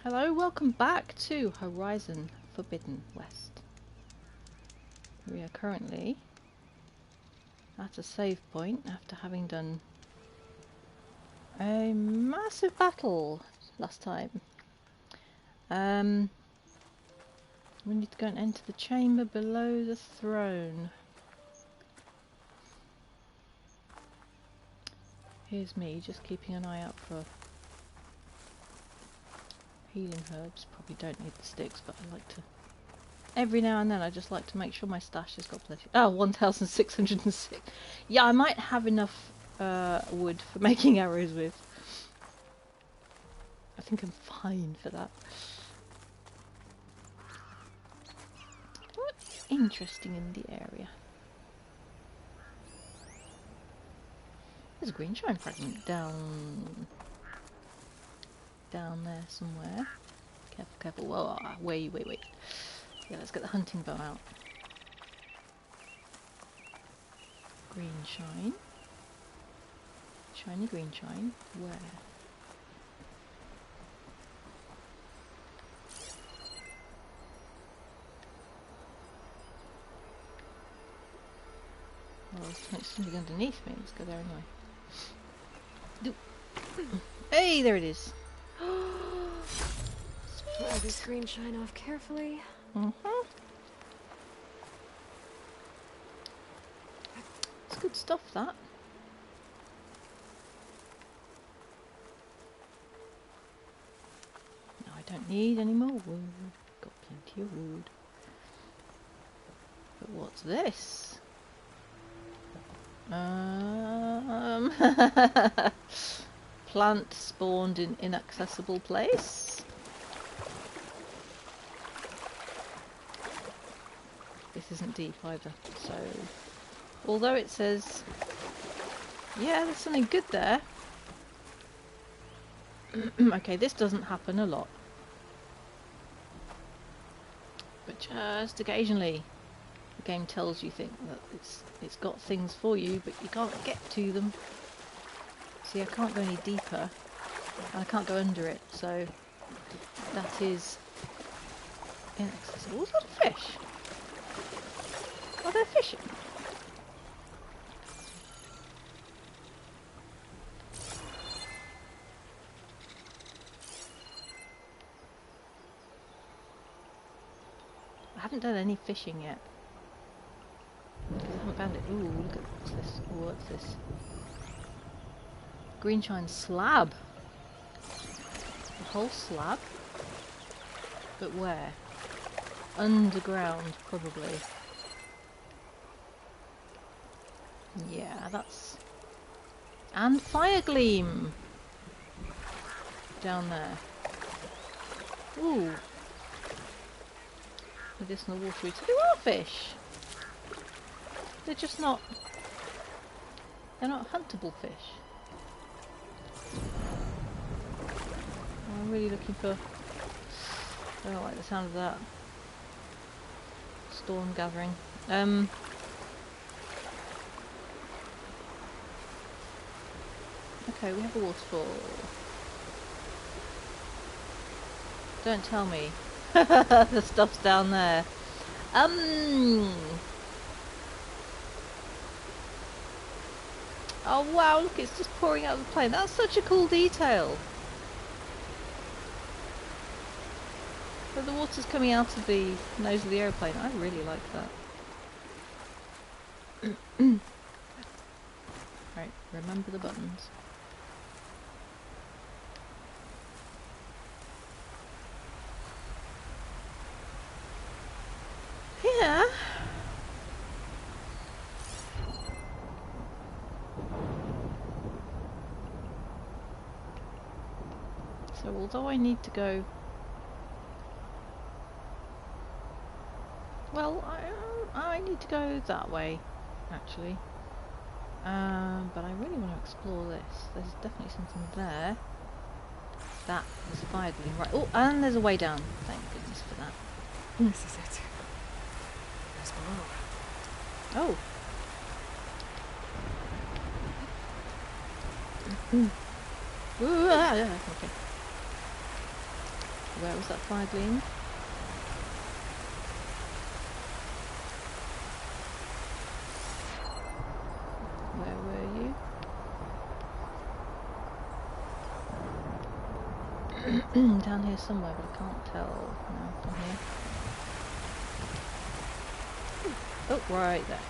Hello, welcome back to Horizon Forbidden West. We are currently at a save point after having done a massive battle last time. We need to go and enter the chamber below the throne. Here's me just keeping an eye out for healing herbs. Probably don't need the sticks, but I like to... Every now and then I just like to make sure my stash has got plenty. Oh, 1,606. Yeah, I might have enough wood for making arrows with. I think I'm fine for that. What's interesting in the area? There's a green shine fragment down there somewhere. Careful, careful. Whoa, wait. Yeah, let's get the hunting bow out. Green shine. Shiny green shine. Where? Well, there's something underneath me. Let's go there anyway. Hey, there it is. Pull this green shine off carefully. It's good stuff, that. No, I don't need any more wood. Got plenty of wood. But what's this? Plant spawned in inaccessible place. This isn't deep either, so although it says, yeah, there's something good there. Okay, this doesn't happen a lot, but just occasionally the game tells you that it's got things for you, but you can't get to them. See, I can't go any deeper, and I can't go under it, so that is inaccessible. What's that, a fish? Are there fishing? I haven't done any fishing yet. Because I haven't found it. Ooh, look at what's this? Ooh, what's this? Green shine slab. A whole slab? But where? Underground, probably. Yeah, that's... And fire gleam! Down there. Ooh. Medicinal water roots. They are fish! They're just not... They're not huntable fish. I'm really looking for... I don't like the sound of that. Storm gathering. Okay, we have a waterfall. Don't tell me. The stuff's down there. Oh wow, look, it's just pouring out of the plane. That's such a cool detail. But the water's coming out of the nose of the aeroplane. I really like that. Right, remember the buttons. Yeah. So although I need to go... Well, I need to go that way, actually. But I really want to explore this. There's definitely something there. That is fire gleam, right. Oh, and there's a way down. Thank goodness for that. This is it. There's below. Oh. Ooh, okay. Where was that fire gleam? Where were you? Down here somewhere, but I can't tell. No, from here. Oh, right there.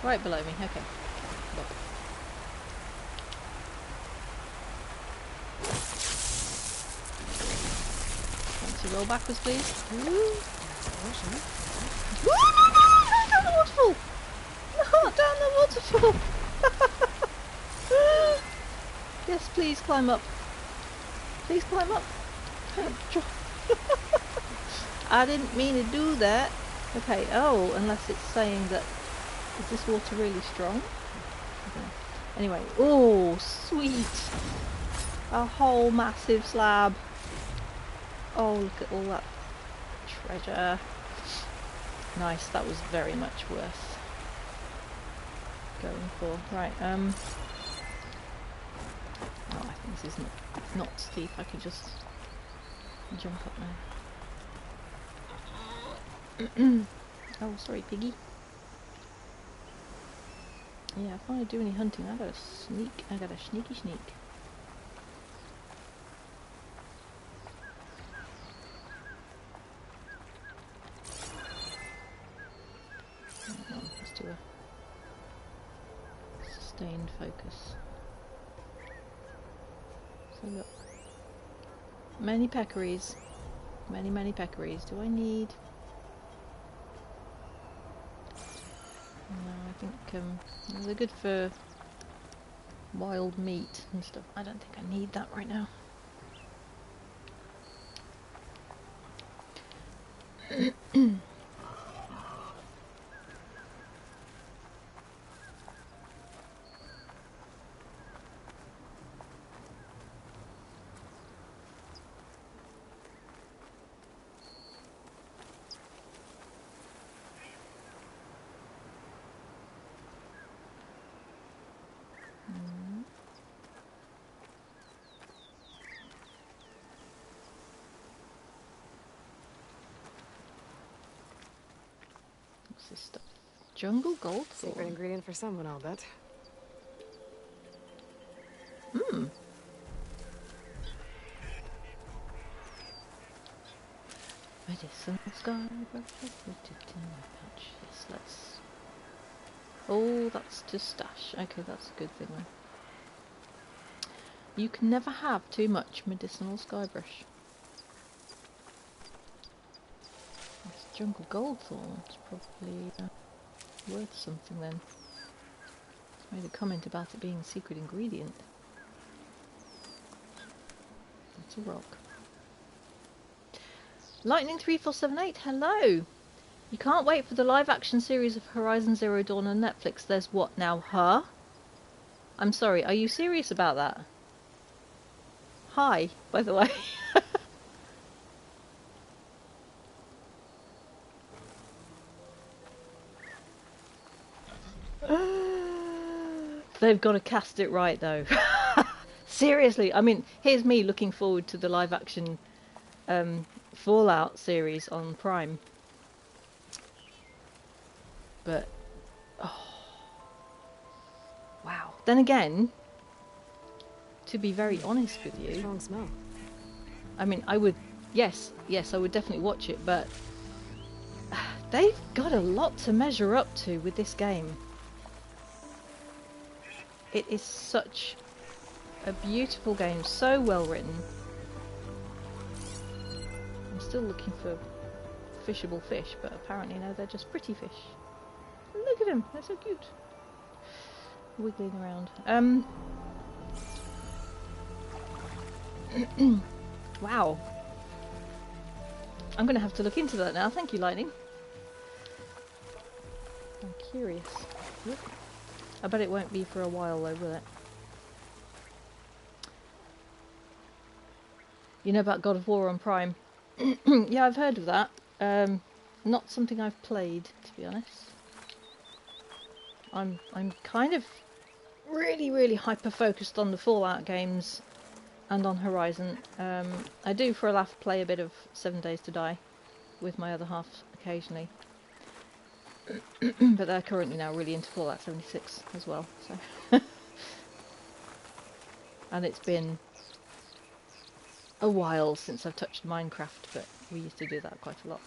Right below me, okay. Look. Want to roll backwards, please? Ooh. Ooh, no, down the waterfall! Not down the waterfall! Yes, please climb up. Please climb up. I didn't mean to do that. Okay, oh, unless it's saying that... Is this water really strong? Okay. Anyway, oh, sweet! A whole massive slab. Oh, look at all that treasure. Nice, that was very much worth going for. Right, oh, I think this is not steep. I could just jump up now. Oh, sorry, piggy. Yeah, if I want to do any hunting, I gotta sneak. I gotta sneaky sneak. Hang on, let's do a sustained focus. So look, many peccaries, many peccaries. Do I need? No, I think they're good for wild meat and stuff. I don't think I need that right now. What's this stuff? Jungle gold? Secret ingredient for someone, I'll bet. Hmm. Medicinal sky. Yes, let's... Oh, that's to stash. Okay, that's a good thing then. You can never have too much medicinal skybrush. This jungle gold thorn is probably worth something then. It's made a comment about it being a secret ingredient. That's a rock. Lightning3478, hello! You can't wait for the live-action series of Horizon Zero Dawn on Netflix. There's what now, her? I'm sorry, are you serious about that? Hi, by the way. They've got to cast it right, though. Seriously, I mean, here's me looking forward to the live-action Fallout series on Prime. But, oh, wow. Then again, to be very honest with you, Strong smell. I mean, I would, yes, I would definitely watch it, but they've got a lot to measure up to with this game. It is such a beautiful game, so well written. I'm still looking for fishable fish, but apparently no, they're just pretty fish. Look at them, they're so cute. Wiggling around. Wow. I'm going to have to look into that now. Thank you, Lightning. I'm curious. Look. I bet it won't be for a while though, will it? You know about God of War on Prime? Yeah, I've heard of that. Not something I've played, to be honest. I'm kind of really hyper focused on the Fallout games and on Horizon. I do for a laugh play a bit of 7 Days to Die with my other half occasionally. But they're currently now really into Fallout 76 as well. So and it's been a while since I've touched Minecraft, but we used to do that quite a lot.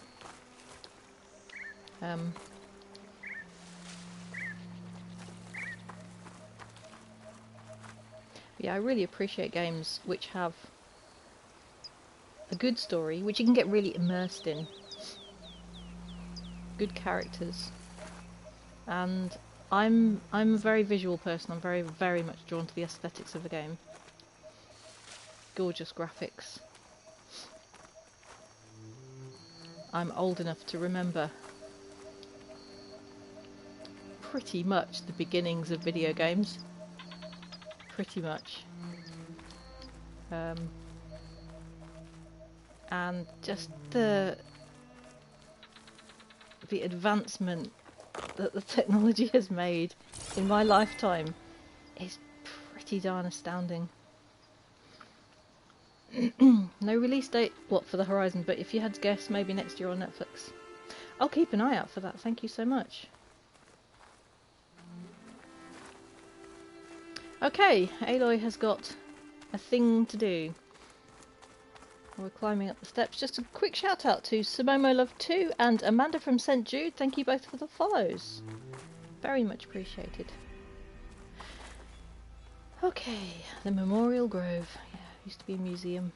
Yeah, I really appreciate games which have a good story, which you can get really immersed in, good characters, and I'm a very visual person. I'm very much drawn to the aesthetics of the game. Gorgeous graphics. I'm old enough to remember pretty much the beginnings of video games. Pretty much. And just the advancement that the technology has made in my lifetime is pretty darn astounding. No release date, what, for the Horizon, but if you had to guess, maybe next year on Netflix. I'll keep an eye out for that, thank you so much. Okay, Aloy has got a thing to do. We're climbing up the steps. Just a quick shout out to Samomo Love 2 and Amanda from St Jude. Thank you both for the follows. Very much appreciated. Okay, the Memorial Grove. Yeah, used to be a museum.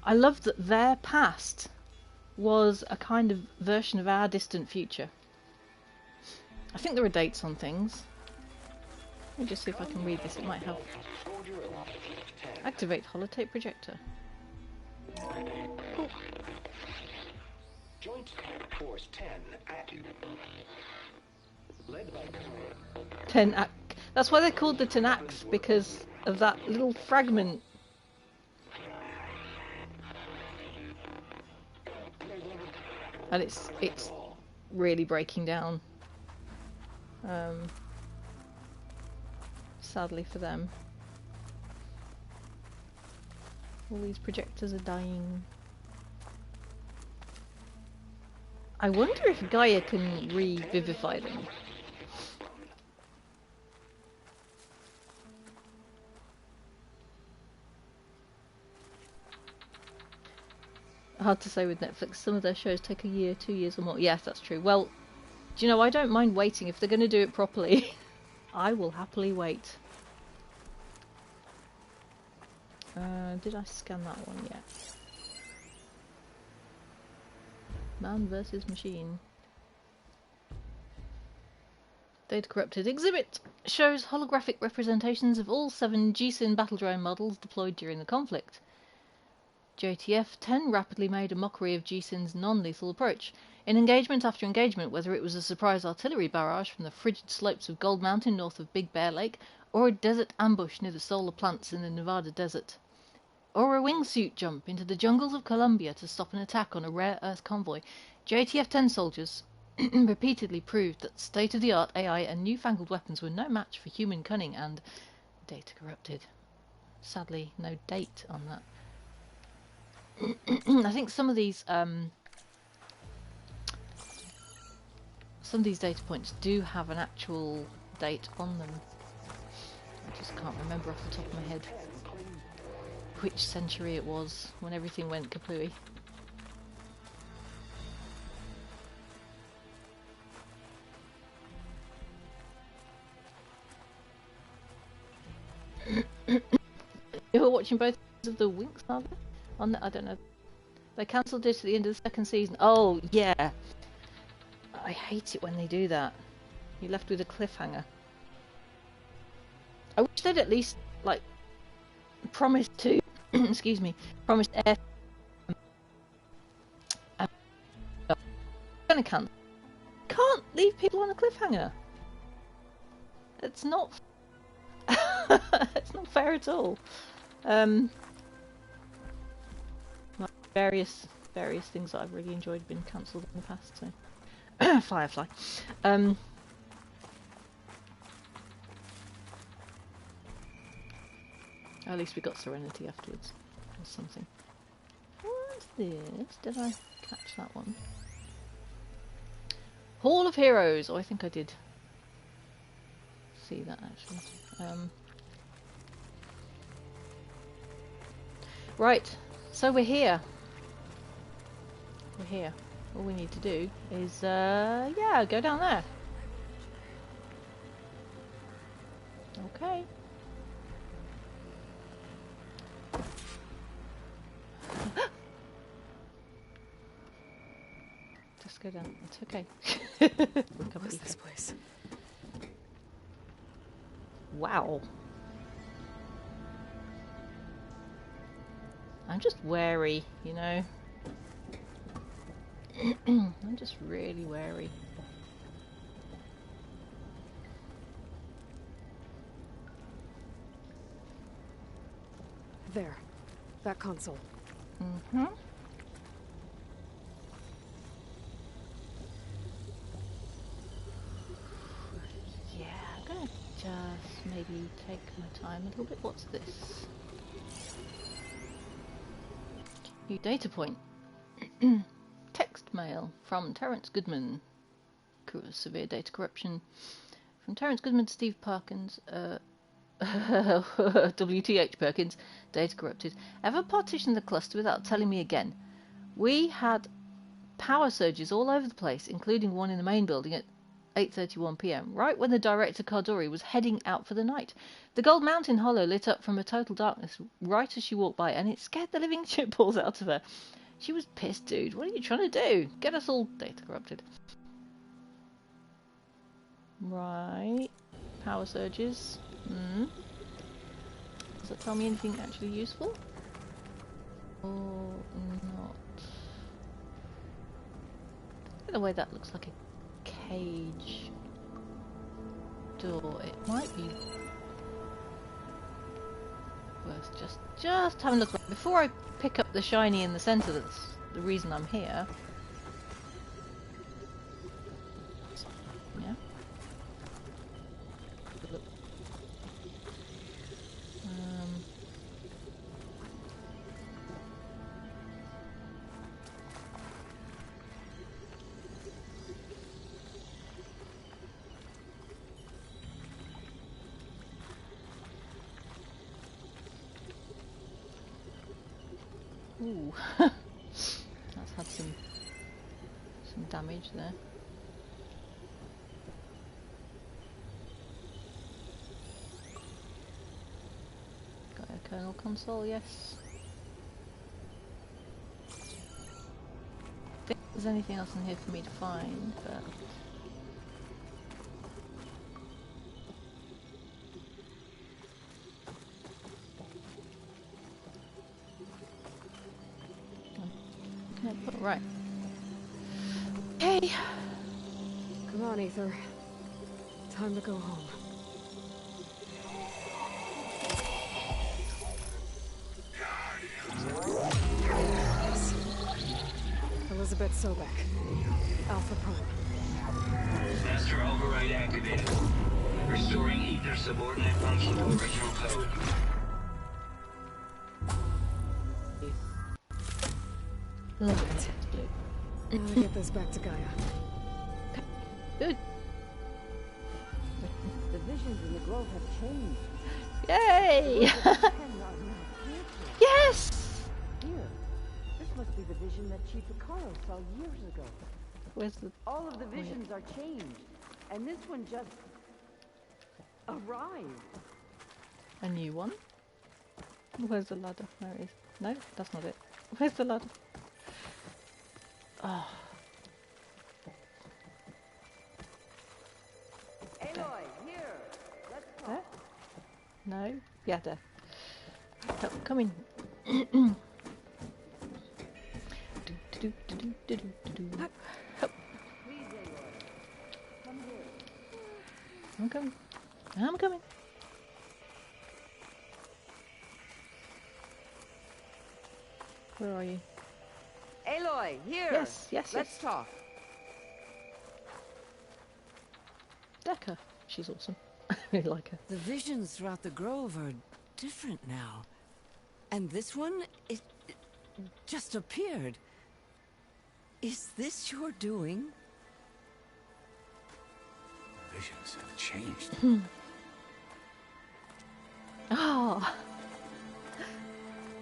I love that their past was a kind of version of our distant future. I think there are dates on things. Let me just see if I can read this, it might help. Activate holotape projector. Cool. Joint Force 10 active. Led by 10 That's why they're called the Tenax, because of that little fragment. And it's really breaking down. Sadly for them. All these projectors are dying. I wonder if Gaia can revivify them. Hard to say with Netflix. Some of their shows take a year, 2 years or more. Yes, that's true. Well, do you know, I don't mind waiting. If they're going to do it properly, I will happily wait. Did I scan that one yet? Man versus machine. Data corrupted. Exhibit shows holographic representations of all 7 GSIN battle drone models deployed during the conflict. JTF-10 rapidly made a mockery of GSIN's non-lethal approach. In engagement after engagement, whether it was a surprise artillery barrage from the frigid slopes of Gold Mountain north of Big Bear Lake, or a desert ambush near the solar plants in the Nevada desert, or a wingsuit jump into the jungles of Colombia to stop an attack on a rare Earth convoy, JTF-10 soldiers repeatedly proved that state-of-the-art AI and newfangled weapons were no match for human cunning and data corrupted. Sadly, no date on that. I think some of these data points do have an actual date on them. I just can't remember off the top of my head which century it was when everything went kaplooey. You're watching both of the Winx, are they? On the, I don't know. They cancelled it at the end of the 2nd season. Oh, yeah. I hate it when they do that. You're left with a cliffhanger. I wish they'd at least, like, promised to, excuse me, promised air. Gonna cancel. Can't leave people on a cliffhanger. It's not. It's not fair at all. Various things that I've really enjoyed been cancelled in the past. So, Firefly. At least we got Serenity afterwards. Or something. What's this? Did I catch that one? Hall of Heroes! Oh, I think I did see that actually. Right, so we're here. We're here. All we need to do is, yeah, go down there. Okay. Just go down. It's okay. What's this place? Wow. I'm just wary, you know. I'm just really wary. There. That console. Mm-hmm. Yeah, I'm gonna just maybe take my time a little bit. What's this? New data point. Text mail from Terence Goodman. Severe data corruption. From Terence Goodman to Steve Parkins. WTH Perkins. Data corrupted. Ever partitioned the cluster without telling me again? We had power surges all over the place, including one in the main building at 8:31 p.m, right when the director Cardori was heading out for the night. The Gold Mountain Hollow lit up from a total darkness right as she walked by, and it scared the living shitballs out of her. She was pissed, dude. What are you trying to do? Get us all data corrupted. Right. Power surges. Does that tell me anything actually useful? Or not? In a way that looks like a cage door. It might be worth just having a look. Before I pick up the shiny in the centre, that's the reason I'm here. Yeah. Look. Ooh, that's had some damage there. Got a kernel console, yes. I think there's anything else in here for me to find, but right. Okay. Come on, Aether. Time to go home. Elizabeth Sobek. Alpha Prime. Master override activated. Restoring Aether subordinate function to original code. Love it. I'm gonna get this back to Gaia. Good. The visions in the grove have changed. Yay! Yes! Here, this must be the vision that Chief Icaro saw years ago. Where's the... All of the visions are changed, and this one just arrived. a new one? Where's the ladder? There it is. No, that's not it. Where's the ladder? Oh. Aloy, here! Let's talk. There? No? Yeah, there. Oh, come in. Hop. Please, Aloy. Come here. I'm coming. I'm coming. Where are you? Aloy, here! Yes, yes, Let's yes. talk. Decker. She's awesome. I really like her. The visions throughout the grove are different now. And this one, it just appeared. Is this your doing? Visions have changed. Oh,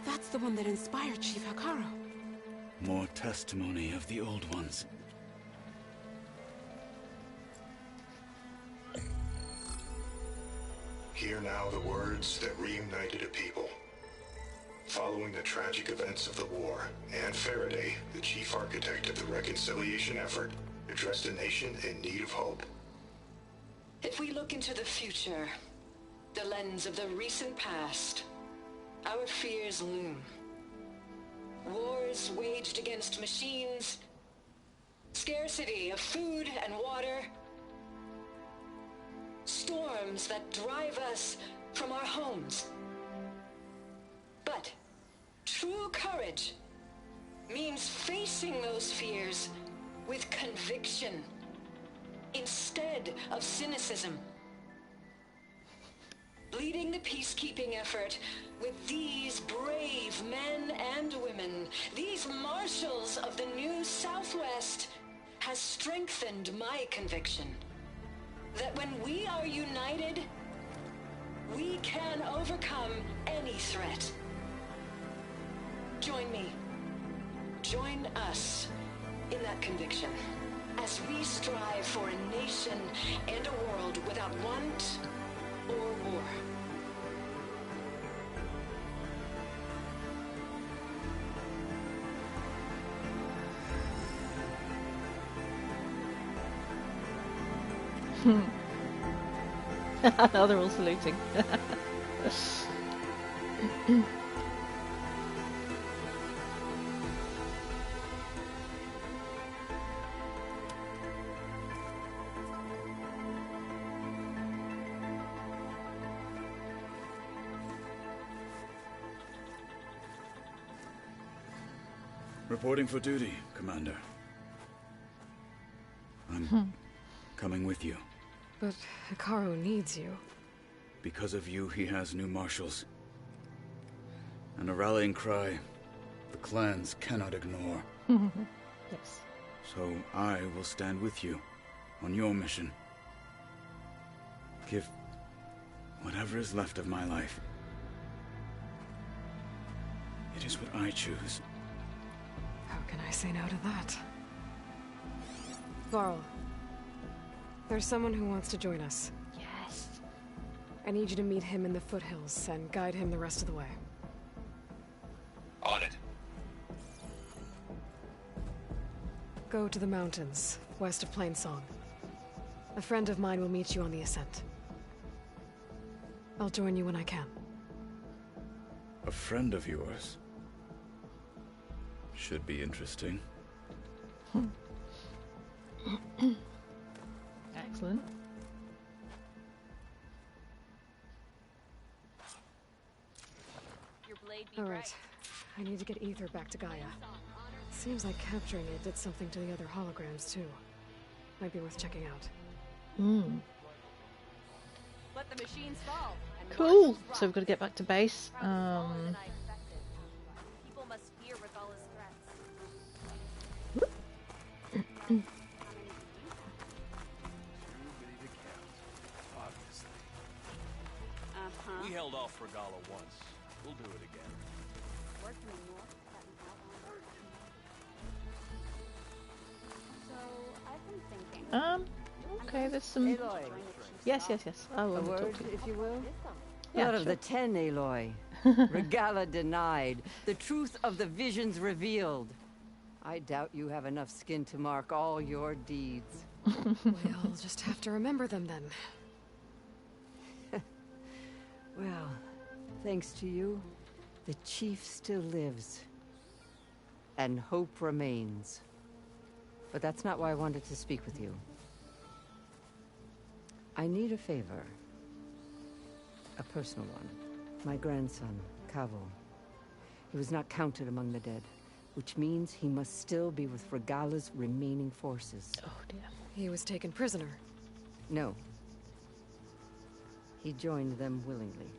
That's the one that inspired Chief Hikaru. More testimony of the old ones. Hear now the words that reunited a people. Following the tragic events of the war, Anne Faraday, the chief architect of the reconciliation effort, addressed a nation in need of hope. If we look into the future, the lens of the recent past, our fears loom. Wars waged against machines, scarcity of food and water, storms that drive us from our homes. But true courage means facing those fears with conviction instead of cynicism. Leading the peacekeeping effort with these brave men and women, these marshals of the new Southwest, has strengthened my conviction that when we are united, we can overcome any threat. Join me. Join us in that conviction as we strive for a nation and a world without want or war. now they're all saluting. Reporting for duty, Commander. I'm coming with you. But Hikaru needs you. Because of you, he has new marshals. And a rallying cry the clans cannot ignore. Yes. So I will stand with you on your mission. Give whatever is left of my life. It is what I choose. How can I say no to that? Varl, there's someone who wants to join us. Yes. I need you to meet him in the foothills and guide him the rest of the way. On it. Go to the mountains, west of Plainsong. A friend of mine will meet you on the ascent. I'll join you when I can. A friend of yours. Should be interesting. Excellent. All right. I need to get Aether back to Gaia. Seems like capturing it did something to the other holograms, too. Might be worth checking out. Let the machines fall. And Cool. marshals So we've rock. got to get back to base. People must fear Regala's threats. We held off Regala once. We'll do it again. So I've been thinking. Okay, there's some... Aloy, Yes. I will a talk word, to you. if you will. Yeah, Not of sure. the 10, Aloy. Regala denied. The truth of the visions revealed. I doubt you have enough skin to mark all your deeds. We'll just have to remember them then. Well, thanks to you, the chief still lives. And hope remains. But that's not why I wanted to speak with you. I need a favor. A personal one. My grandson, Kavo. He was not counted among the dead, which means he must still be with Regala's remaining forces. Oh dear. He was taken prisoner. No. He joined them willingly.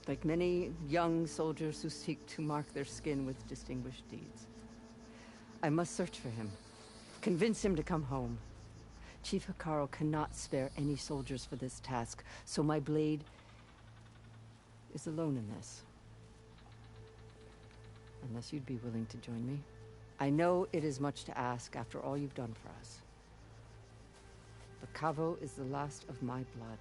like many young soldiers who seek to mark their skin with distinguished deeds. I must search for him, convince him to come home. Chief Hikaru cannot spare any soldiers for this task, so my blade is alone in this. Unless you'd be willing to join me. I know it is much to ask after all you've done for us. But Kavo is the last of my blood.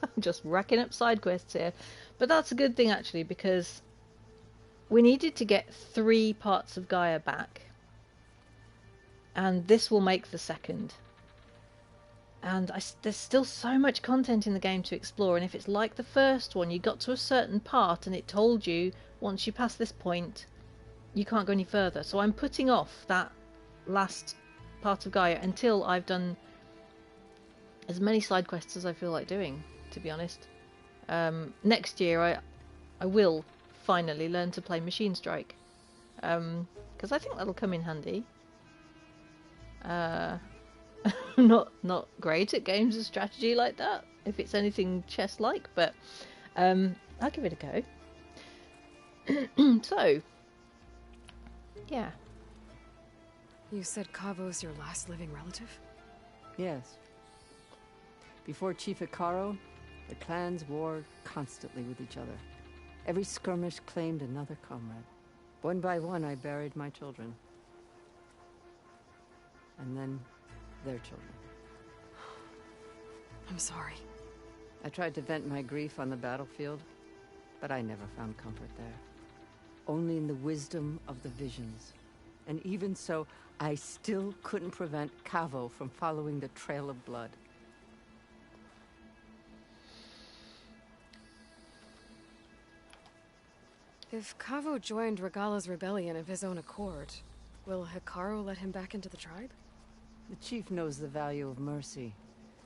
I'm just racking up side quests here. But that's a good thing, actually, because we needed to get 3 parts of Gaia back. And this will make the second. And there's still so much content in the game to explore. And if it's like the first one, you got to a certain part and it told you, once you pass this point, you can't go any further. So I'm putting off that last part of Gaia until I've done as many side quests as I feel like doing, to be honest. Next year I will finally learn to play Machine Strike, because I think that'll come in handy. Not great at games of strategy like that, if it's anything chess-like, but I'll give it a go. So, yeah. You said Kavo's your last living relative? Yes. Before Chief Hikaru, the clans warred constantly with each other. Every skirmish claimed another comrade. One by one, I buried my children. And then their children. I'm sorry. I tried to vent my grief on the battlefield, but I never found comfort there. Only in the wisdom of the visions. And even so, I still couldn't prevent Kavo from following the trail of blood. If Kavo joined Regala's rebellion of his own accord, will Hikaru let him back into the tribe? The chief knows the value of mercy,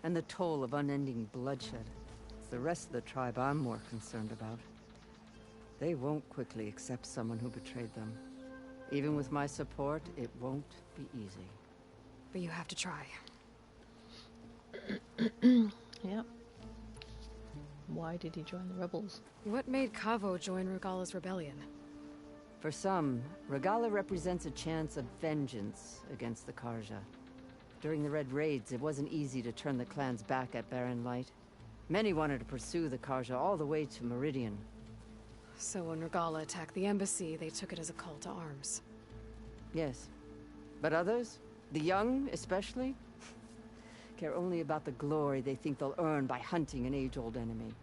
and the toll of unending bloodshed. It's the rest of the tribe I'm more concerned about. They won't quickly accept someone who betrayed them. Even with my support, it won't be easy. But you have to try. Yep. Why did he join the rebels? What made Kavo join Regala's rebellion? For some, Regala represents a chance of vengeance against the Karja. During the Red Raids, it wasn't easy to turn the clans back at Barren Light. Many wanted to pursue the Karja all the way to Meridian. So when Regala attacked the embassy, they took it as a call to arms. Yes. But others, the young especially, care only about the glory they think they'll earn by hunting an age-old enemy.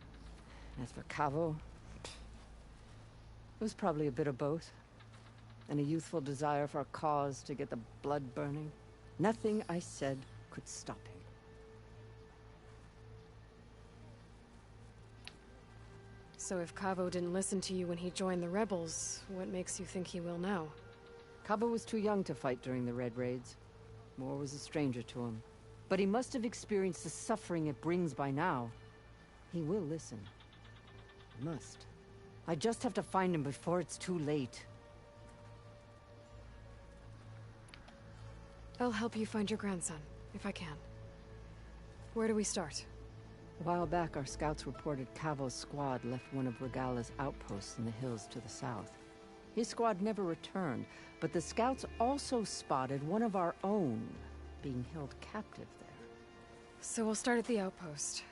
As for Kavo, it was probably a bit of both. And a youthful desire for a cause to get the blood burning. Nothing I said could stop him. So if Kavo didn't listen to you when he joined the rebels, what makes you think he will now? Kavo was too young to fight during the Red Raids. War was a stranger to him. But he must have experienced the suffering it brings by now. He will listen. Must. I just have to find him before it's too late. I'll help you find your grandson, if I can. Where do we start? A while back, our scouts reported Kavo's squad left one of Regala's outposts in the hills to the south. His squad never returned, but the scouts also spotted one of our own being held captive there. So we'll start at the outpost.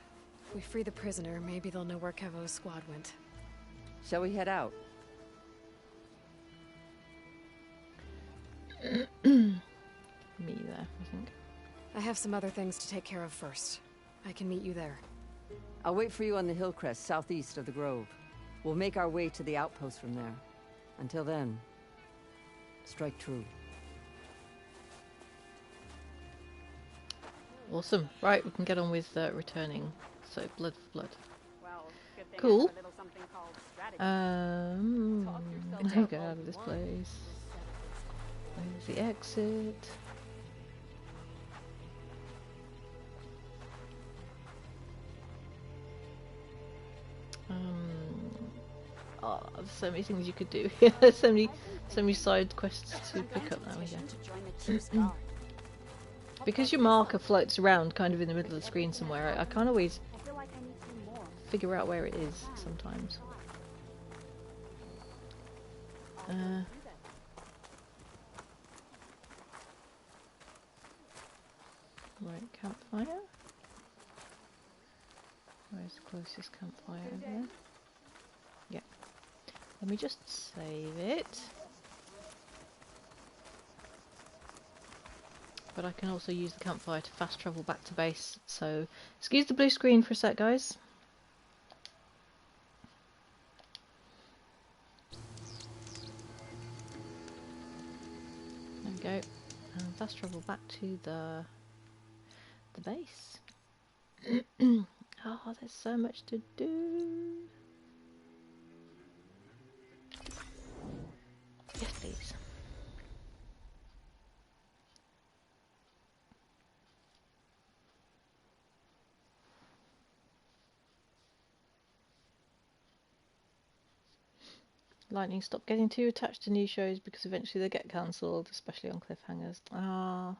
If we free the prisoner, maybe they'll know where Kavo's squad went. Shall we head out? Me there, I think. I have some other things to take care of first. I can meet you there. I'll wait for you on the hill crest southeast of the grove. We'll make our way to the outpost from there. Until then, strike true. Awesome. Right, we can get on with returning. So, blood for blood. Well, good thing Cool. I have a little something called strategy. I'll get out of this place. There's the exit. Oh, there's so many things you could do here. There's so many side quests to pick up now. Yeah. Because your marker floats around kind of in the middle of the screen somewhere, I can't always figure out where it is sometimes. Right, campfire. Where's the closest campfire over there? Yeah. Let me just save it. But I can also use the campfire to fast travel back to base. So, excuse the blue screen for a sec, guys. There we go. And fast travel back to the base. Oh, there's so much to do. Yes, please. Lightning, stop getting too attached to new shows because eventually they get cancelled, especially on cliffhangers. Ah,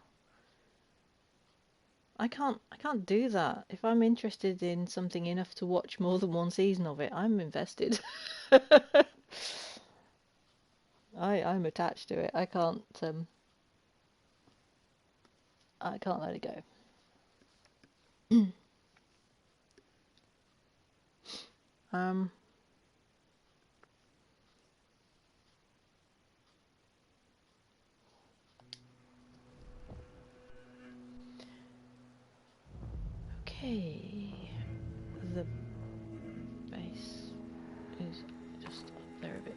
I can't do that. If I'm interested in something enough to watch more than one season of it, I'm invested. I'm attached to it. I can't let it go. Okay, the base is just up there a bit.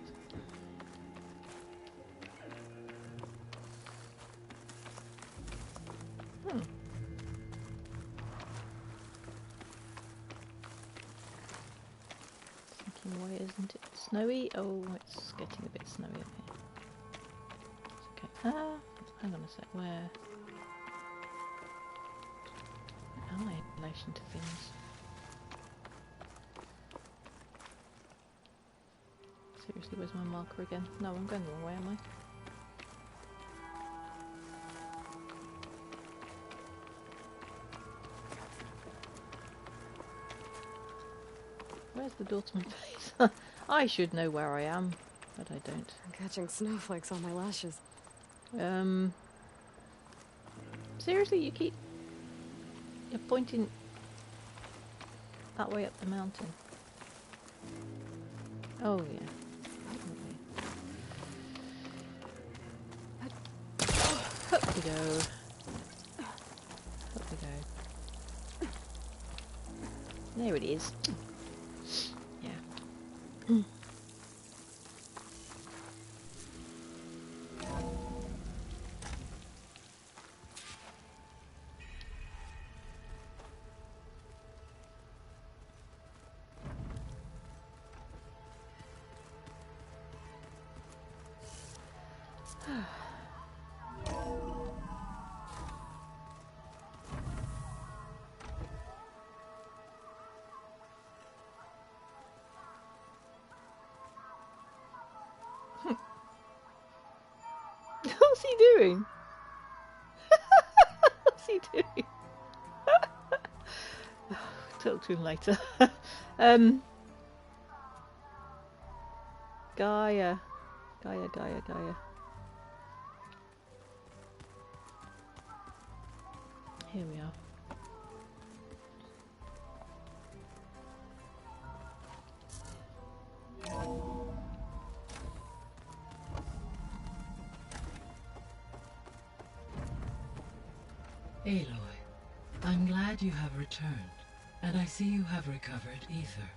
Thinking, why isn't it snowy? Oh, it's getting a bit snowy up here. Okay. Hang on a sec. Where am I in relation to things? Seriously, where's my marker again? No, I'm going the wrong way, am I? Where's the door to my face? I should know where I am, but I don't. I'm catching snowflakes on my lashes. Seriously, you're pointing that way up the mountain. Oh yeah. Up we go. Up we go. There it is. Yeah. What's he doing? What's he doing? Talk to him later. Gaia. Here we are. Aloy, I'm glad you have returned, and I see you have recovered Aether.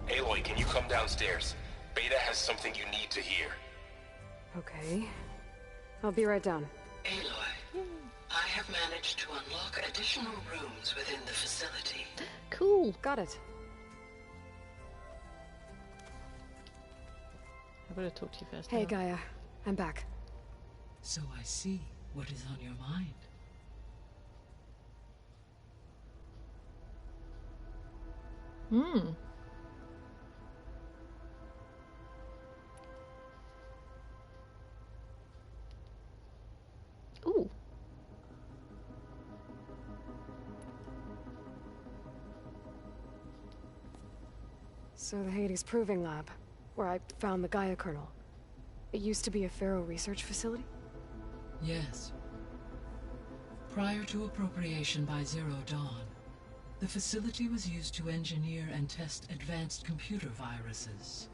Aloy, can you come downstairs? Beta has something you need to hear. Okay. I'll be right down. Aloy, I have managed to unlock additional rooms within the facility. Cool. Got it. I better talk to you first. Hey, Gaia. I'm back. So I see what is on your mind. Hmm. Ooh. So the Hades Proving Lab, where I found the Gaia kernel. It used to be a Pharaoh research facility? Yes. Prior to appropriation by Zero Dawn, the facility was used to engineer and test advanced computer viruses.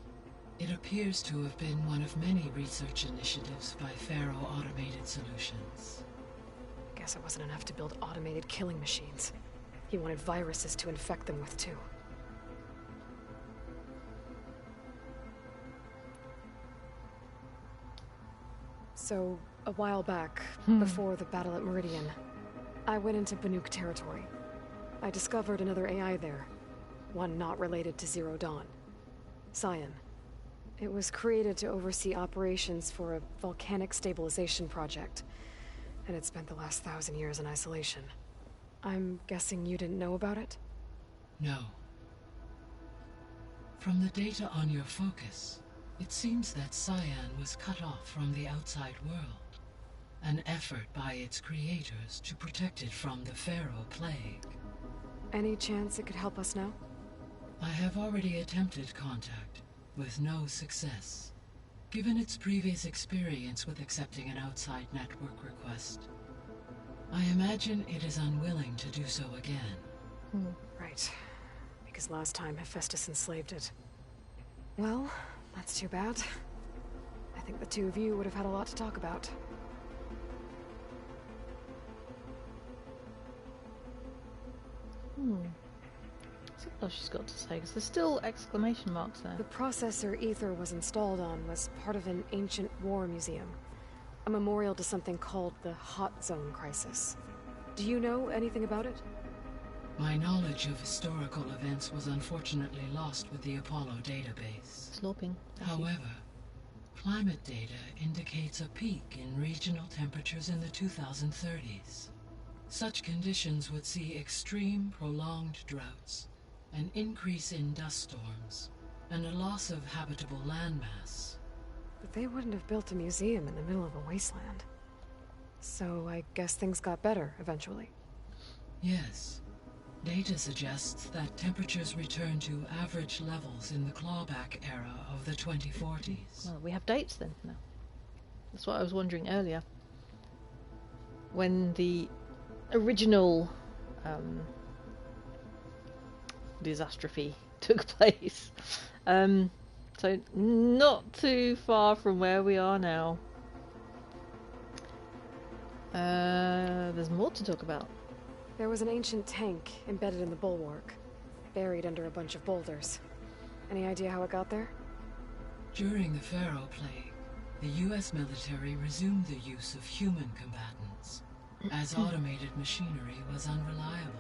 It appears to have been one of many research initiatives by Pharaoh Automated Solutions. Guess it wasn't enough to build automated killing machines. He wanted viruses to infect them with, too. So, a while back, before the battle at Meridian, I went into Banuk territory. I discovered another AI there, one not related to Zero Dawn. Cyan. It was created to oversee operations for a volcanic stabilization project, and it spent the last 1,000 years in isolation. I'm guessing you didn't know about it? No. From the data on your focus, it seems that Cyan was cut off from the outside world, an effort by its creators to protect it from the Pharaoh plague. Any chance it could help us now? I have already attempted contact, with no success. Given its previous experience with accepting an outside network request, I imagine it is unwilling to do so again. Right. Because last time Hephaestus enslaved it. Well, that's too bad. I think the two of you would have had a lot to talk about. See what else she's got to say, because there's still exclamation marks there. The processor Aether was installed on was part of an ancient war museum. A memorial to something called the Hot Zone Crisis. Do you know anything about it? My knowledge of historical events was unfortunately lost with the Apollo database. Sloping. However, climate data indicates a peak in regional temperatures in the 2030s. Such conditions would see extreme, prolonged droughts, an increase in dust storms, and a loss of habitable landmass. But they wouldn't have built a museum in the middle of a wasteland. So I guess things got better eventually. Yes. Data suggests that temperatures return to average levels in the clawback era of the 2040s. Well, we have dates then now. That's what I was wondering earlier. When the original disastrophe took place. So not too far from where we are now. There's more to talk about. There was an ancient tank embedded in the bulwark, buried under a bunch of boulders. Any idea how it got there? During the Pharaoh plague, the US military resumed the use of human combatants, as automated machinery was unreliable.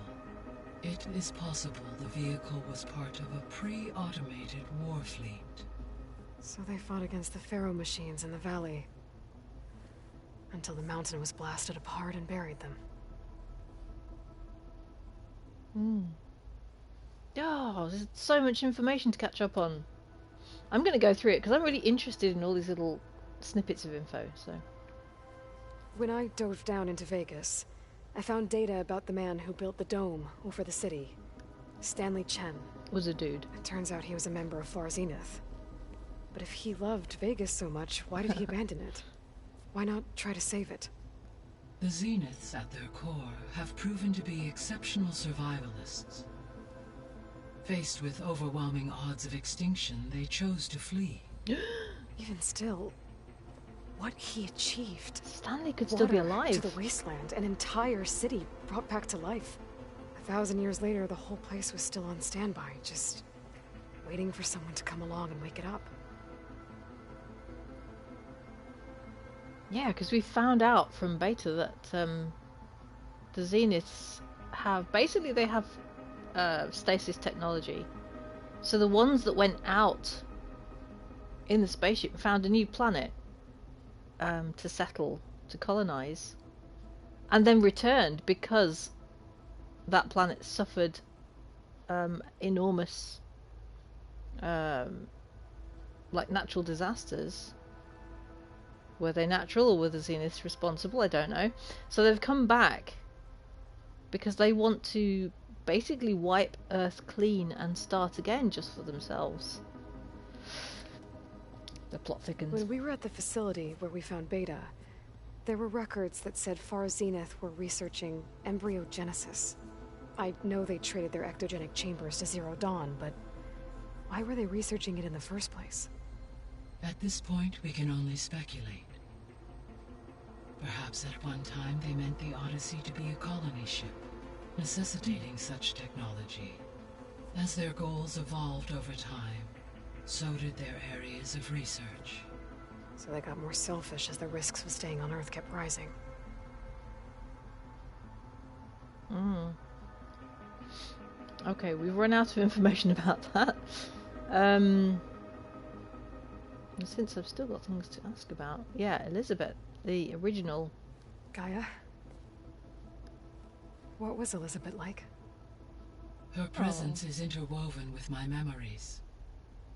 It is possible the vehicle was part of a pre-automated war fleet. So they fought against the Pharaoh machines in the valley, until the mountain was blasted apart and buried them. Oh, there's so much information to catch up on. I'm going to go through it because I'm really interested in all these little snippets of info. So, when I dove down into Vegas, I found data about the man who built the dome over the city. Stanley Chen. Was a dude. It turns out he was a member of Far Zenith. But if he loved Vegas so much, why did he abandon it? Why not try to save it? The Zeniths, at their core, have proven to be exceptional survivalists. Faced with overwhelming odds of extinction, they chose to flee. Even still, what he achieved. Stanley could still be alive. To the wasteland, an entire city brought back to life. 1,000 years later, the whole place was still on standby, just waiting for someone to come along and wake it up. Yeah, because we found out from Beta that the Zeniths have... Basically, they have stasis technology. So the ones that went out in the spaceship found a new planet to settle, to colonize, and then returned because that planet suffered enormous like natural disasters. Were they natural or were the Zeniths responsible? I don't know. So they've come back because they want to basically wipe Earth clean and start again just for themselves. The plot thickens. When we were at the facility where we found Beta, there were records that said Far Zenith were researching embryogenesis. I know they traded their ectogenic chambers to Zero Dawn, but why were they researching it in the first place? At this point, we can only speculate. Perhaps at one time they meant the Odyssey to be a colony ship, necessitating such technology. As their goals evolved over time, so did their areas of research. So they got more selfish as the risks of staying on Earth kept rising. Okay, we've run out of information about that. Since I've still got things to ask about. Yeah, Elizabeth, the original. Gaia? What was Elizabeth like? Her presence is interwoven with my memories.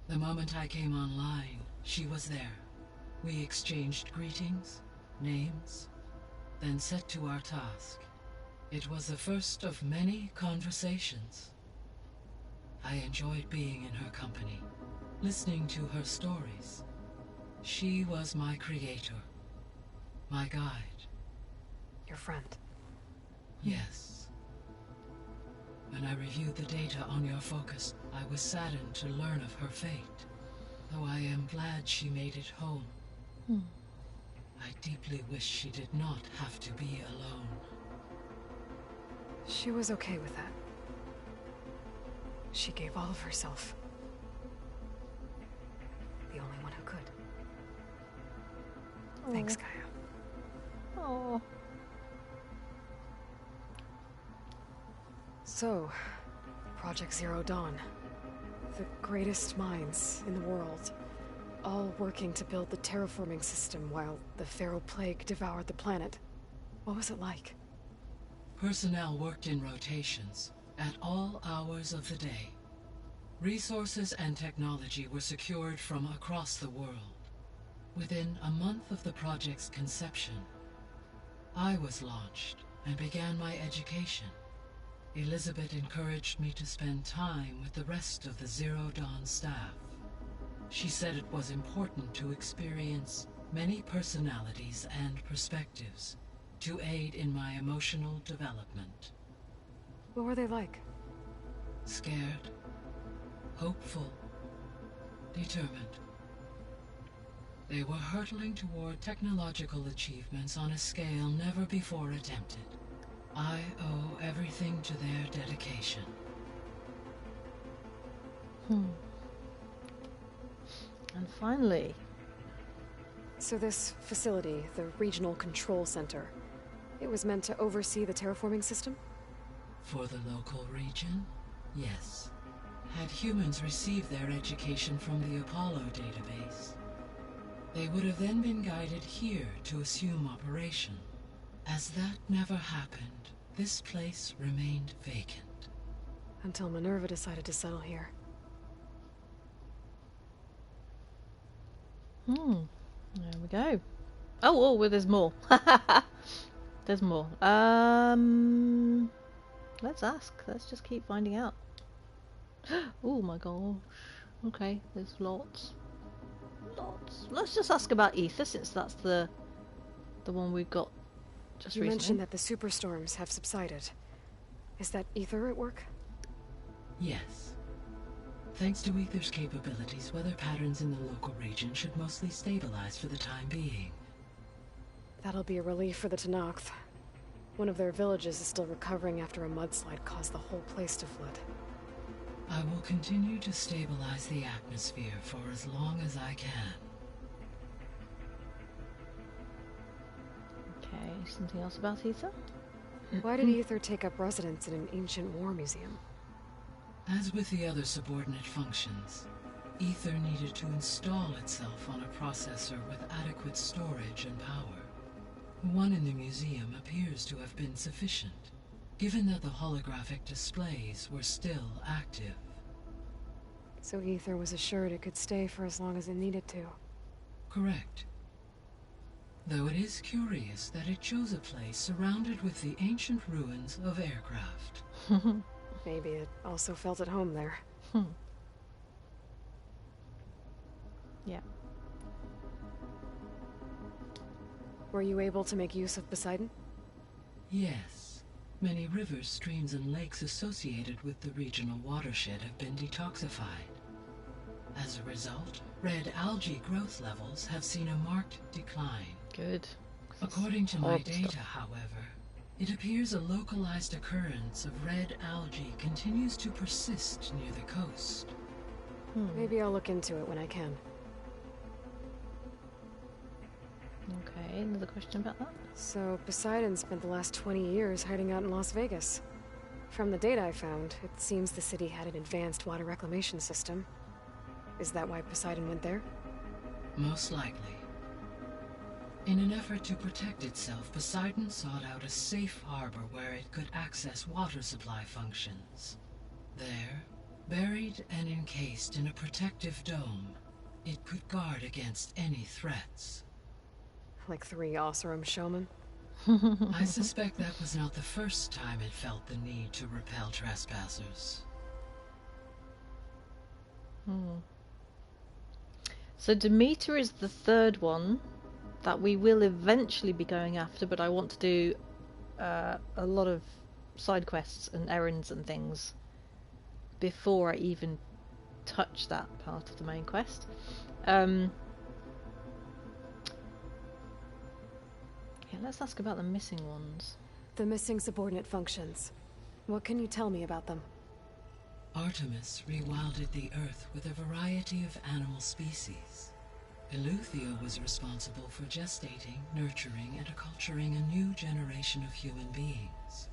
The moment I came online, she was there. We exchanged greetings, names, then set to our task. It was the first of many conversations. I enjoyed being in her company, listening to her stories. She was my creator, my guide. Your friend? Yes. When I reviewed the data on your focus, I was saddened to learn of her fate, though I am glad she made it home. I deeply wish she did not have to be alone. She was okay with that. She gave all of herself. The only one who could. Thanks, Gaia. Oh. So, Project Zero Dawn. The greatest minds in the world. All working to build the terraforming system while the Pharaoh Plague devoured the planet. What was it like? Personnel worked in rotations, at all hours of the day. Resources and technology were secured from across the world. Within a month of the project's conception, I was launched and began my education. Elizabeth encouraged me to spend time with the rest of the Zero Dawn staff. She said it was important to experience many personalities and perspectives to aid in my emotional development. What were they like? Scared, hopeful, determined. They were hurtling toward technological achievements on a scale never before attempted. I owe everything to their dedication. And finally... So this facility, the Regional Control Center, it was meant to oversee the terraforming system? For the local region, yes. Had humans received their education from the Apollo database, they would have then been guided here to assume operation. As that never happened, this place remained vacant. Until Minerva decided to settle here. There we go. Oh, well, there's more. There's more. Let's ask. Let's just keep finding out. Oh my gosh. Okay, there's lots. Let's just ask about Aether, since that's the one we've got just recently. You mentioned that the superstorms have subsided. Is that Aether at work? Yes. Thanks to Aether's capabilities, weather patterns in the local region should mostly stabilize for the time being. That'll be a relief for the Tenakth. One of their villages is still recovering after a mudslide caused the whole place to flood. I will continue to stabilize the atmosphere for as long as I can. Okay, something else about Aether? Why did Aether take up residence in an ancient war museum? As with the other subordinate functions, Aether needed to install itself on a processor with adequate storage and power. One in the museum appears to have been sufficient. given that the holographic displays were still active. So Aether was assured it could stay for as long as it needed to. Correct. Though it is curious that it chose a place surrounded with the ancient ruins of aircraft. Maybe it also felt at home there. Yeah. Were you able to make use of Poseidon? Yes. Many rivers, streams, and lakes associated with the regional watershed have been detoxified. As a result, red algae growth levels have seen a marked decline. Good. According to my Horrible data, stuff. however, it appears a localized occurrence of red algae continues to persist near the coast. Maybe I'll look into it when I can. Okay, another question about that? So Poseidon spent the last 20 years hiding out in Las Vegas. From the data I found, it seems the city had an advanced water reclamation system. Is that why Poseidon went there? Most likely. In an effort to protect itself, Poseidon sought out a safe harbor where it could access water supply functions. There, buried and encased in a protective dome, it could guard against any threats. Like 3 Oseram showmen? I suspect that was not the first time it felt the need to repel trespassers. So Demeter is the third one that we will eventually be going after, but I want to do a lot of side quests and errands and things before I even touch that part of the main quest. Yeah, let's ask about the missing ones. The missing subordinate functions. What can you tell me about them? Artemis rewilded the Earth with a variety of animal species. Eleuthia was responsible for gestating, nurturing, and acculturating a new generation of human beings.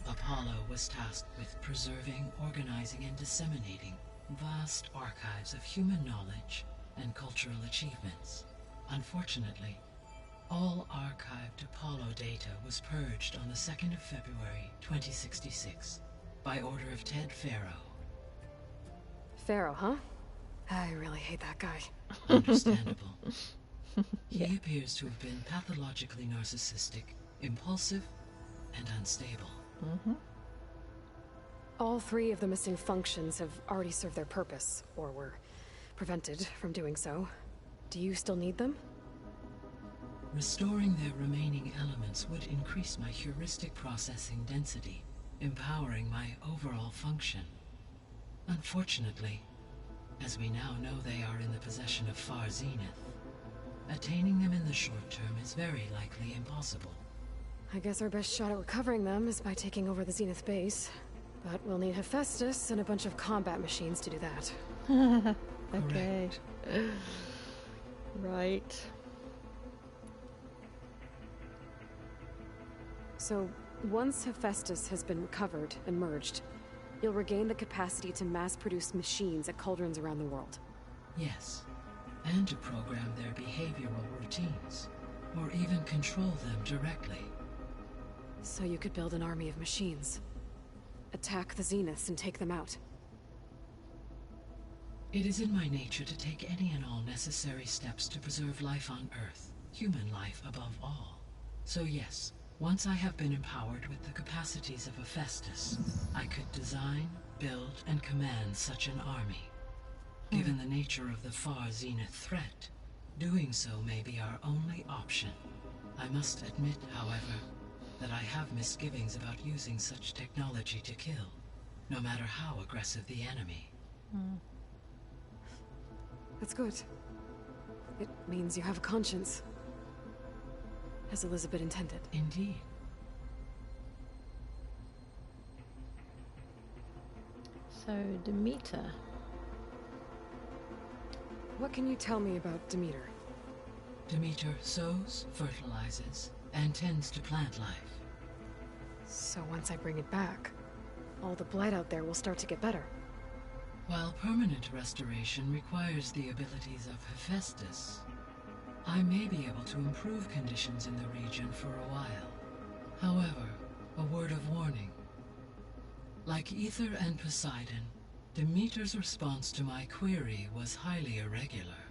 Apollo was tasked with preserving, organizing, and disseminating vast archives of human knowledge and cultural achievements. Unfortunately, all archived Apollo data was purged on the 2nd of February, 2066, by order of Ted Farrow. Pharaoh, huh? I really hate that guy. Understandable. He appears to have been pathologically narcissistic, impulsive, and unstable. All 3 of the missing functions have already served their purpose, or were prevented from doing so. Do you still need them? Restoring their remaining elements would increase my heuristic processing density, empowering my overall function. Unfortunately, as we now know they are in the possession of Far Zenith, attaining them in the short term is very likely impossible. I guess our best shot at recovering them is by taking over the Zenith base. But we'll need Hephaestus and a bunch of combat machines to do that. Okay. Right. So, once Hephaestus has been recovered and merged, you'll regain the capacity to mass-produce machines at cauldrons around the world. Yes, and to program their behavioral routines, or even control them directly. So you could build an army of machines. Attack the Zeniths and take them out. It is in my nature to take any and all necessary steps to preserve life on Earth, human life above all. So yes, once I have been empowered with the capacities of Hephaestus, I could design, build, and command such an army. Given the nature of the Far Zenith threat, doing so may be our only option. I must admit, however, that I have misgivings about using such technology to kill, no matter how aggressive the enemy. That's good. It means you have a conscience. As Elizabeth intended. Indeed. So, Demeter. What can you tell me about Demeter? Demeter sows, fertilizes, and tends to plant life. So once I bring it back, all the blight out there will start to get better. While permanent restoration requires the abilities of Hephaestus, I may be able to improve conditions in the region for a while. However, a word of warning. Like Aether and Poseidon, Demeter's response to my query was highly irregular.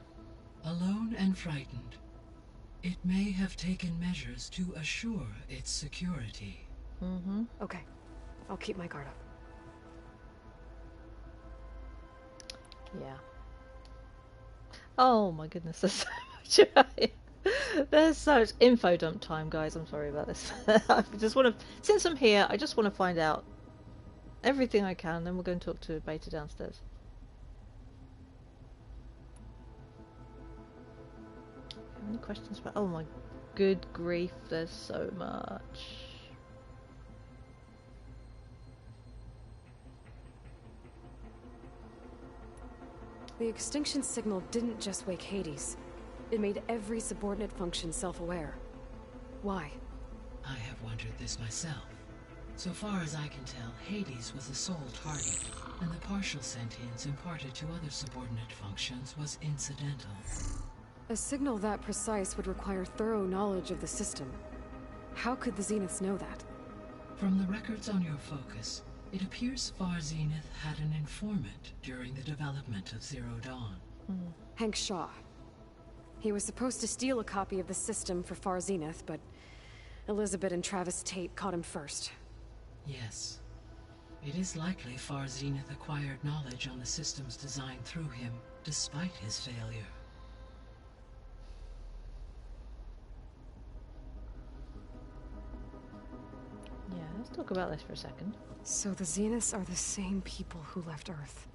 Alone and frightened, it may have taken measures to assure its security. Mm-hmm. Okay. I'll keep my guard up. Yeah. Oh my goodness, there's so much. There's so much info dump time, guys. I'm sorry about this. I just want to, since I'm here, I just want to find out everything I can. Then we'll go and talk to Beta downstairs. Any questions about? Oh my good grief! There's so much. The extinction signal didn't just wake Hades. It made every subordinate function self-aware. Why? I have wondered this myself. So far as I can tell, Hades was the sole target, and the partial sentience imparted to other subordinate functions was incidental. A signal that precise would require thorough knowledge of the system. How could the Zeniths know that? From the records on your focus, it appears Far Zenith had an informant during the development of Zero Dawn. Hank Shaw. He was supposed to steal a copy of the system for Far Zenith, but Elizabeth and Travis Tate caught him first. Yes. It is likely Far Zenith acquired knowledge on the systems designed through him, despite his failure. Yeah, let's talk about this for a second. So the Zeniths are the same people who left Earth.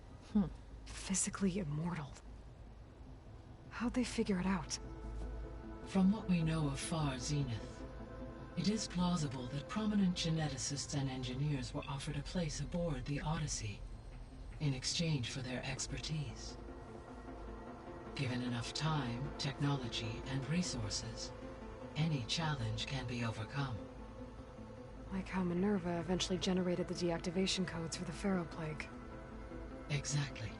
Physically immortal. How'd they figure it out? From what we know of Far Zenith, it is plausible that prominent geneticists and engineers were offered a place aboard the Odyssey in exchange for their expertise. Given enough time, technology, and resources, any challenge can be overcome. Like how Minerva eventually generated the deactivation codes for the Pharaoh Plague. Exactly.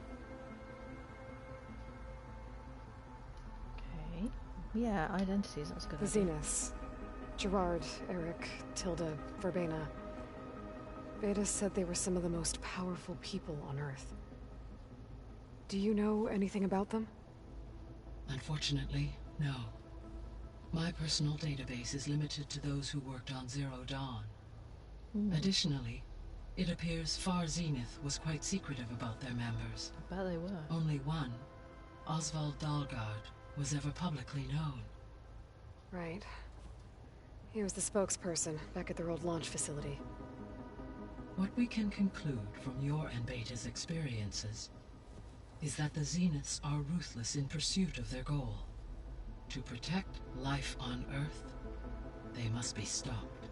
Okay. Yeah, identities, that's good. The Zeniths. Gerard, Eric, Tilda, Verbena. Beta said they were some of the most powerful people on Earth. Do you know anything about them? Unfortunately, no. My personal database is limited to those who worked on Zero Dawn. Additionally, it appears Far Zenith was quite secretive about their members. I bet they were. Only one, Oswald Dahlgard, was ever publicly known. Right. He was the spokesperson back at their old launch facility. What we can conclude from your and Beta's experiences is that the Zeniths are ruthless in pursuit of their goal. To protect life on Earth, they must be stopped.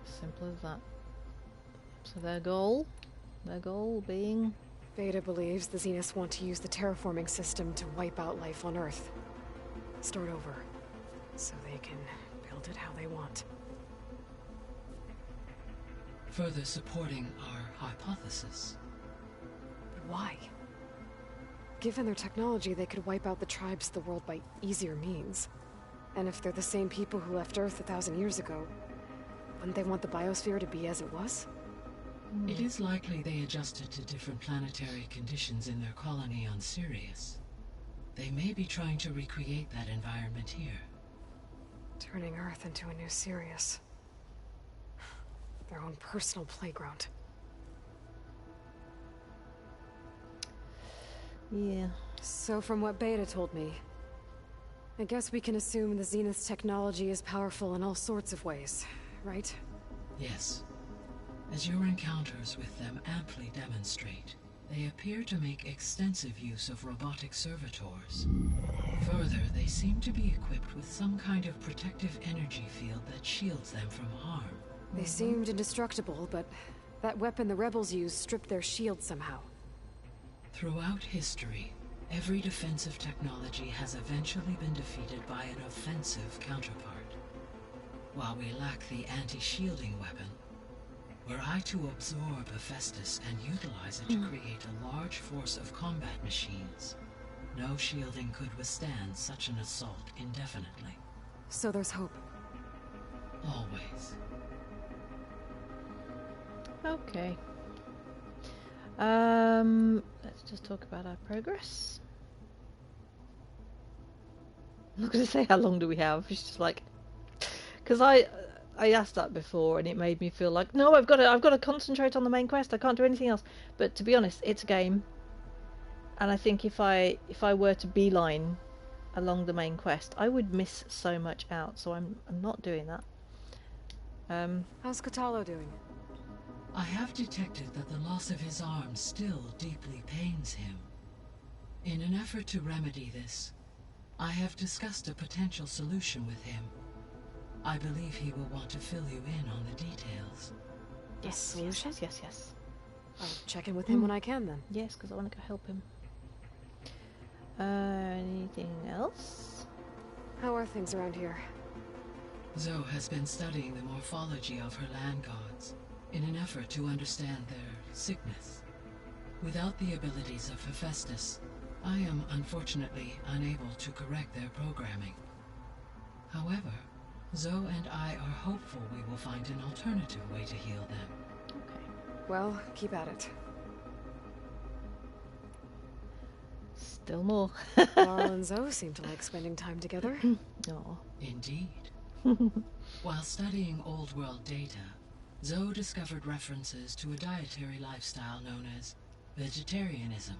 Simple as that. So their goal being... Beta believes the Zeniths want to use the terraforming system to wipe out life on Earth. Start over, so they can build it how they want. Further supporting our hypothesis. But why? Given their technology, they could wipe out the tribes of the world by easier means. And if they're the same people who left Earth 1,000 years ago, wouldn't they want the biosphere to be as it was? It is likely they adjusted to different planetary conditions in their colony on Sirius. They may be trying to recreate that environment here. Turning Earth into a new Sirius. Their own personal playground. Yeah. So from what Beta told me, I guess we can assume the Zenith's technology is powerful in all sorts of ways, right? Yes. As your encounters with them amply demonstrate, they appear to make extensive use of robotic servitors. Further, they seem to be equipped with some kind of protective energy field that shields them from harm. They seemed indestructible, but that weapon the rebels used stripped their shield somehow. Throughout history, every defensive technology has eventually been defeated by an offensive counterpart. While we lack the anti-shielding weapon, were I to absorb Hephaestus and utilize it to create a large force of combat machines, no shielding could withstand such an assault indefinitely. So there's hope. Always. Okay. Let's just talk about our progress. I'm not going to say how long do we have. It's just like, because I asked that before and it made me feel like, no, I've got to concentrate on the main quest. I can't do anything else. But to be honest, it's a game, and I think if I were to beeline along the main quest, I would miss so much out. So I'm not doing that. How's Kotallo doing? I have detected that the loss of his arm still deeply pains him. In an effort to remedy this, I have discussed a potential solution with him. I believe he will want to fill you in on the details. Yes, solution? Yes. I'll check in with him when I can then. Yes, because I want to go help him. Anything else? How are things around here? Zoe has been studying the morphology of her land gods in an effort to understand their sickness. Without the abilities of Hephaestus, I am unfortunately unable to correct their programming. However, Zoe and I are hopeful we will find an alternative way to heal them. Okay. Well, keep at it. Still more. Varl and Zoe seem to like spending time together. Oh. Indeed. While studying old world data, Zoe discovered references to a dietary lifestyle known as vegetarianism.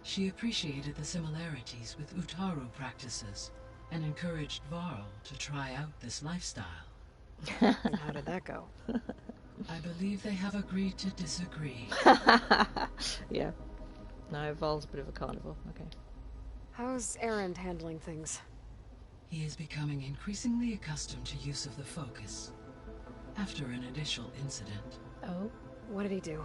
She appreciated the similarities with Utaru practices and encouraged Varl to try out this lifestyle. And how did that go? I believe they have agreed to disagree. Yeah. No, Varl's a bit of a carnivore. Okay. How's Erend handling things? He is becoming increasingly accustomed to use of the focus after an initial incident. Oh? What did he do?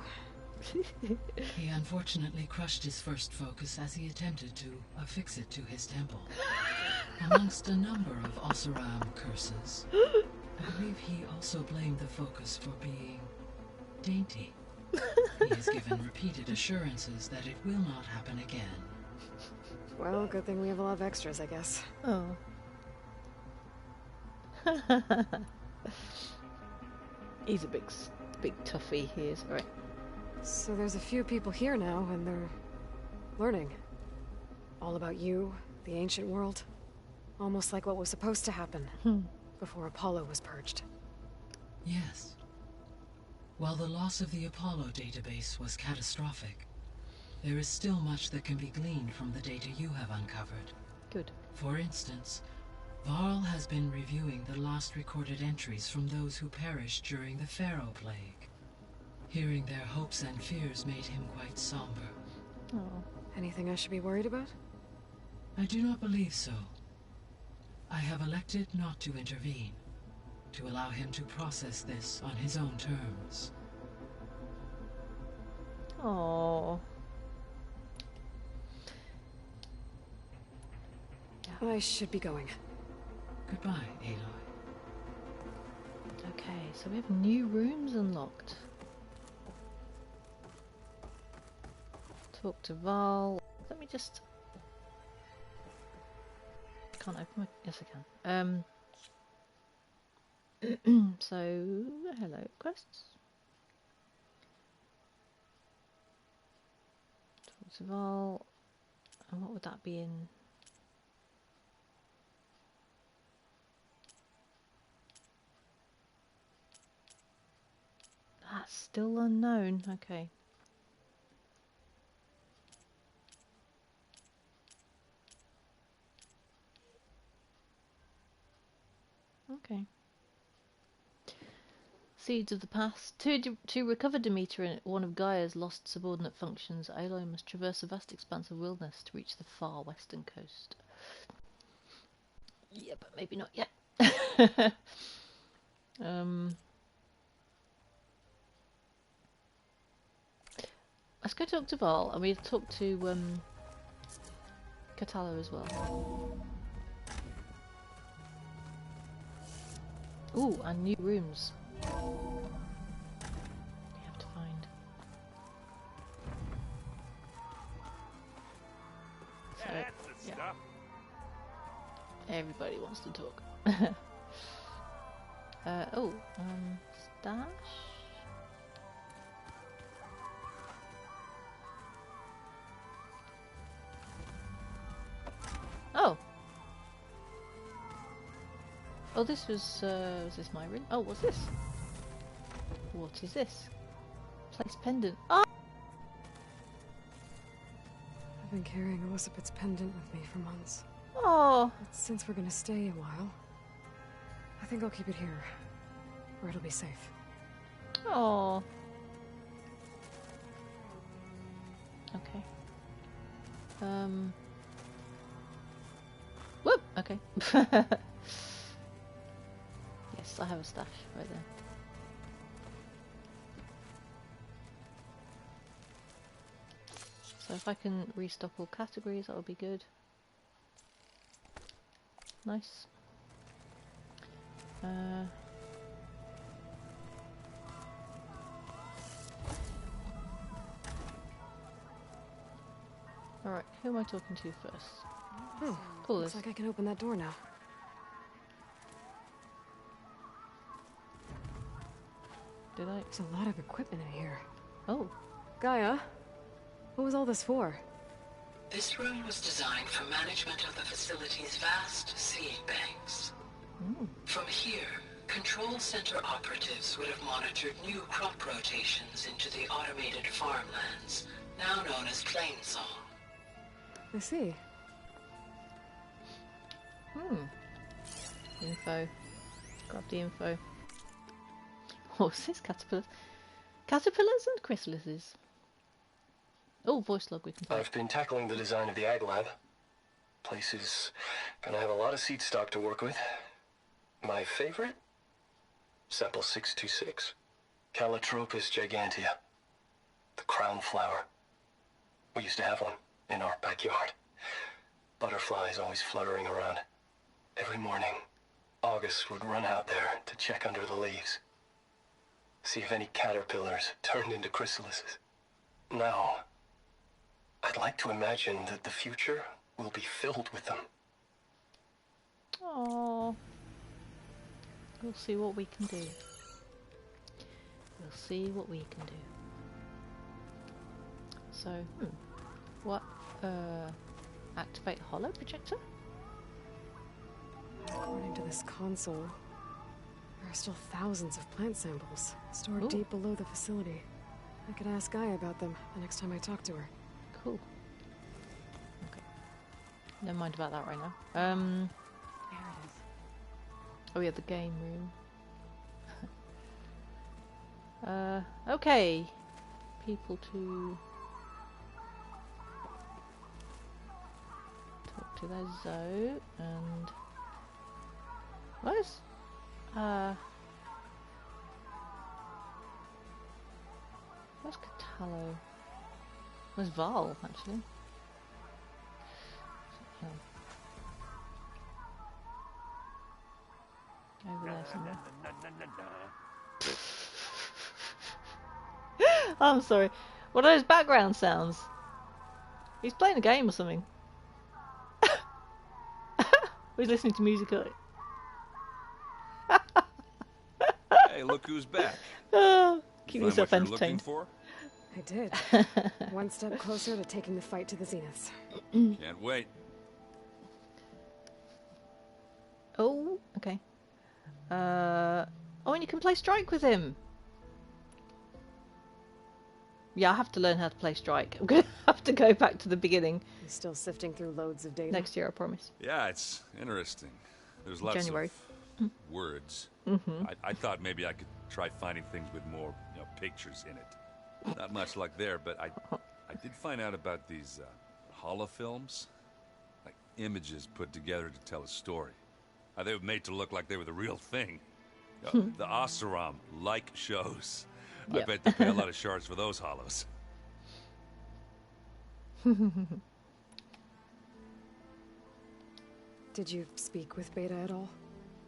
He unfortunately crushed his first focus as he attempted to affix it to his temple. Amongst a number of Oseram curses, I believe he also blamed the focus for being dainty. He has given repeated assurances that it will not happen again. Well, good thing we have a lot of extras, I guess. Oh. He's a big toughie, he is. Alright. So there's a few people here now, and they're learning. All about you, the ancient world. Almost like what was supposed to happen before Apollo was purged. Yes. While the loss of the Apollo database was catastrophic, there is still much that can be gleaned from the data you have uncovered. Good. For instance, Varl has been reviewing the last recorded entries from those who perished during the Pharaoh Plague. Hearing their hopes and fears made him quite somber. Oh. Anything I should be worried about? I do not believe so. I have elected not to intervene, to allow him to process this on his own terms. Oh. I should be going. Goodbye, Aloy. Okay, so we have new rooms unlocked. Talk to Varl. Let me just... Can't open my... Yes, I can. So, hello, quests. Talk to Varl. And what would that be in? That's still unknown. Okay. Okay. Seeds of the Past. To recover Demeter, one of Gaia's lost subordinate functions, Aloy must traverse a vast expanse of wilderness to reach the far western coast. Yeah, but maybe not yet. Let's go talk to Varl, and we'll talk to Kotallo as well. Ooh, and new rooms. We have to find. So, That's the stuff. Everybody wants to talk. Stash? Oh, this was this my ring? Oh, what's this? What is this? Place pendant. Oh! I've been carrying Elizabeth's pendant with me for months. Oh! But since we're gonna stay a while, I think I'll keep it here, where it'll be safe. Oh. Okay. Whoop! Okay. Yes, I have a stash right there. So if I can restock all categories, that would be good. Nice. Alright, who am I talking to first? Oh, looks like I can open that door now. Did I? There's a lot of equipment in here. Oh. Gaia, what was all this for? This room was designed for management of the facility's vast seed banks. From here, control center operatives would have monitored new crop rotations into the automated farmlands, now known as Plainsong. I see. Info. Grab the info. What's this? Caterpillars? Caterpillars and chrysalises. Oh, voice log we can play. I've been tackling the design of the ag lab. Place is gonna have a lot of seed stock to work with. My favorite? Sample 626. Calotropis gigantea. The crown flower. We used to have one in our backyard. Butterflies always fluttering around. Every morning, August would run out there to check under the leaves. See if any caterpillars turned into chrysalises. Now, I'd like to imagine that the future will be filled with them. Oh. We'll see what we can do. We'll see what we can do. So, what? Activate holo projector? According to this console, there are still thousands of plant samples stored deep below the facility. I could ask Gaia about them the next time I talk to her. Cool. Okay. Never mind about that right now. There it is. Oh yeah, the game room. Okay. People to talk to. There's Zoe and where's Catallo? Where's Val actually? Over there somewhere. I'm sorry. What are those background sounds? He's playing a game or something. He's listening to music. Hey, look who's back. Keep yourself entertained. I did. One step closer to taking the fight to the zeniths. Can't wait. Oh, okay. Oh, and you can play Strike with him. Yeah, I have to learn how to play Strike. I'm going to have to go back to the beginning. He's still sifting through loads of data. Next year, I promise. Yeah, it's interesting. There's lots January. of words. I thought maybe I could try finding things with more, pictures in it. Not much luck there, but I did find out about these holofilms, like images put together to tell a story. They were made to look like they were the real thing. The Oseram like shows. Yep. I bet they pay a lot of shards for those hollows. Did you speak with Beta at all?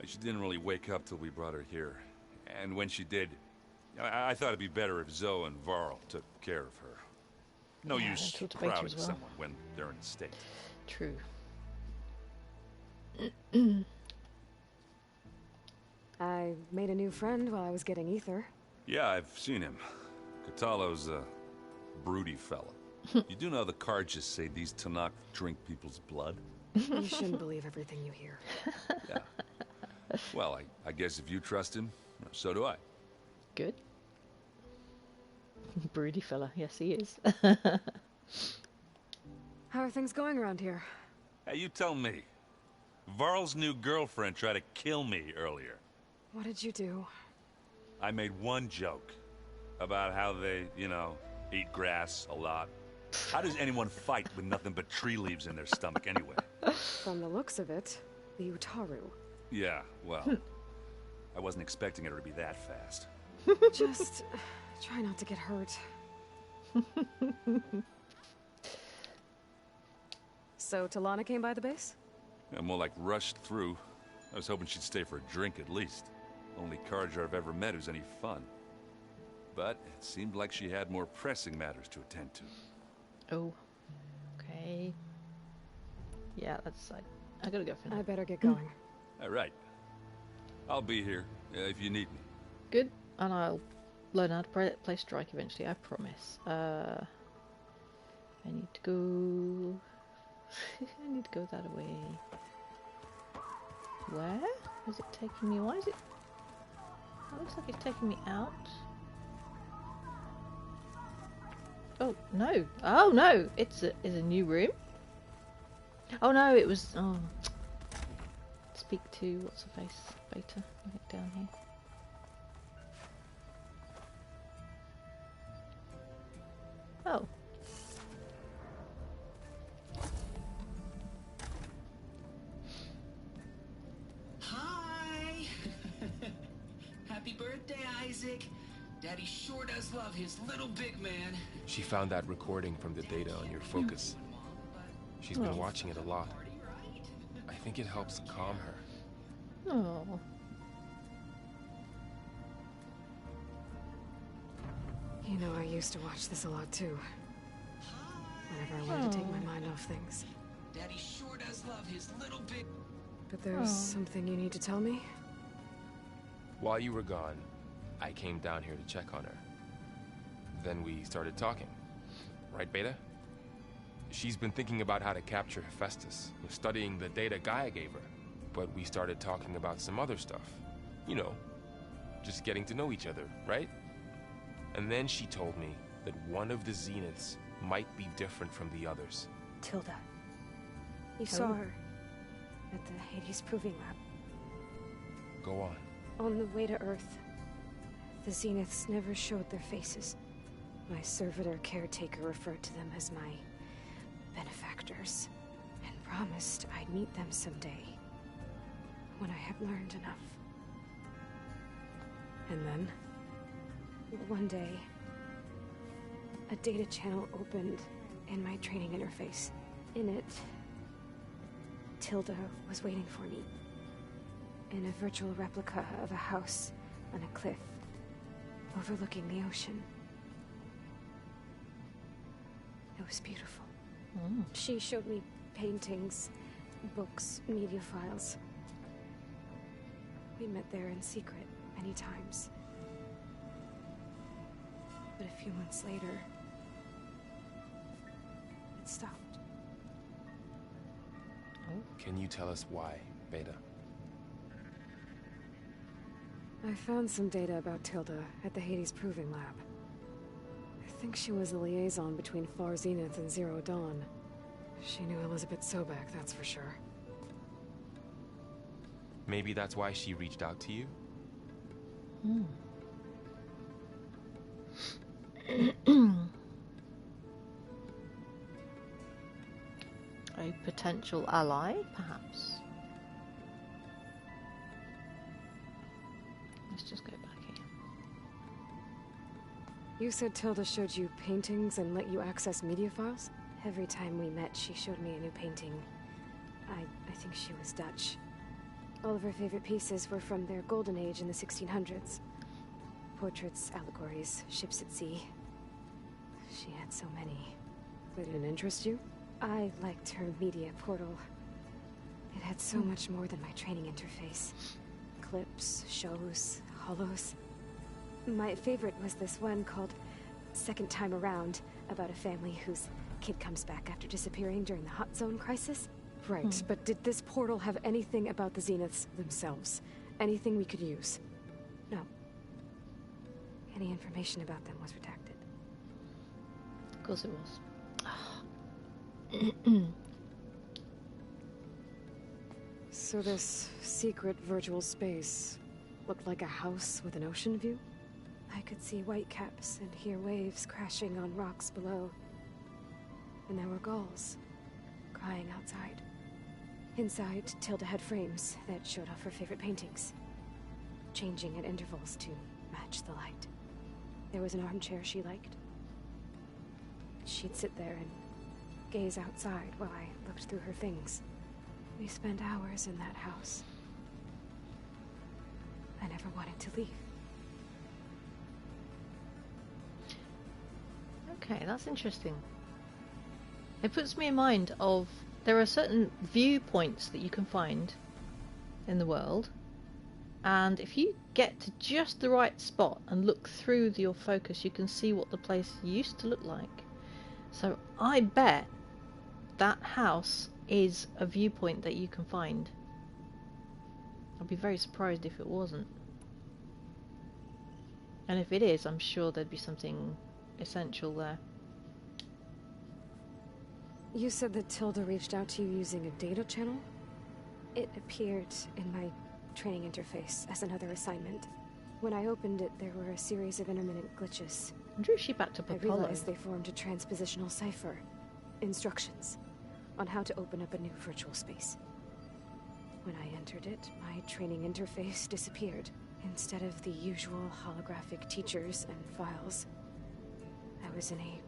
She didn't really wake up till we brought her here. And when she did, I thought it'd be better if Zoe and Varl took care of her. No use crowding someone when they're in a state. True. I made a new friend while I was getting Aether. Yeah, I've seen him. Catalo's a broody fella. You do know the cards just say these Tanakh drink people's blood? You shouldn't believe everything you hear. Yeah. Well, I guess if you trust him, so do I. Good. Broody fella. Yes, he is. How are things going around here? Hey, you tell me. Varl's new girlfriend tried to kill me earlier. What did you do? I made one joke about how they, eat grass a lot. How does anyone fight with nothing but tree leaves in their stomach anyway? From the looks of it, the Utaru. Yeah, well, I wasn't expecting her to be that fast. Just try not to get hurt. So Talana came by the base? Yeah, more like rushed through. I was hoping she'd stay for a drink at least. Only Carja I've ever met who's any fun. But it seemed like she had more pressing matters to attend to. Oh, okay. Yeah, I gotta go for now. I better get going. All right. I'll be here if you need me. Good, and I'll learn how to play Strike eventually, I promise. I need to go... I need to go that way. Where is it taking me? Why is it... It looks like it's taking me out. Oh, no. Oh, no. It's a new room. Oh, no, it was... Oh. Speak to... What's her face? Beta. I think down here. Oh. Hi! Happy birthday, Isaac. Daddy sure does love his little big man. She found that recording from the data on your focus. She's been watching it a lot. I think it helps calm her. Oh. You know, I used to watch this a lot too. Whenever I wanted to take my mind off things. Daddy sure does love his little big... But there's something you need to tell me? While you were gone, I came down here to check on her. Then we started talking. Right, Beta? She's been thinking about how to capture Hephaestus, studying the data Gaia gave her. But we started talking about some other stuff. You know, just getting to know each other, right? And then she told me that one of the Zeniths might be different from the others. Tilda. You saw her at the Hades Proving Lab. Go on. On the way to Earth, the Zeniths never showed their faces. My servitor caretaker referred to them as my benefactors, and promised I'd meet them someday, when I had learned enough. And then, one day, a data channel opened in my training interface. In it, Tilda was waiting for me, in a virtual replica of a house on a cliff overlooking the ocean. It was beautiful. She showed me paintings, books, media files. We met there in secret many times. But a few months later, it stopped. Can you tell us why, Beta? I found some data about Tilda at the Hades Proving Lab. I think she was the liaison between Far Zenith and Zero Dawn. She knew Elizabeth Sobek, that's for sure. Maybe that's why she reached out to you? A potential ally, perhaps. Let's just go back here. You said Tilda showed you paintings and let you access media files? Every time we met, she showed me a new painting. I think she was Dutch. All of her favorite pieces were from their golden age in the 1600s. Portraits, allegories, ships at sea. She had so many. They didn't interest you? I liked her media portal. It had so much more than my training interface. Clips, shows, holos. My favorite was this one called Second Time Around, about a family whose kid comes back after disappearing during the Hot Zone crisis. Right, but did this portal have anything about the Zeniths themselves? Anything we could use. No. Any information about them was redacted. Of course it was. So this secret virtual space looked like a house with an ocean view? I could see whitecaps and hear waves crashing on rocks below. And there were gulls crying outside. Inside, Tilda had frames that showed off her favorite paintings, changing at intervals to match the light. There was an armchair she liked. She'd sit there and gaze outside while I looked through her things. We spent hours in that house. I never wanted to leave. Okay, that's interesting. It puts me in mind of there are certain viewpoints that you can find in the world, and if you get to just the right spot and look through your focus, you can see what the place used to look like. So I bet that house is a viewpoint that you can find. I'd be very surprised if it wasn't. And if it is, I'm sure there'd be something essential there. You said that Tilda reached out to you using a data channel? It appeared in my training interface as another assignment. When I opened it, there were a series of intermittent glitches. I wonder if she backed up I Apollo. realized they formed a transpositional cipher. Instructions on how to open up a new virtual space. When I entered it, my training interface disappeared. Instead of the usual holographic teachers and files, I was in a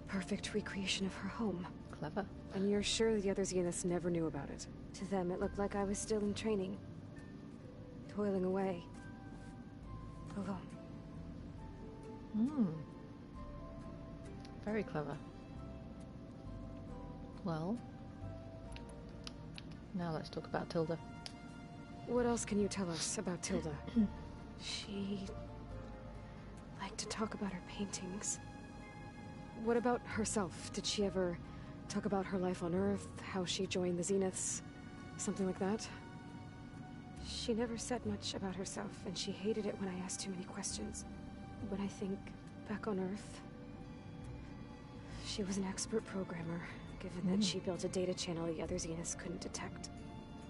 perfect recreation of her home. Clever. And you're sure the other Zeniths never knew about it? To them, it looked like I was still in training. Toiling away. Alone. Very clever. Well, now let's talk about Tilda. What else can you tell us about Tilda? She liked to talk about her paintings. What about herself? Did she ever talk about her life on Earth, how she joined the Zeniths, something like that? She never said much about herself, and she hated it when I asked too many questions. When I think back on Earth, she was an expert programmer, given that she built a data channel the other Zeniths couldn't detect.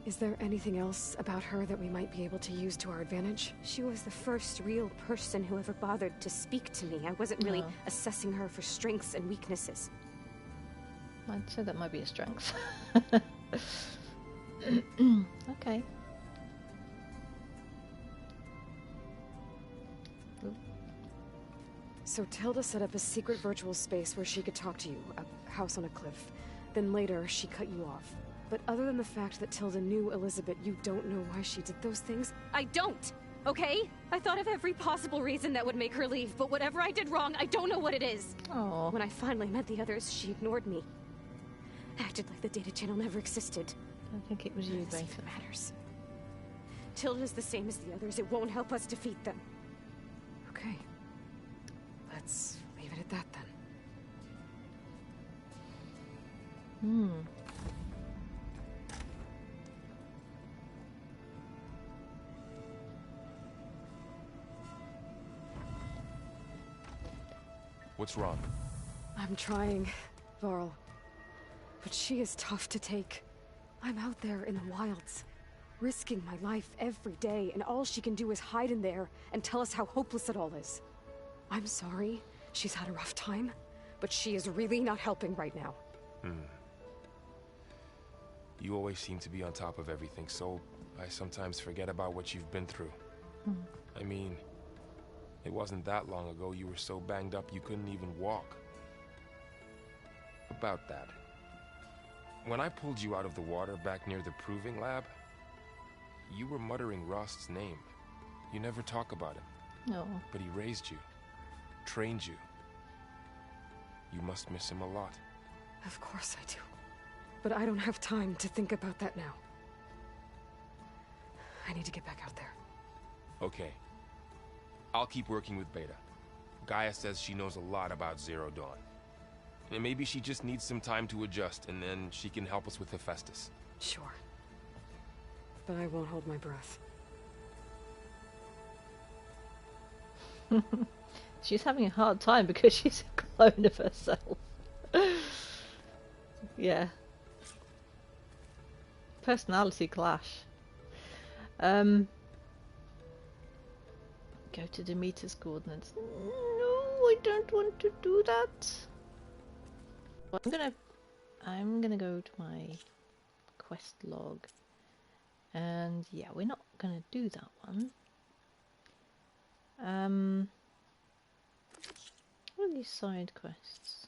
Is there anything else about her that we might be able to use to our advantage? She was the first real person who ever bothered to speak to me. I wasn't really assessing her for strengths and weaknesses. I'd say that might be a strength. Okay. So Tilda set up a secret virtual space where she could talk to you, a house on a cliff. Then later, she cut you off. But other than the fact that Tilda knew Elizabeth, you don't know why she did those things? I don't! Okay? I thought of every possible reason that would make her leave, but whatever I did wrong, I don't know what it is. Oh. When I finally met the others, she ignored me. Acted like the data channel never existed. I think it was you, Beta. It matters. Tilda's the same as the others. It won't help us defeat them. Okay. Let's leave it at that then. What's wrong? I'm trying, Varl. But she is tough to take. I'm out there in the wilds, risking my life every day, and all she can do is hide in there and tell us how hopeless it all is. I'm sorry she's had a rough time, but she is really not helping right now. You always seem to be on top of everything, so I sometimes forget about what you've been through. I mean, it wasn't that long ago you were so banged up you couldn't even walk. About that. When I pulled you out of the water back near the proving lab, you were muttering Rost's name. You never talk about him. No. But he raised you, trained you. You must miss him a lot. Of course I do. But I don't have time to think about that now. I need to get back out there. Okay. I'll keep working with Beta. Gaia says she knows a lot about Zero Dawn. And maybe she just needs some time to adjust, and then she can help us with Hephaestus. Sure. But I won't hold my breath. She's having a hard time because she's a clone of herself. Yeah. Personality clash. Go to Demeter's coordinates. No, I don't want to do that. Well, I'm gonna go to my quest log. And yeah, we're not gonna do that one. What are these side quests?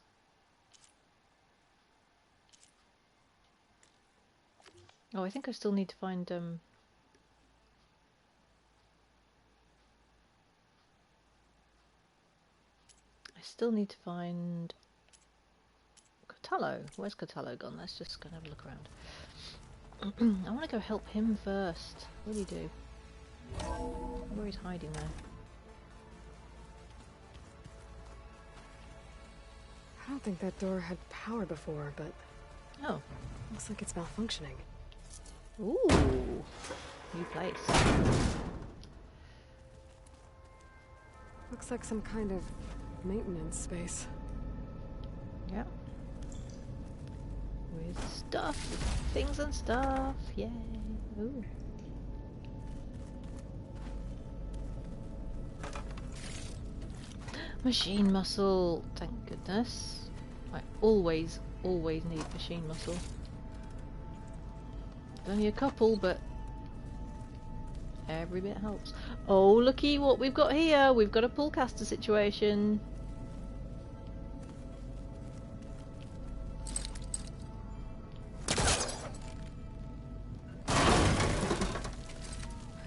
Oh, I think I still need to find I still need to find Cotallo. Where's Cotallo gone? Let's just go and have a look around. I want to go help him first. What do you do? Where he's hiding there. I don't think that door had power before, but... Oh. Looks like it's malfunctioning. Ooh. New place. Looks like some kind of maintenance space. Yeah. With stuff, with things and stuff. Yay. Ooh. Machine muscle. Thank goodness. I always need machine muscle. Only a couple, but every bit helps. Oh, looky what we've got here. We've got a pullcaster situation.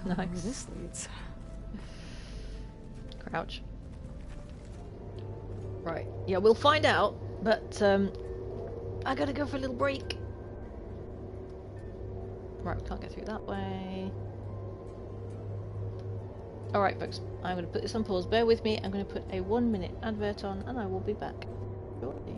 Nice. Where this leads. Crouch. Right. Yeah, we'll find out, but I gotta go for a little break. Right, we can't get through that way. Alright folks, I'm going to put this on pause. Bear with me, I'm going to put a 1-minute advert on and I will be back shortly.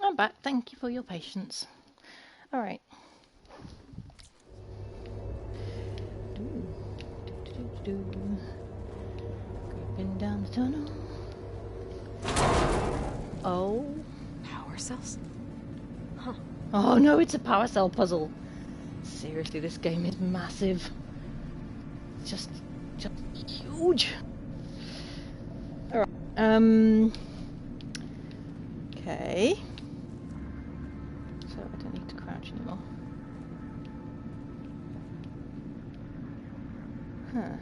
I'm back. Thank you for your patience. Alright. Creeping down the tunnel. Oh. Power cells? Huh. Oh no, it's a power cell puzzle. Seriously, this game is massive. Just huge. Alright. Okay. So I don't need to crouch anymore. Huh.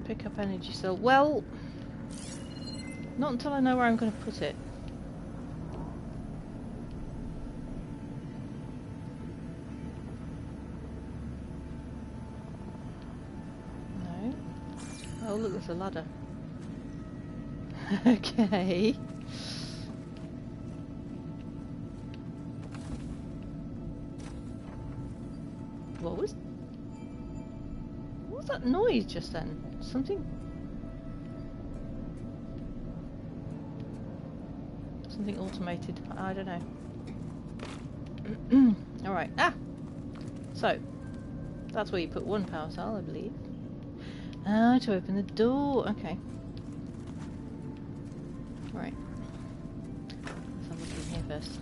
Pick up energy cell. Well, not until I know where I'm going to put it. No. Oh look, there's a ladder. Okay. What was that noise just then? Something automated. I don't know. Alright. Ah! So, that's where you put one power cell, I believe. Ah, to open the door. Okay. Right. Let's have a look in here first.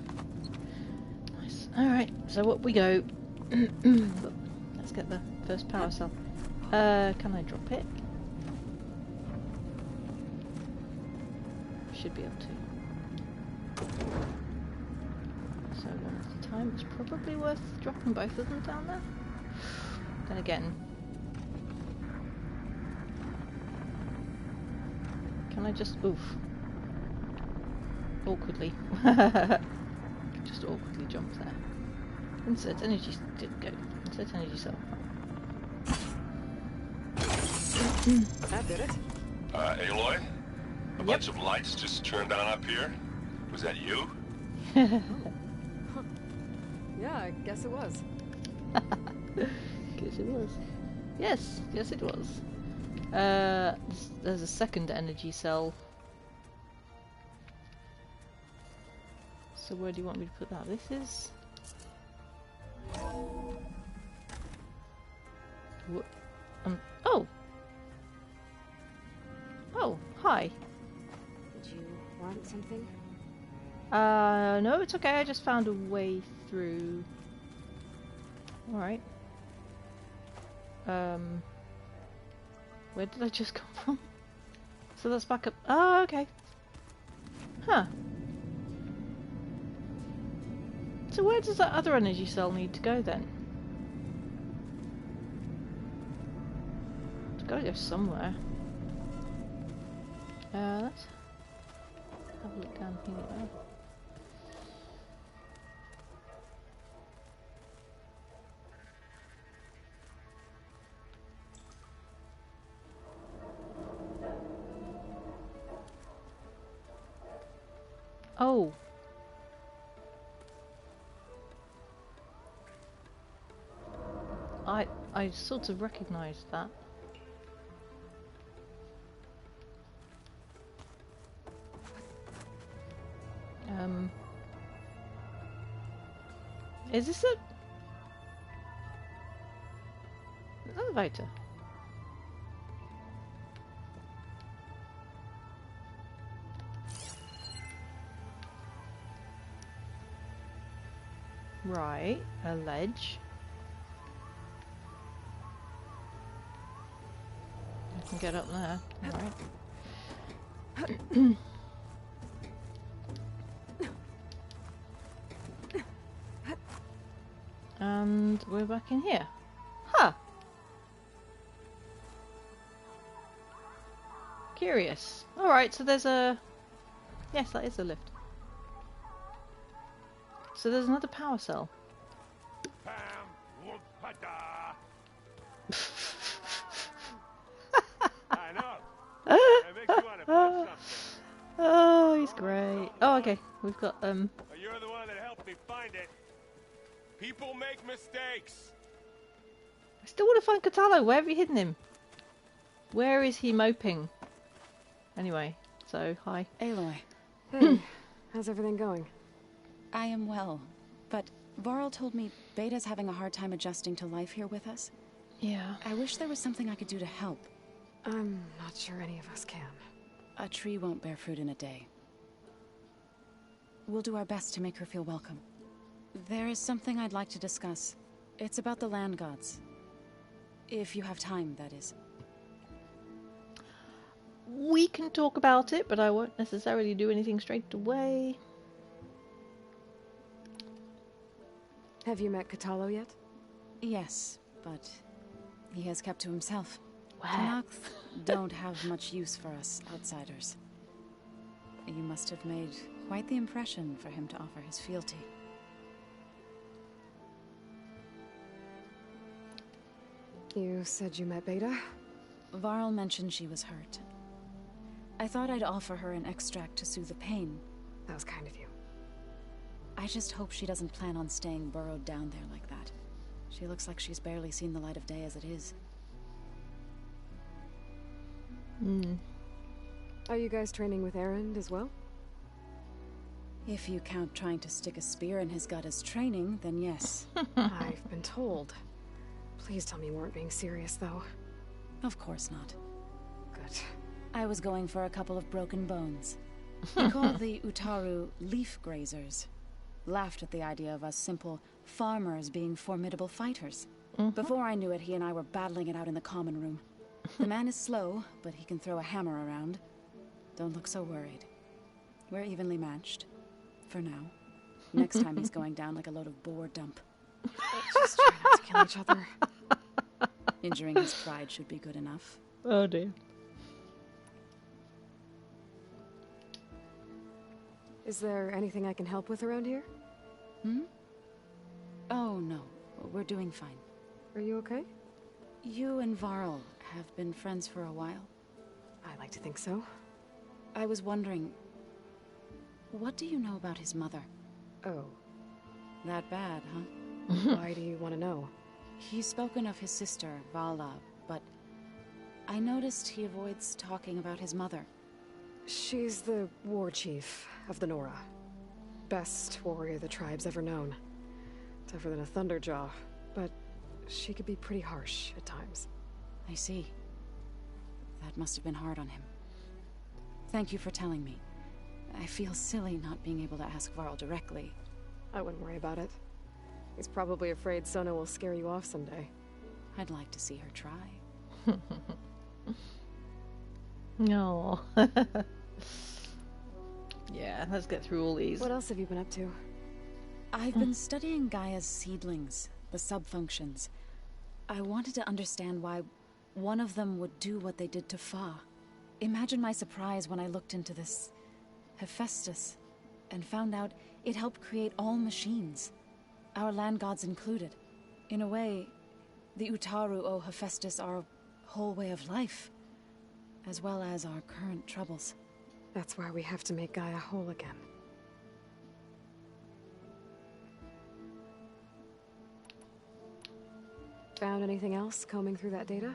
Nice. Alright, so up we go. Let's get the first power cell. Can I drop it? Should be able to. So one at a time. It's probably worth dropping both of them down there. Then again, can I just awkwardly just awkwardly jump there? Insert energy go. Insert energy cell. That did it. Aloy? A bunch of lights just turned on up here. Was that you? Yeah, I guess it was. Guess it was. Yes, it was. There's a second energy cell. So where do you want me to put that? This is... What? Oh! Oh, hi. Did you want something? No, it's okay. I just found a way through. Alright. Where did I just come from? So that's back up. Oh, okay. Huh. So where does that other energy cell need to go then? It's gotta go somewhere. Let's have a look down here. Oh. I sort of recognised that. Is this an elevator? Right, a ledge. I can get up there. Alright. And we're back in here. Huh. Curious. Alright, so there's a... Yes, that is a lift. So there's another power cell. I know. That makes you want to put something. Oh, he's great. Oh, okay. We've got You're the one that helped me find it. People make mistakes. I still want to find Katalo. Where have you hidden him? Where is he moping? Anyway, so hi. Aloy. Hey, how's everything going? I am well, but Varl told me Beta's having a hard time adjusting to life here with us. Yeah. I wish there was something I could do to help. I'm not sure any of us can. A tree won't bear fruit in a day. We'll do our best to make her feel welcome. There is something I'd like to discuss. It's about the land gods. If you have time, that is. We can talk about it, but I won't necessarily do anything straight away. Have you met Katalo yet? Yes, but he has kept to himself. Wow. Canucks don't have much use for us outsiders. You must have made quite the impression for him to offer his fealty. You said you met Beta? Varl mentioned she was hurt. I thought I'd offer her an extract to soothe the pain. That was kind of you. I just hope she doesn't plan on staying burrowed down there like that. She looks like she's barely seen the light of day as it is. Are you guys training with Erend as well? If you count trying to stick a spear in his gut as training, then yes. I've been told. Please tell me you weren't being serious, though. Of course not. Good. I was going for a couple of broken bones. He called the Utaru leaf grazers. Laughed at the idea of us simple farmers being formidable fighters. Before I knew it, he and I were battling it out in the common room. The man is slow, but he can throw a hammer around. Don't look so worried. We're evenly matched. For now. Next time he's going down like a load of boar dump. Just try not to kill each other. Injuring his pride should be good enough. Oh dear. Is there anything I can help with around here? Oh, no. We're doing fine. Are you okay? You and Varl have been friends for a while. I like to think so. I was wondering, what do you know about his mother? Oh. That bad, huh? Why do you want to know? He's spoken of his sister, Vala, but I noticed he avoids talking about his mother. She's the war chief of the Nora. Best warrior the tribe's ever known. Tougher than a Thunderjaw, but she could be pretty harsh at times. I see. That must have been hard on him. Thank you for telling me. I feel silly not being able to ask Varl directly. I wouldn't worry about it. He's probably afraid Sona will scare you off someday. I'd like to see her try. No. Yeah, let's get through all these. What else have you been up to? I've been studying Gaia's seedlings, the subfunctions. I wanted to understand why one of them would do what they did to Fa. Imagine my surprise when I looked into this Hephaestus and found out it helped create all machines, our land gods included. In a way, the Utaru owe Hephaestus our whole way of life, as well as our current troubles. That's why we have to make Gaia whole again. Found anything else combing through that data?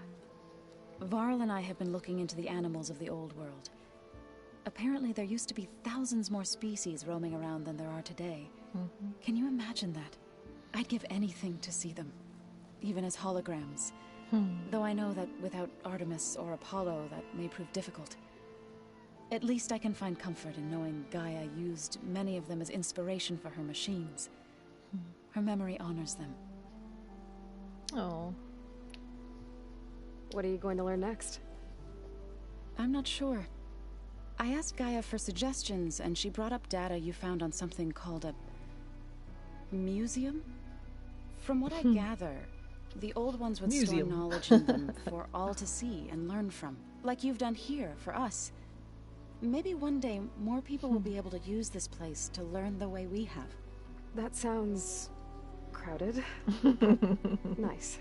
Varl and I have been looking into the animals of the old world. Apparently there used to be thousands more species roaming around than there are today. Can you imagine that? I'd give anything to see them, even as holograms. Though I know that without Artemis or Apollo, that may prove difficult. At least I can find comfort in knowing Gaia used many of them as inspiration for her machines. Her memory honors them. Oh. What are you going to learn next? I'm not sure. I asked Gaia for suggestions, and she brought up data you found on something called a museum? From what I gather, the old ones would store knowledge in them for all to see and learn from, like you've done here for us. Maybe one day more people will be able to use this place to learn the way we have. That sounds crowded. Nice.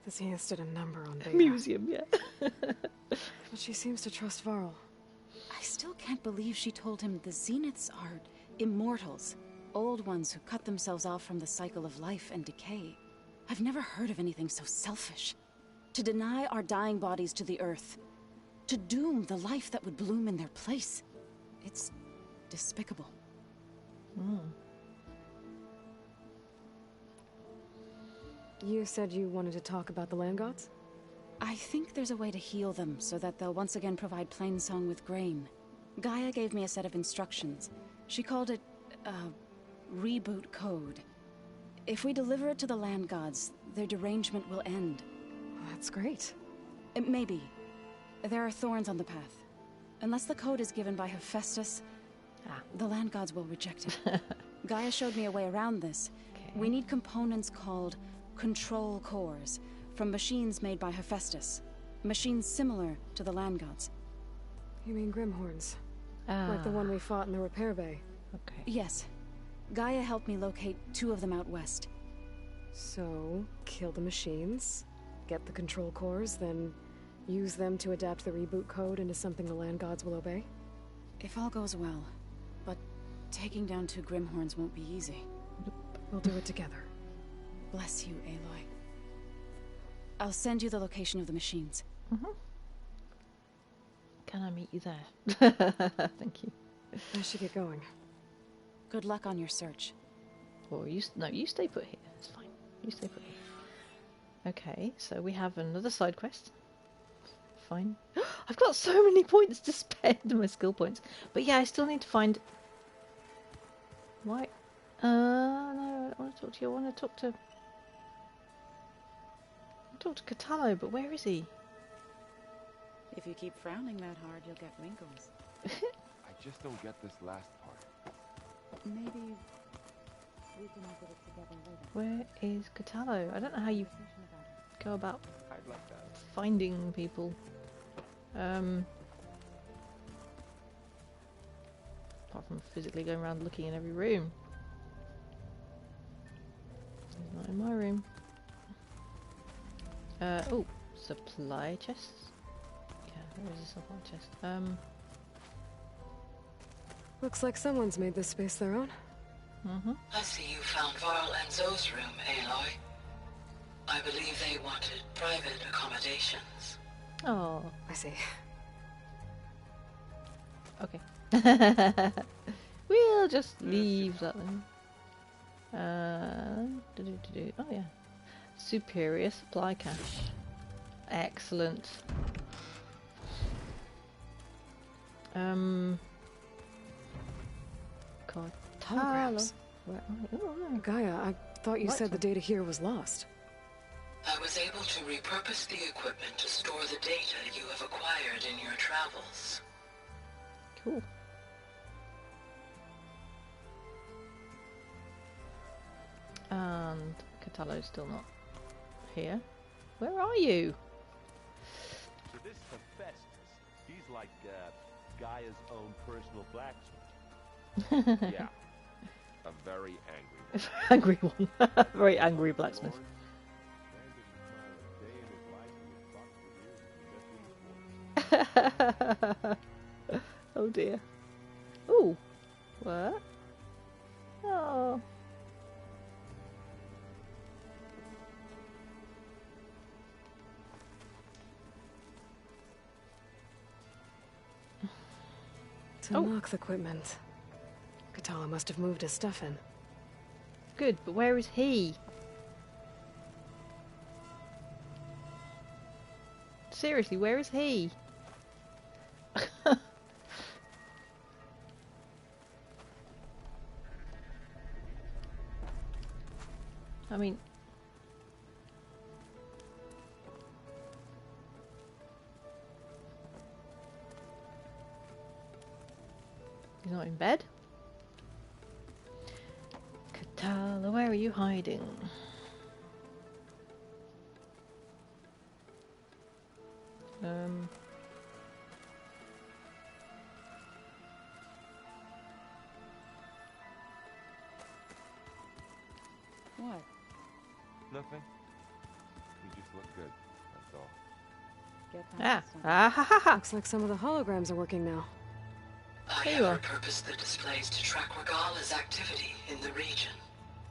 The Zenith did a number on Beta. Museum, yeah. But she seems to trust Varl. I still can't believe she told him the Zeniths are immortals. Old ones who cut themselves off from the cycle of life and decay. I've never heard of anything so selfish. To deny our dying bodies to the earth. To doom the life that would bloom in their place. It's despicable. You said you wanted to talk about the land gods? I think there's a way to heal them so that they'll once again provide Plainsong with grain. Gaia gave me a set of instructions. She called it a reboot code. If we deliver it to the land gods, their derangement will end. That's great. Maybe. There are thorns on the path. Unless the code is given by Hephaestus, the land gods will reject it. Gaia showed me a way around this. Okay. We need components called control cores from machines made by Hephaestus. Machines similar to the land gods. You mean Grimhorns? Like the one we fought in the repair bay? Okay. Yes. Gaia helped me locate 2 of them out west. So, kill the machines, get the control cores, then use them to adapt the reboot code into something the land gods will obey? If all goes well. But taking down 2 Grimhorns won't be easy. We'll do it together. Bless you, Aloy. I'll send you the location of the machines. Can I meet you there? Thank you. I should get going. Good luck on your search. Or you stay put here. It's fine. You stay put here. Okay, so we have another side quest. Fine. I've got so many points to spend, my skill points. But yeah, I still need to find... Why? No, I don't want to talk to you. I want to talk to... Catallo, but where is he? If you keep frowning that hard, you'll get wrinkles. I just don't get this last part. Maybe we can get it together later. Where is Catallo? I don't know how you go about finding people. Apart from physically going around looking in every room. He's not in my room. Oh, supply chests? Yeah, there is a supply chest. Looks like someone's made this space their own. I see you found Varl and Zoe's room, Aloy. I believe they wanted private accommodations. Oh. I see. Okay. We'll just leave that then. Oh yeah. Superior supply cache. Excellent. Holograms. Gaia, I thought you said the data here was lost. I was able to repurpose the equipment to store the data you have acquired in your travels. Cool. And Catallo's still not here. Where are you? So this Hephaestus, he's like Gaia's own personal blacksmith. Yeah. A very angry one. Angry one. Very angry blacksmith. Oh dear. Ooh. What? Oh. To unlock the equipment. Katala must have moved his stuff in. Good, but where is he? Seriously, where is he? I mean... He's not in bed? Katala, where are you hiding? What? Nothing. You just look good, that's all. Looks like some of the holograms are working now. I have repurposed the displays to track Regala's activity in the region.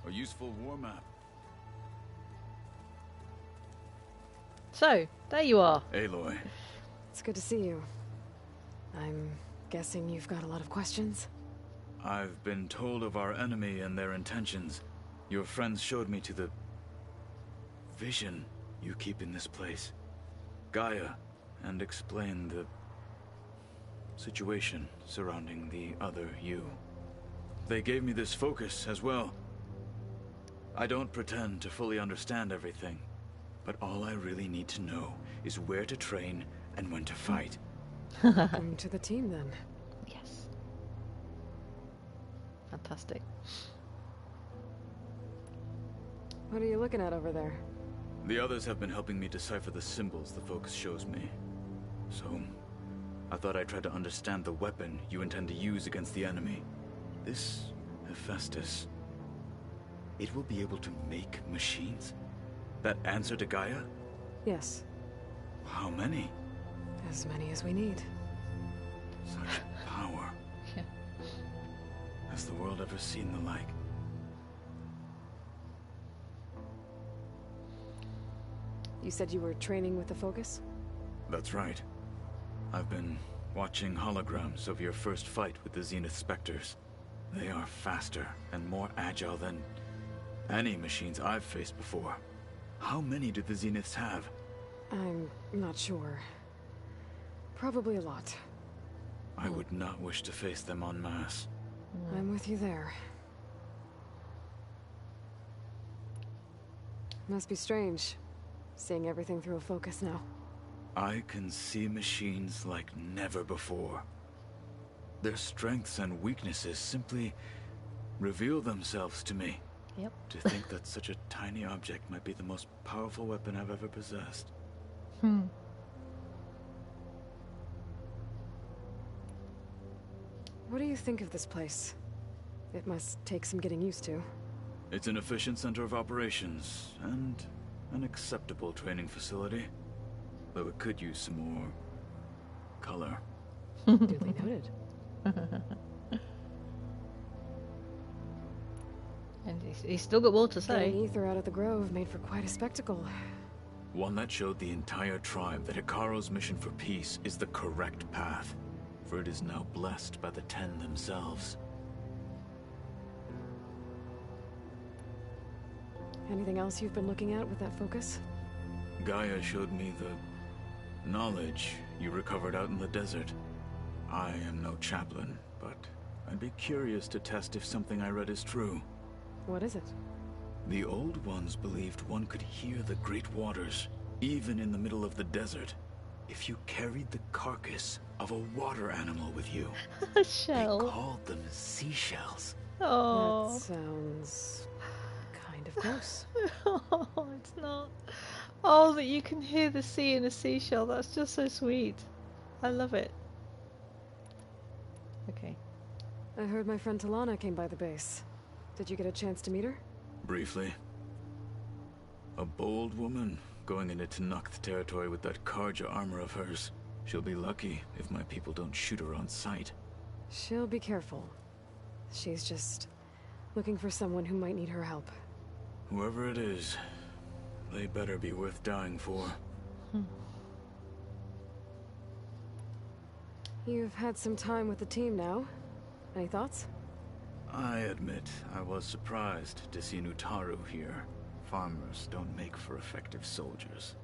A useful war map. So, there you are. Aloy. It's good to see you. I'm guessing you've got a lot of questions? I've been told of our enemy and their intentions. Your friends showed me to the vision you keep in this place, Gaia, and explained the situation surrounding the other you. They gave me this focus as well. I don't pretend to fully understand everything, but all I really need to know is where to train and when to fight. Welcome to the team, then. Yes. Fantastic. What are you looking at over there? The others have been helping me decipher the symbols the focus shows me. So, I thought I'd try to understand the weapon you intend to use against the enemy. This Hephaestus, it will be able to make machines that answer to Gaia? Yes. How many? As many as we need. Such power. Yeah. Has the world ever seen the like? You said you were training with the Focus? That's right. I've been watching holograms of your first fight with the Zenith Spectres. They are faster and more agile than any machines I've faced before. How many do the Zeniths have? I'm not sure. Probably a lot. I would not wish to face them en masse. I'm with you there. Must be strange, seeing everything through a focus now. I can see machines like never before. Their strengths and weaknesses simply reveal themselves to me. Yep. To think that such a tiny object might be the most powerful weapon I've ever possessed. What do you think of this place? It must take some getting used to. It's an efficient center of operations, and an acceptable training facility. Though it could use some more color. Duly noted. And he's still got more to say. Getting Aether out of the grove made for quite a spectacle. One that showed the entire tribe that Hikaru's mission for peace is the correct path, for it is now blessed by the Ten themselves. Anything else you've been looking at with that focus? Gaia showed me the knowledge you recovered out in the desert. I am no chaplain, but I'd be curious to test if something I read is true. What is it? The Old Ones believed one could hear the great waters, even in the middle of the desert, if you carried the carcass of a water animal with you. A shell. They called them seashells. Oh. That sounds kind of gross. Oh, it's not. Oh, that you can hear the sea in a seashell. That's just so sweet. I love it. Okay. I heard my friend Talana came by the base. Did you get a chance to meet her? Briefly. A bold woman going into Tanakh territory with that Karja armor of hers. She'll be lucky if my people don't shoot her on sight. She'll be careful. She's just looking for someone who might need her help. Whoever it is, they better be worth dying for. You've had some time with the team now. Any thoughts? I admit I was surprised to see Nutaru here. Farmers don't make for effective soldiers.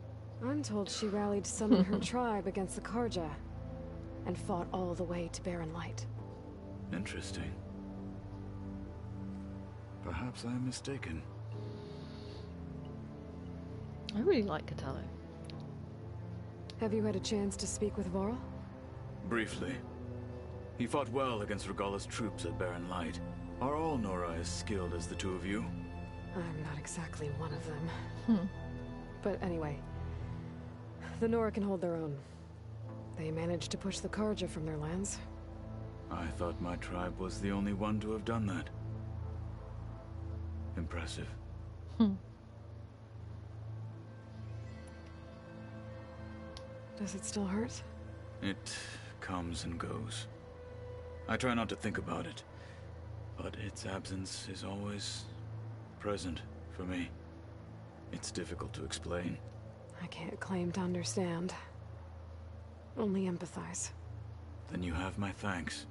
I'm told she rallied some in her tribe against the Karja, and fought all the way to Barren Light. Interesting. Perhaps I'm mistaken. I really like Katalo. Have you had a chance to speak with Varl? Briefly. He fought well against Regala's troops at Barren Light. Are all Nora as skilled as the two of you? I'm not exactly one of them. But anyway, the Nora can hold their own. They managed to push the Karja from their lands. I thought my tribe was the only one to have done that. Impressive. Does it still hurt? It comes and goes. I try not to think about it, but its absence is always present for me. It's difficult to explain. I can't claim to understand. Only empathize. Then you have my thanks.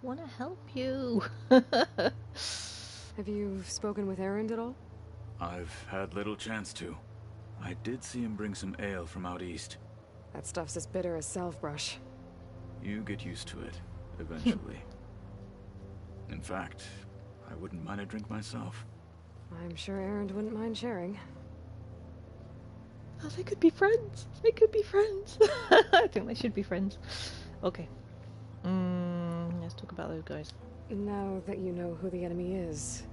Want to help you. Have you spoken with Erend at all? I've had little chance to. I did see him bring some ale from out east. That stuff's as bitter as salve-brush. You get used to it, eventually. In fact, I wouldn't mind a drink myself. I'm sure Erend wouldn't mind sharing. Oh, they could be friends. They could be friends. I think they should be friends. Okay. Let's talk about those guys. Now that you know who the enemy is,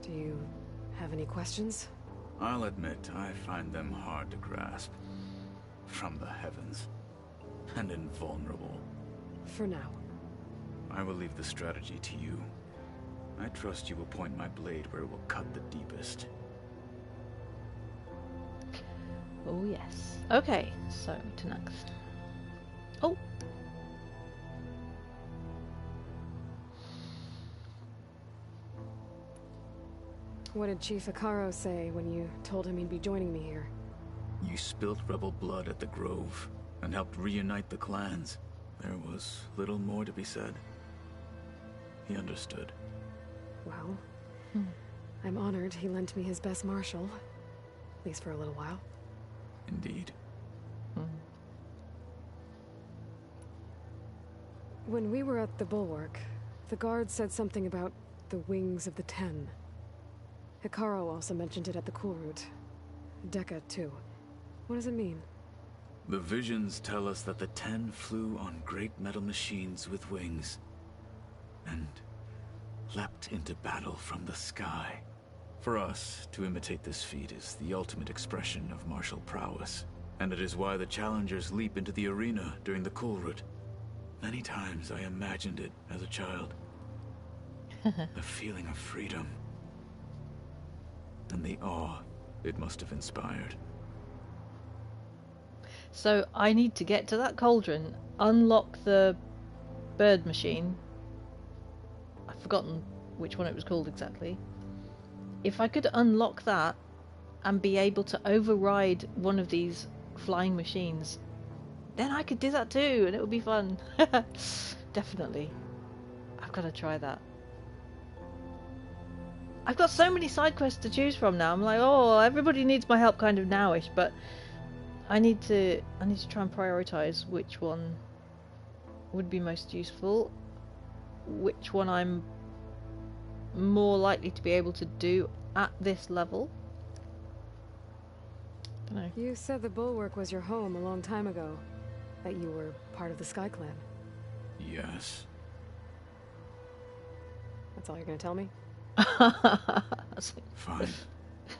do you have any questions? I'll admit, I find them hard to grasp. From the heavens. And invulnerable. For now. I will leave the strategy to you. I trust you will point my blade where it will cut the deepest. Oh yes. Okay, so to next. Oh! What did Chief Hikaru say when you told him he'd be joining me here? You spilt rebel blood at the Grove, and helped reunite the clans. There was little more to be said. He understood. Well, I'm honored he lent me his best marshal. At least for a little while. Indeed. When we were at the Bulwark, the guard said something about the Wings of the Ten. Hikaru also mentioned it at the Cool Route. Dekka, too. What does it mean? The visions tell us that the Ten flew on great metal machines with wings, and leapt into battle from the sky. For us, to imitate this feat is the ultimate expression of martial prowess, and it is why the challengers leap into the arena during the Cool Route. Many times I imagined it as a child. The feeling of freedom, and the awe it must have inspired. So I need to get to that cauldron, unlock the bird machine. I've forgotten which one it was called exactly. If I could unlock that and be able to override one of these flying machines, then I could do that too, and it would be fun. Definitely. I've got to try that. I've got so many side quests to choose from now. I'm like, oh, everybody needs my help kind of nowish, but I need to try and prioritize which one would be most useful, which one I'm more likely to be able to do at this level. Dunno. You said the Bulwark was your home a long time ago. That you were part of the Sky Clan. Yes. That's all you're gonna tell me? Fine.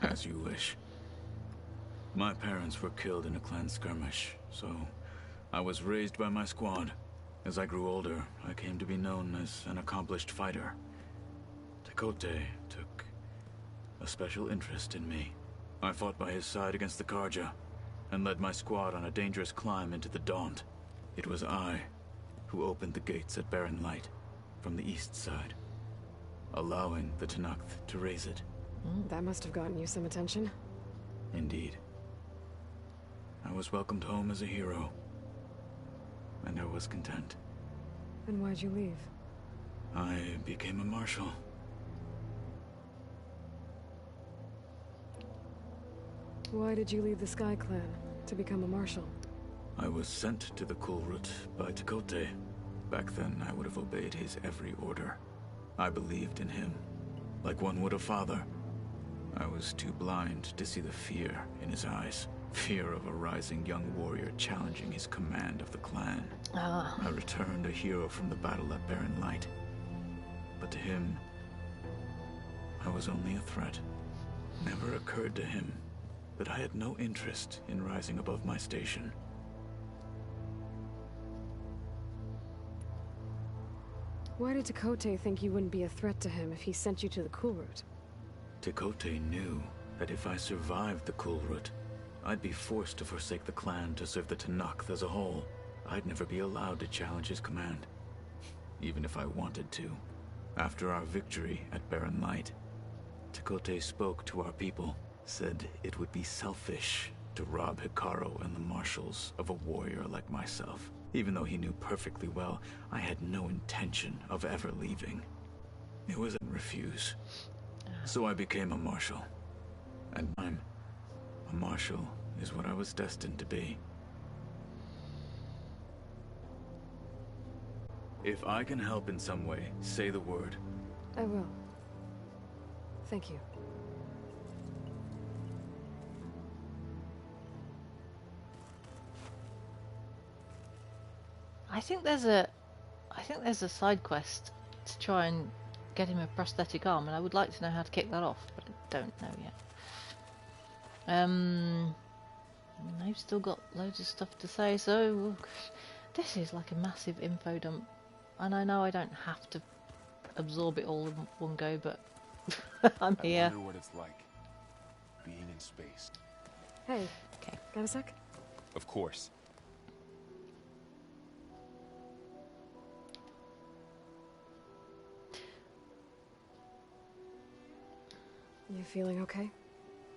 As you wish. My parents were killed in a clan skirmish, so I was raised by my squad. As I grew older, I came to be known as an accomplished fighter. Tekote took a special interest in me. I fought by his side against the Karja, and led my squad on a dangerous climb into the Daunt. It was I who opened the gates at Barren Light from the east side, allowing the Tenakth to raise it. That must have gotten you some attention. Indeed. I was welcomed home as a hero, and I was content. Then why'd you leave? I became a marshal. Why did you leave the Sky Clan to become a marshal? I was sent to the Cool Route by Tekote. Back then, I would have obeyed his every order. I believed in him, like one would a father. I was too blind to see the fear in his eyes. Fear of a rising young warrior challenging his command of the clan. I returned a hero from the battle at Barren Light. But to him, I was only a threat. Never occurred to him that I had no interest in rising above my station. Why did Tekote think you wouldn't be a threat to him if he sent you to the Cool Route? Tekote knew that if I survived the Cool Route, I'd be forced to forsake the clan to serve the Tenakth as a whole. I'd never be allowed to challenge his command, even if I wanted to. After our victory at Barren Light, Chakotay spoke to our people, said it would be selfish to rob Hikaru and the marshals of a warrior like myself, even though he knew perfectly well I had no intention of ever leaving. It was a refuse. So I became a marshal. And a marshal is what I was destined to be. If I can help in some way, say the word. I will. Thank you. I think there's a side quest to try and get him a prosthetic arm, and I would like to know how to kick that off, but I don't know yet. They've still got loads of stuff to say, so this is like a massive info dump, and I know I don't have to absorb it all in one go, but I'm here. I wonder what it's like being in space. Hey. Okay. Got a sec? Of course. You feeling okay?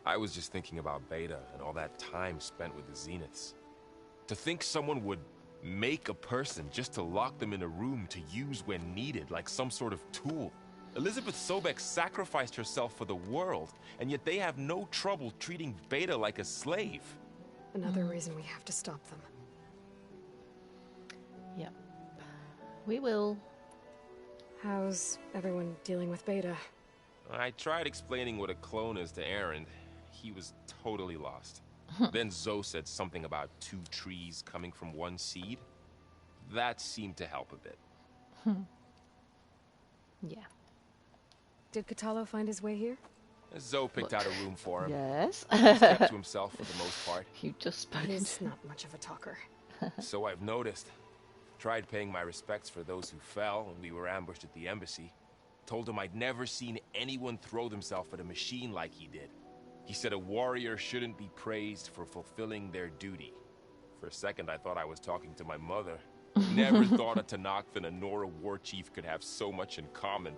I was just thinking about Beta and all that time spent with the Zeniths. To think someone would make a person just to lock them in a room to use when needed, like some sort of tool. Elizabeth Sobek sacrificed herself for the world, and yet they have no trouble treating Beta like a slave. Another reason we have to stop them. Yep. We will. How's everyone dealing with Beta? I tried explaining what a clone is to Aaron. He was totally lost. Then Zoe said something about 2 trees coming from 1 seed. That seemed to help a bit. Yeah. Did Katalo find his way here? Zoe picked out a room for him. Yes. He's kept to himself for the most part. You just spoke. He's not much of a talker. So I've noticed. Tried paying my respects for those who fell when we were ambushed at the embassy. Told him I'd never seen anyone throw themselves at a machine like he did. He said a warrior shouldn't be praised for fulfilling their duty. For a second, I thought I was talking to my mother. Never thought a Tanakh and a Nora war chief could have so much in common.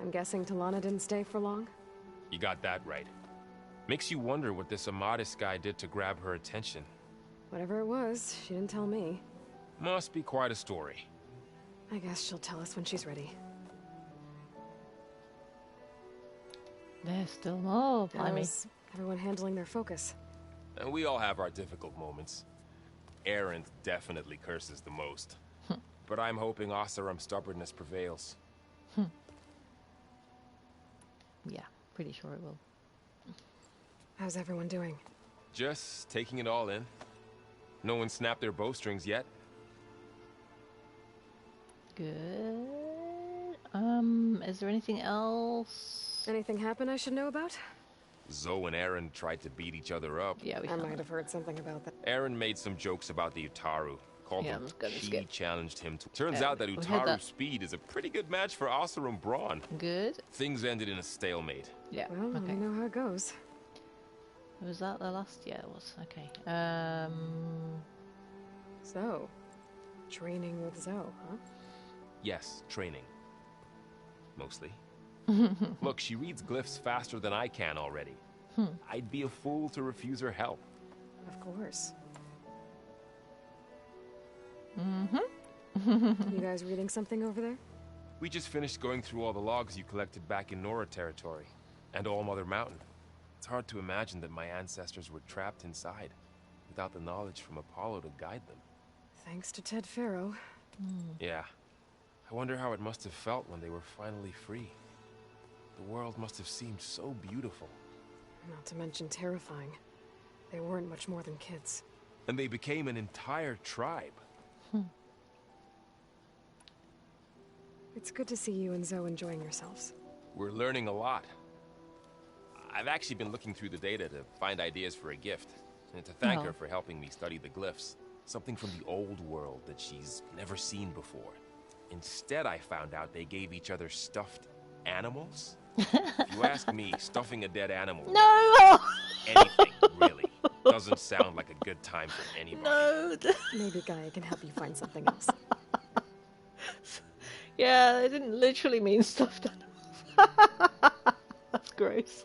I'm guessing Talana didn't stay for long? You got that right. Makes you wonder what this Amadis guy did to grab her attention. Whatever it was, she didn't tell me. Must be quite a story. I guess she'll tell us when she's ready. There's still more, blimey. How's everyone handling their focus? And we all have our difficult moments. Aaron definitely curses the most. But I'm hoping Oseram's stubbornness prevails. Yeah, pretty sure it will. How's everyone doing? Just taking it all in. No one snapped their bowstrings yet. Good. Is there anything else? Anything happen I should know about? Zoe and Aaron tried to beat each other up. Yeah, I might have heard something about that. Aaron made some jokes about the Utaru. Called him. He challenged him to. Turns out that we heard Utaru that. speed is a pretty good match for Oseram Braun. Good. Things ended in a stalemate. Yeah. Well, let me know how it goes. Was that the last? Yeah, it was. Okay. So, training with Zoe, huh? Yes, training. Mostly. Look, she reads glyphs faster than I can already. I'd be a fool to refuse her help. Of course. Mm-hmm. You guys reading something over there? We just finished going through all the logs you collected back in Nora territory, and All Mother Mountain. It's hard to imagine that my ancestors were trapped inside, without the knowledge from Apollo to guide them. Thanks to Ted Faro. Yeah. I wonder how it must have felt when they were finally free. The world must have seemed so beautiful. Not to mention terrifying. They weren't much more than kids. And they became an entire tribe. It's good to see you and Zoe enjoying yourselves. We're learning a lot. I've actually been looking through the data to find ideas for a gift, and to thank her for helping me study the glyphs. Something from the old world that she's never seen before. Instead, I found out they gave each other stuffed animals. If you ask me, stuffing a dead animal... No! Anything, really. Doesn't sound like a good time for anybody. No! Maybe Gaia can help you find something else. Yeah, they didn't literally mean stuffed animals. That's gross.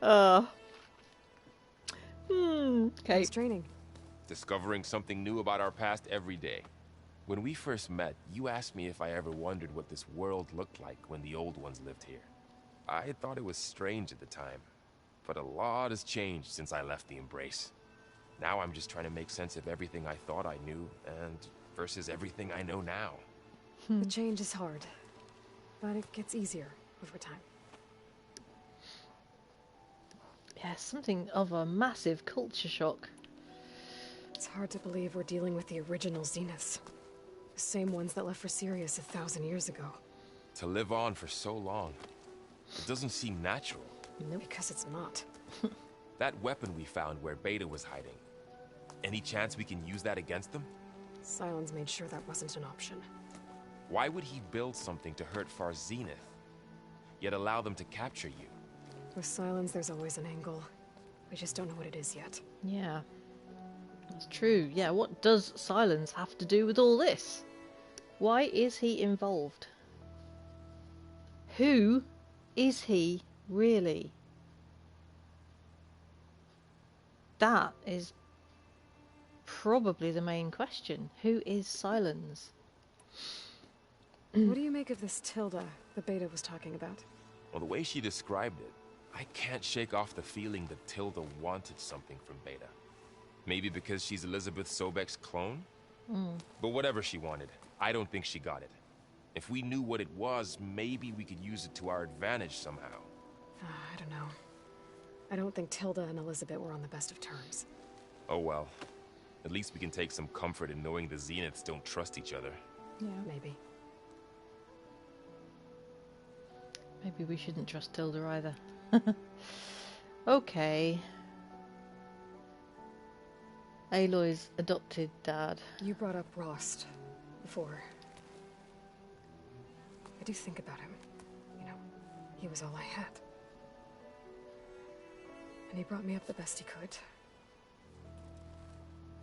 Okay. How's training? Discovering something new about our past every day. When we first met, you asked me if I ever wondered what this world looked like when the old ones lived here. I thought it was strange at the time, but a lot has changed since I left the Embrace. Now I'm just trying to make sense of everything I thought I knew and versus everything I know now. The change is hard, but it gets easier over time. Yeah, something of a massive culture shock. It's hard to believe we're dealing with the original Zeniths. The same ones that left for Sirius 1,000 years ago. To live on for so long, it doesn't seem natural. Nope. Because it's not. That weapon we found where Beta was hiding. Any chance we can use that against them? Sylens made sure that wasn't an option. Why would he build something to hurt Far Zenith, yet allow them to capture you? With Sylens, there's always an angle. We just don't know what it is yet. Yeah. That's true. Yeah, what does Sylens have to do with all this? Why is he involved? Who is he really? That is probably the main question. Who is Sylens? What do you make of this Tilda the Beta was talking about? Well, the way she described it, I can't shake off the feeling that Tilda wanted something from Beta. Maybe because she's Elizabeth Sobek's clone? But whatever she wanted, I don't think she got it. If we knew what it was, maybe we could use it to our advantage somehow. I don't know. I don't think Tilda and Elizabeth were on the best of terms. Oh well. At least we can take some comfort in knowing the Zeniths don't trust each other. Yeah, maybe. Maybe we shouldn't trust Tilda either. Okay. Aloy's adopted dad. You brought up Rost before. I do think about him. You know, he was all I had. And he brought me up the best he could.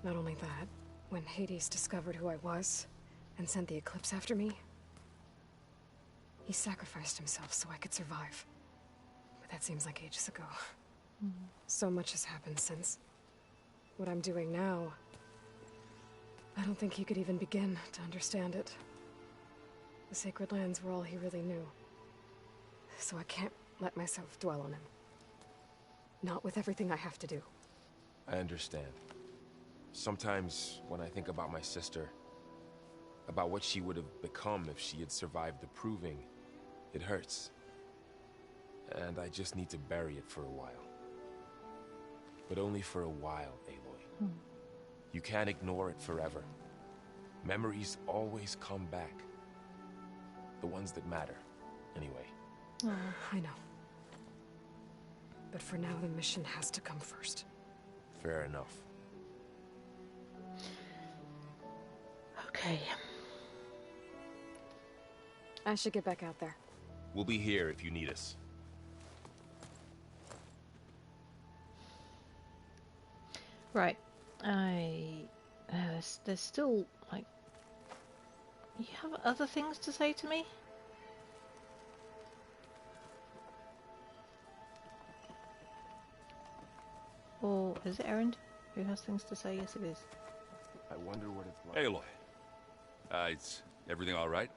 Not only that, when Hades discovered who I was and sent the Eclipse after me, he sacrificed himself so I could survive. But that seems like ages ago. So much has happened since. What I'm doing now, I don't think he could even begin to understand it. The Sacred Lands were all he really knew. So I can't let myself dwell on him. Not with everything I have to do. I understand. Sometimes, when I think about my sister, about what she would have become if she had survived the Proving, it hurts. And I just need to bury it for a while. But only for a while, Aloy. You can't ignore it forever. Memories always come back. The ones that matter, anyway. I know. But for now, the mission has to come first. Fair enough. Okay. I should get back out there. We'll be here if you need us. Right. There's still, like... You have other things to say to me? Or is it Erend who has things to say? Yes, it is. I wonder what it's like. Aloy. Is everything all right?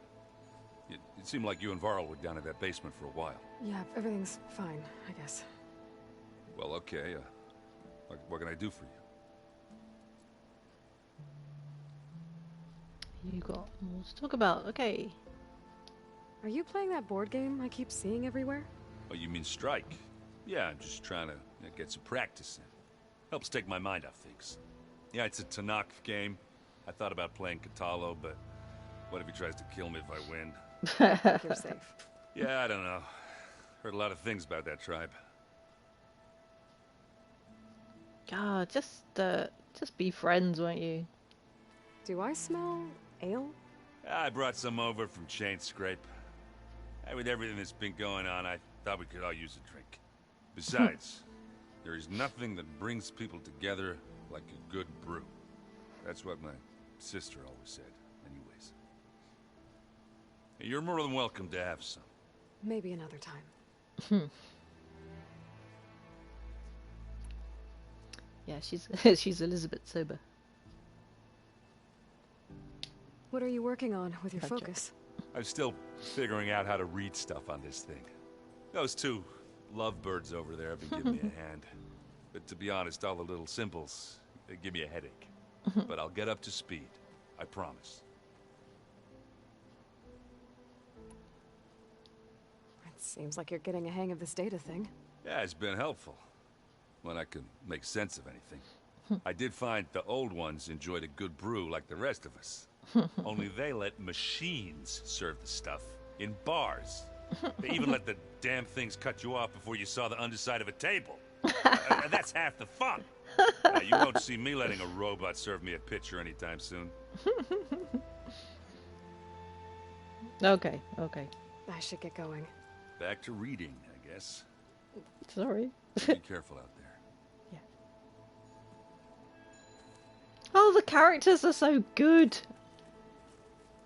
It seemed like you and Varl were down in that basement for a while. Yeah, everything's fine, I guess. Well, okay. What can I do for you? You got more to talk about. Okay. Are you playing that board game I keep seeing everywhere? Oh, you mean Strike? Yeah, I'm just trying to get some practice in. Helps take my mind off things. Yeah, it's a Tanakh game. I thought about playing Katalo, but what if he tries to kill me if I win? You're safe. Yeah, I don't know. Heard a lot of things about that tribe. God, just be friends, won't you? Do I smell ale? I brought some over from Chain Scrape. With everything that's been going on, I thought we could all use a drink. Besides, there is nothing that brings people together like a good brew. That's what my sister always said, anyways. You're more than welcome to have some. Maybe another time. Yeah, she's Elizabeth Sober. What are you working on with your focus? I'm still figuring out how to read stuff on this thing. Those two lovebirds over there have been giving me a hand. But to be honest, all the little symbols, they give me a headache. But I'll get up to speed. I promise. It seems like you're getting a hang of this data thing. Yeah, it's been helpful. When I can make sense of anything. I did find the old ones enjoyed a good brew like the rest of us. Only they let machines serve the stuff in bars. They even let the damn things cut you off before you saw the underside of a table. That's half the fun. You won't see me letting a robot serve me a pitcher anytime soon. Okay. I should get going. Back to reading, I guess. Sorry. Be careful out there. Yeah. Oh, the characters are so good.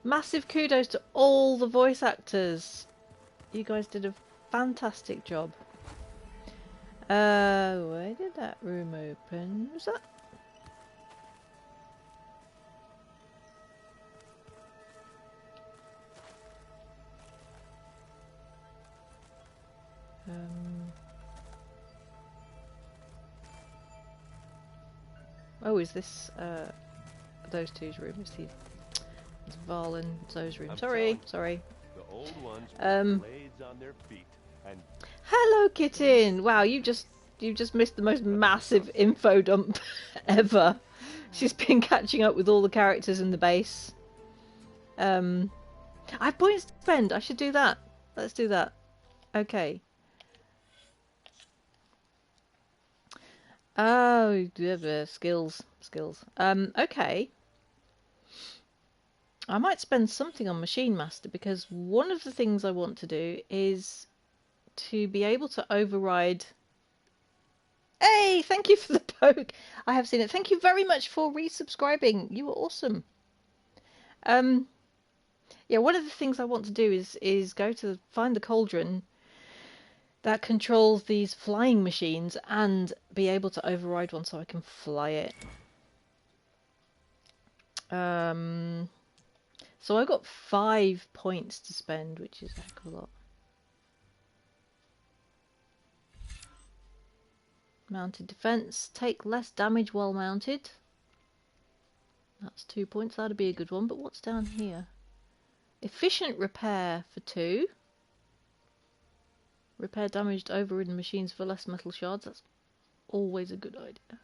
Massive kudos to all the voice actors. You guys did a fantastic job. Where did that room open? Was that? Oh, is this those two's room? Is he? It's Val and Zoe's room. Sorry. The old ones with blades on their feet and Hello, kitten. Wow, you just missed the most massive info dump ever. She's been catching up with all the characters in the base. I have points to spend. I should do that. Let's do that. Okay. Oh, skills. Okay. I might spend something on Machine Master because one of the things I want to do is to be able to override. Hey, thank you for the poke. I have seen it. Thank you very much for resubscribing. You were awesome. Yeah, one of the things I want to do is go to find the cauldron that controls these flying machines and be able to override one so I can fly it. So I've got 5 points to spend, which is a heck of a lot. Mounted defense. Take less damage while mounted. That's 2 points. That'd be a good one. But what's down here? Efficient repair for 2. Repair damaged overridden machines for less metal shards. That's always a good idea.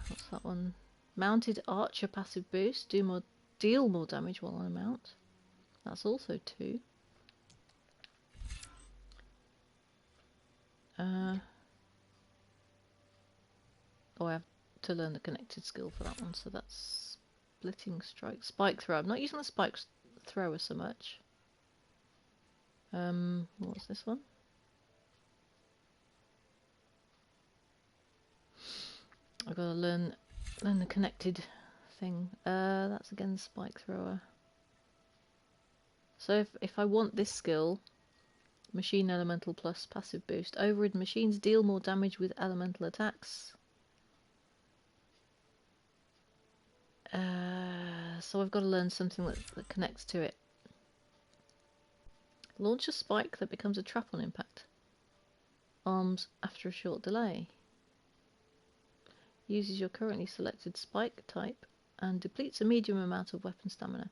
What's that one? Mounted archer passive boost. Deal more damage while I mount. That's also 2. Oh, I have to learn the connected skill for that one. So that's splitting strike. Spike thrower. I'm not using the spike thrower so much. What's this one? I've got to learn the connected thing. That's again spike thrower. So if I want this skill, machine elemental plus passive boost. Overridden machines deal more damage with elemental attacks. So I've got to learn something that connects to it. Launch a spike that becomes a trap on impact. Arms after a short delay. Uses your currently selected spike type and depletes a medium amount of weapon stamina.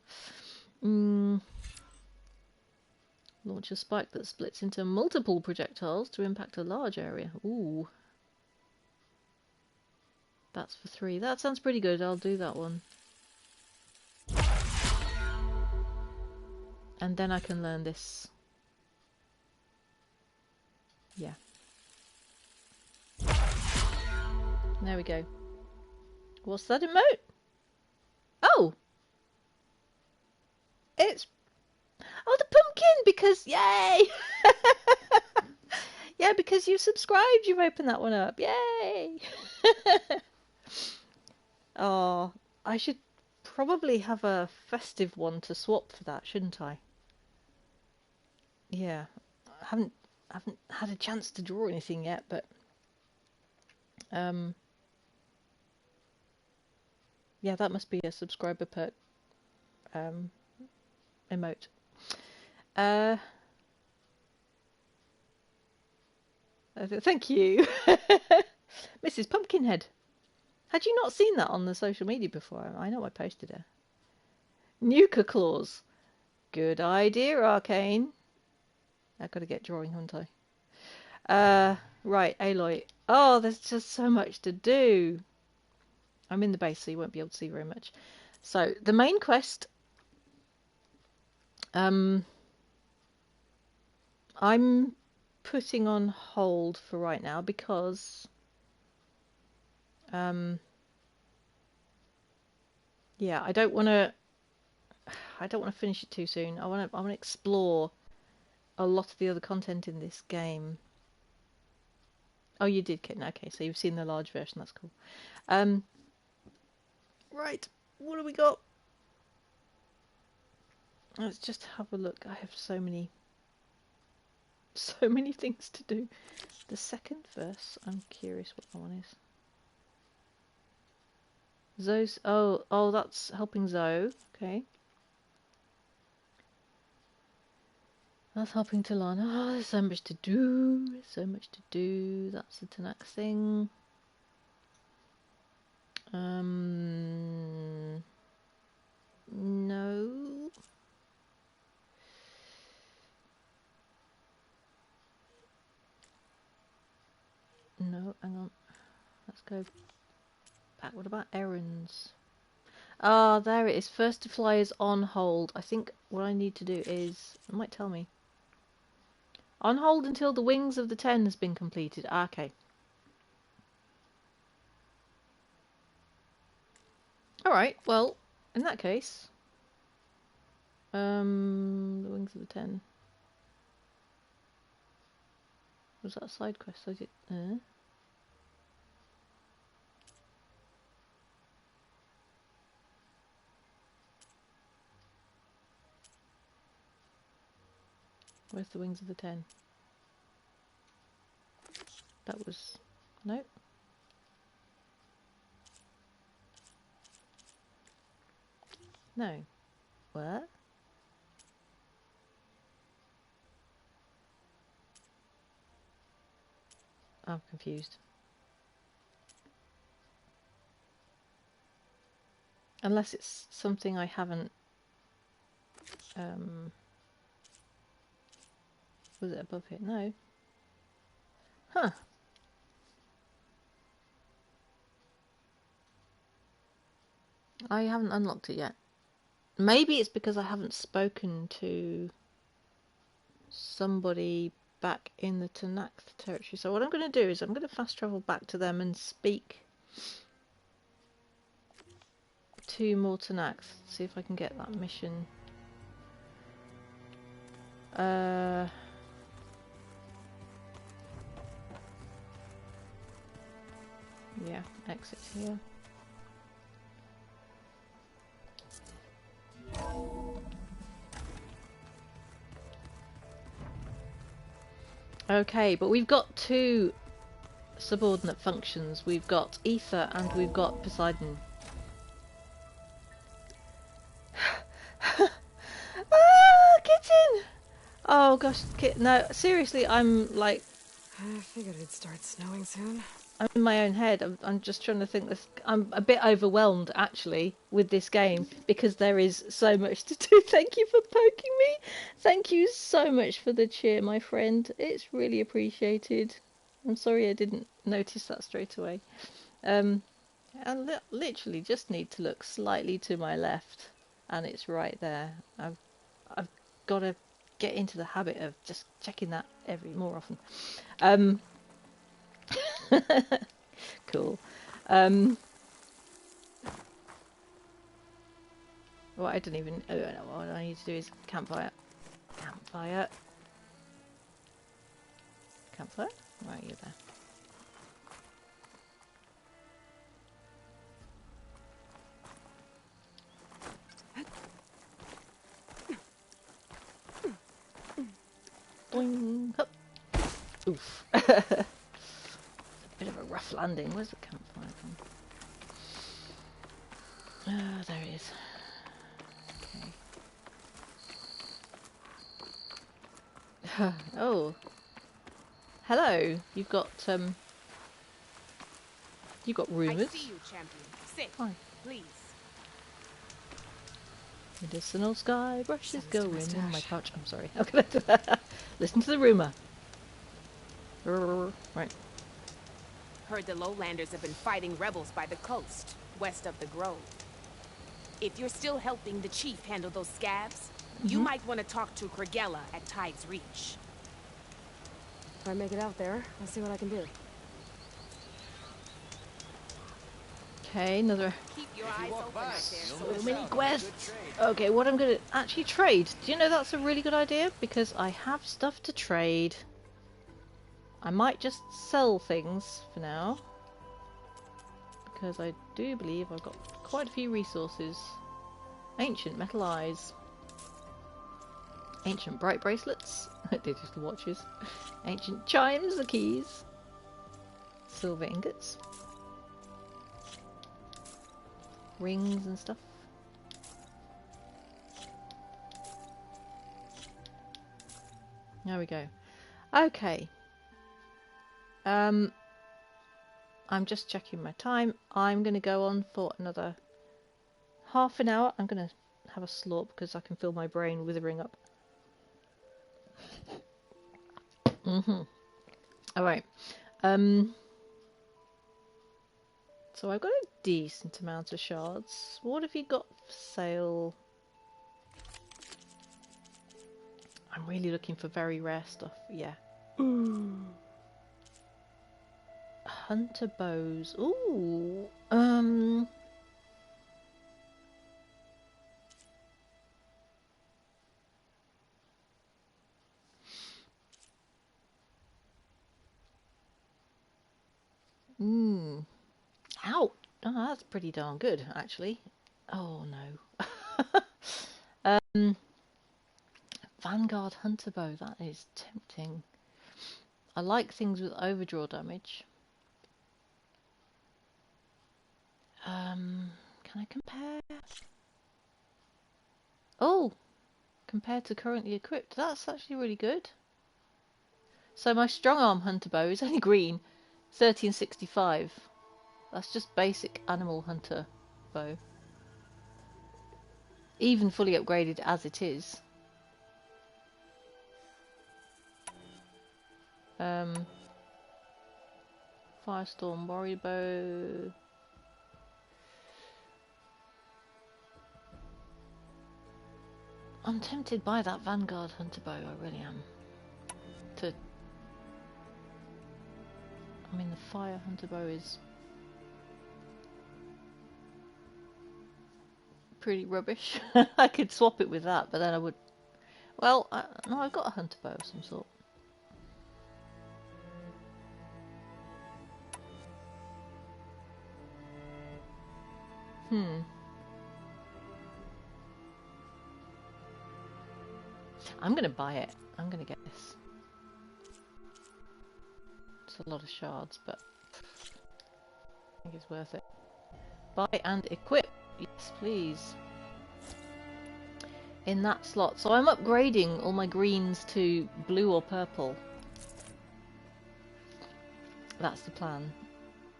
Launch a spike that splits into multiple projectiles to impact a large area. Ooh. That's for 3. That sounds pretty good. I'll do that one. And then I can learn this. Yeah. There we go. What's that emote? Oh! It's... Oh, the pumpkin! Because... Yay! Yeah, because you subscribed, you've opened that one up. Yay! Oh, I should probably have a festive one to swap for that, shouldn't I? Yeah, I haven't had a chance to draw anything yet, but yeah, that must be a subscriber perk emote. Thank you, Mrs. Pumpkinhead. Had you not seen that on the social media before? I know I posted it. Nuka Claws. Good idea, Arcane. I've got to get drawing, haven't I? Right, Aloy. Oh, there's just so much to do. I'm in the base, so you won't be able to see very much. So, the main quest. I'm putting on hold for right now because yeah, I don't want to finish it too soon. I want to explore a lot of the other content in this game. Oh, you did, Kitten. Okay, so you've seen the large version. That's cool. Right, what do we got? Let's just have a look. I have so many things to do. The second verse, I'm curious what that one is. Zoe's, oh, that's helping Zoe. Okay. That's helping Talana. Oh, there's so much to do. So much to do. That's the Tanak thing. No. No, hang on. Let's go back. What about errands? Ah, there it is. First to fly is on hold. I think what I need to do is... It might tell me. On hold until the Wings of the Ten has been completed. Ah, okay. Alright, well, in that case... the Wings of the Ten. Was that a side quest I did? Where's the Wings of the Ten? That was... Nope. No. What? I'm confused. Unless it's something I haven't... Was it above here? No. Huh. I haven't unlocked it yet. Maybe it's because I haven't spoken to somebody back in the Tanak territory. So what I'm going to do is I'm going to fast travel back to them and speak to more Tanak. See if I can get that mission. Yeah, exit here. Okay, but we've got two subordinate functions. We've got Aether and we've got Poseidon. Ah, kitten! Oh gosh, no, seriously, I'm like... I figured it'd start snowing soon. I'm in my own head. I'm just trying to think this. I'm a bit overwhelmed actually with this game because there is so much to do. Thank you for poking me. Thank you so much for the cheer, my friend. It's really appreciated. I'm sorry I didn't notice that straight away. I literally just need to look slightly to my left, and it's right there. I've got to get into the habit of just checking that more often. Cool. Well, I don't even... Oh, no, what I need to do is campfire. Campfire. Campfire? Right, you're there. Oof. Bit of a rough landing. Where's the campfire gone? Ah, there it is. Okay. Oh. Hello. You've got rumours. I see you, champion. Sit, Hi. please. Medicinal sky brushes Sinister going in my mustache. pouch. I'm sorry. Okay. Listen to the rumour. Right. Heard the lowlanders have been fighting rebels by the coast, west of the grove. If you're still helping the chief handle those scabs, you might want to talk to Kragella at Tide's Reach. If I make it out there, I'll see what I can do. Okay, another. Keep your eyes open right there. So many quests. Okay, what I'm gonna actually trade. Do you know that's a really good idea? Because I have stuff to trade. I might just sell things for now. Because I do believe I've got quite a few resources. Ancient metal eyes. Ancient bright bracelets. Digital watches. Ancient chimes, the keys. Silver ingots. Rings and stuff. There we go. Okay. I'm just checking my time. I'm going to go on for another half an hour. I'm going to have a slurp because I can feel my brain withering up. Alright. So I've got a decent amount of shards. What have you got for sale? I'm really looking for very rare stuff. Yeah. Hunter bows. Ooh. Ow. Oh, that's pretty darn good, actually. Oh no. Vanguard Hunter bow. That is tempting. I like things with overdraw damage. Can I compare? Oh, compared to currently equipped, that's actually really good. So my strong arm hunter bow is only green, 1365. That's just basic animal hunter bow. Even fully upgraded as it is. Firestorm warrior bow. I'm tempted by that Vanguard hunter bow, I really am. I mean, the fire hunter bow is pretty rubbish. I could swap it with that, but then I would... Well, no, I've got a hunter bow of some sort. I'm gonna buy it. I'm gonna get this. It's a lot of shards, but I think it's worth it. Buy and equip. Yes, please. In that slot. So I'm upgrading all my greens to blue or purple. That's the plan.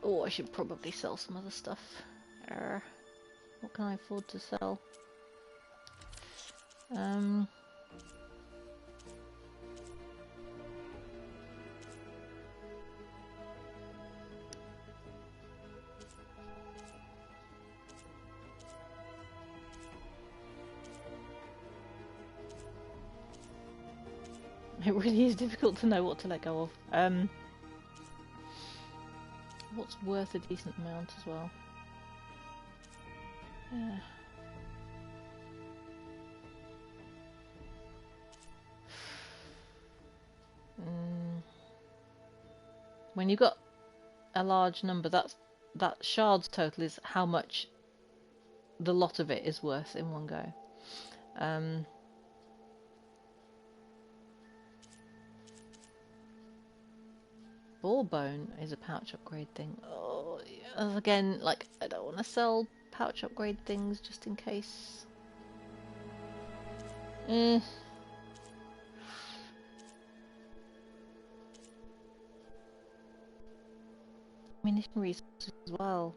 Oh, I should probably sell some other stuff. What can I afford to sell? It really is difficult to know what to let go of. What's worth a decent amount as well? Yeah. When you've got a large number, that shards total is how much the lot of it is worth in one go. Ball bone is a pouch upgrade thing. Oh, yeah. Again, like, I don't want to sell pouch upgrade things just in case. Ammunition resources as well.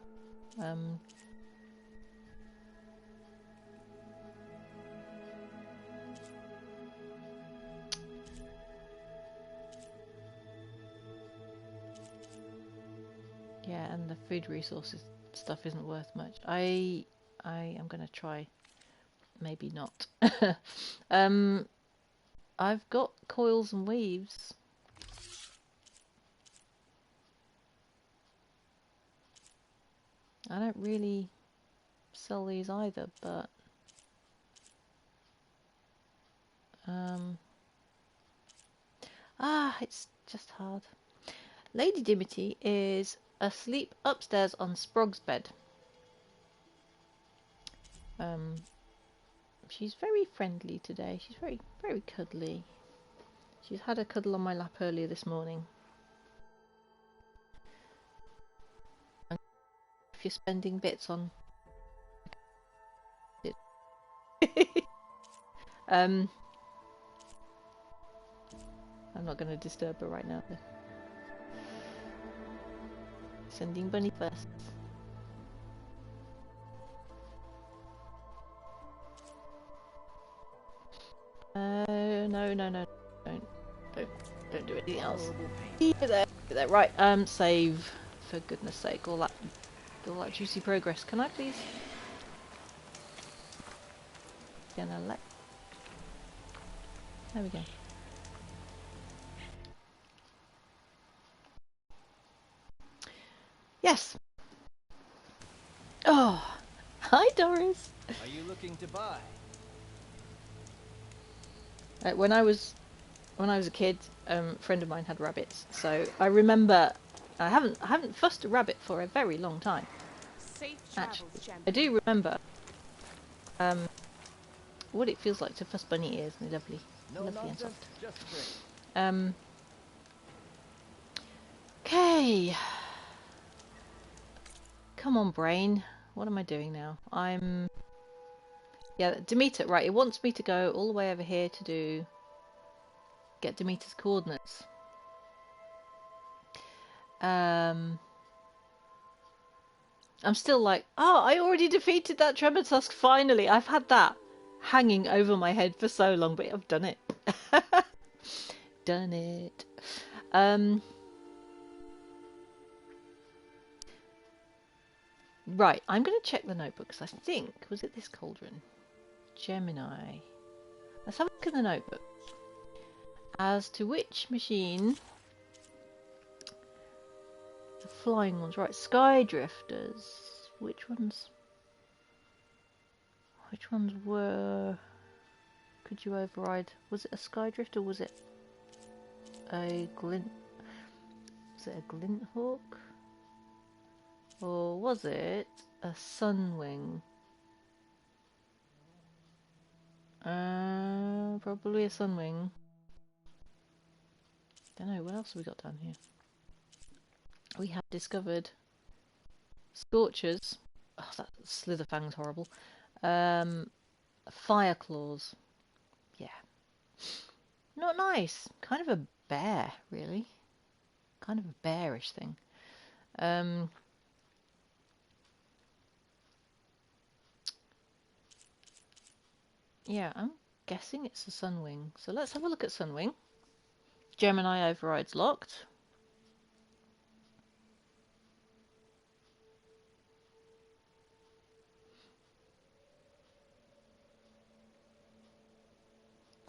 Yeah, and the food resources stuff isn't worth much. I am gonna try. Maybe not. I've got coils and weaves. I don't really sell these either, but it's just hard. Lady Dimity is asleep upstairs on Sprog's bed. She's very friendly today. She's very, very cuddly. She's had a cuddle on my lap earlier this morning. And if you're spending bits on I'm not going to disturb her right now. Sending Bunny first. No, don't do anything else. There. Right, save, for goodness sake, all that juicy progress. Can I please? There we go. Yes. Oh, hi Doris. Are you looking to buy? When I was a kid, a friend of mine had rabbits, so I remember I haven't fussed a rabbit for a very long time. Safe Actually, travels, I do remember what it feels like to fuss bunny ears. They're lovely, lovely and soft. Okay. Come on, brain. What am I doing now? Yeah, Demeter. Right, it wants me to go all the way over here to get Demeter's coordinates. I'm still like, oh, I already defeated that Tremotusk, finally. I've had that hanging over my head for so long, but I've done it. Done it. Right, I'm going to check the notebook, because I think, was it this cauldron? Gemini. Let's have a look at the notebook. As to which machine... The flying ones, right, Sky Drifters. Which ones were... Could you override? Was it a Sky Drift or was it a Glint? Was it a Glint Hawk? Or was it a Sunwing? Probably a Sunwing. Don't know, what else have we got down here? We have discovered Scorchers. Oh, that Slitherfang's horrible. Fire Claws. Yeah. Not nice. Kind of a bear, really. Kind of a bearish thing. Yeah, I'm guessing it's a Sunwing. So let's have a look at Sunwing. Gemini overrides locked.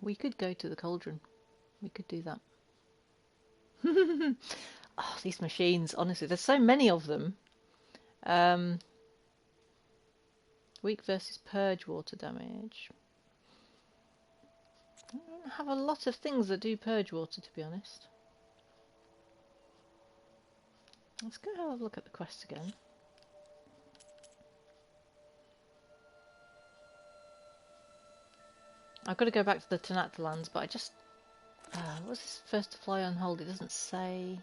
We could go to the cauldron. We could do that. Oh, these machines, honestly, there's so many of them. Weak versus purge water damage. I don't have a lot of things that do purge water, to be honest. Let's go have a look at the quest again. I've got to go back to the Tanathalans, but I just... what's this first to fly on hold? It doesn't say...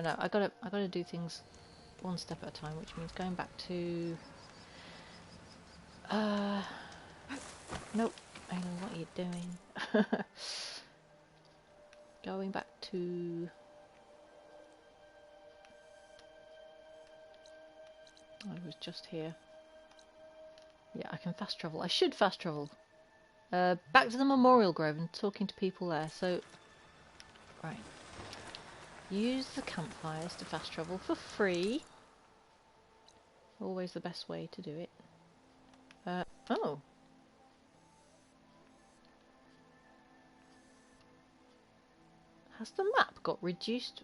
No, I gotta do things one step at a time, which means going back to... Nope. I know what you're doing. Going back to... I was just here. Yeah, I can fast travel. I should fast travel. Back to the Memorial Grove and talking to people there. So, right. Use the campfires to fast travel for free. Always the best way to do it. Oh. Has the map got reduced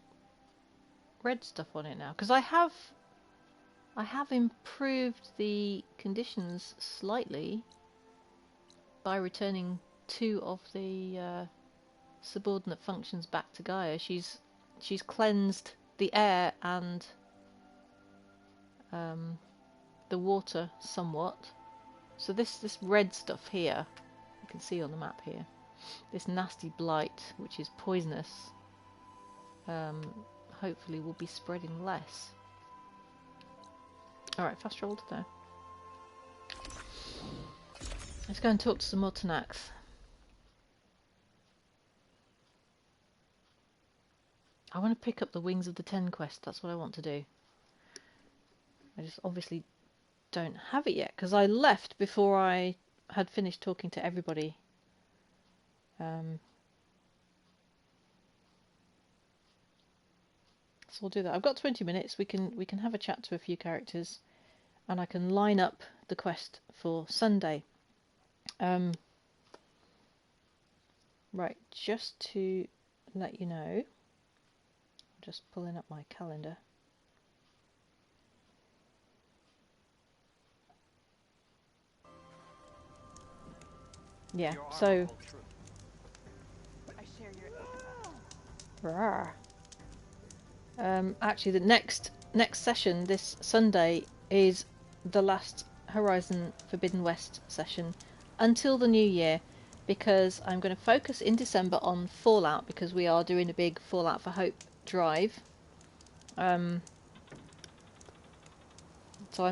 red stuff on it now? Because I have improved the conditions slightly by returning 2 of the subordinate functions back to Gaia. She's cleansed the air and the water somewhat. So this red stuff here, you can see on the map here, this nasty blight, which is poisonous, hopefully will be spreading less. Alright, fast travel to there. Let's go and talk to some more Tanaks. I want to pick up the Wings of the Ten quest, that's what I want to do. I just obviously don't have it yet, because I left before I had finished talking to everybody. So we'll do that. I've got 20 minutes, we can have a chat to a few characters, and I can line up the quest for Sunday. Right, just to let you know, I'm just pulling up my calendar. Yeah, so actually the next session this Sunday is the last Horizon Forbidden West session until the new year, because I'm going to focus in December on Fallout, because we are doing a big Fallout for Hope drive. So I'm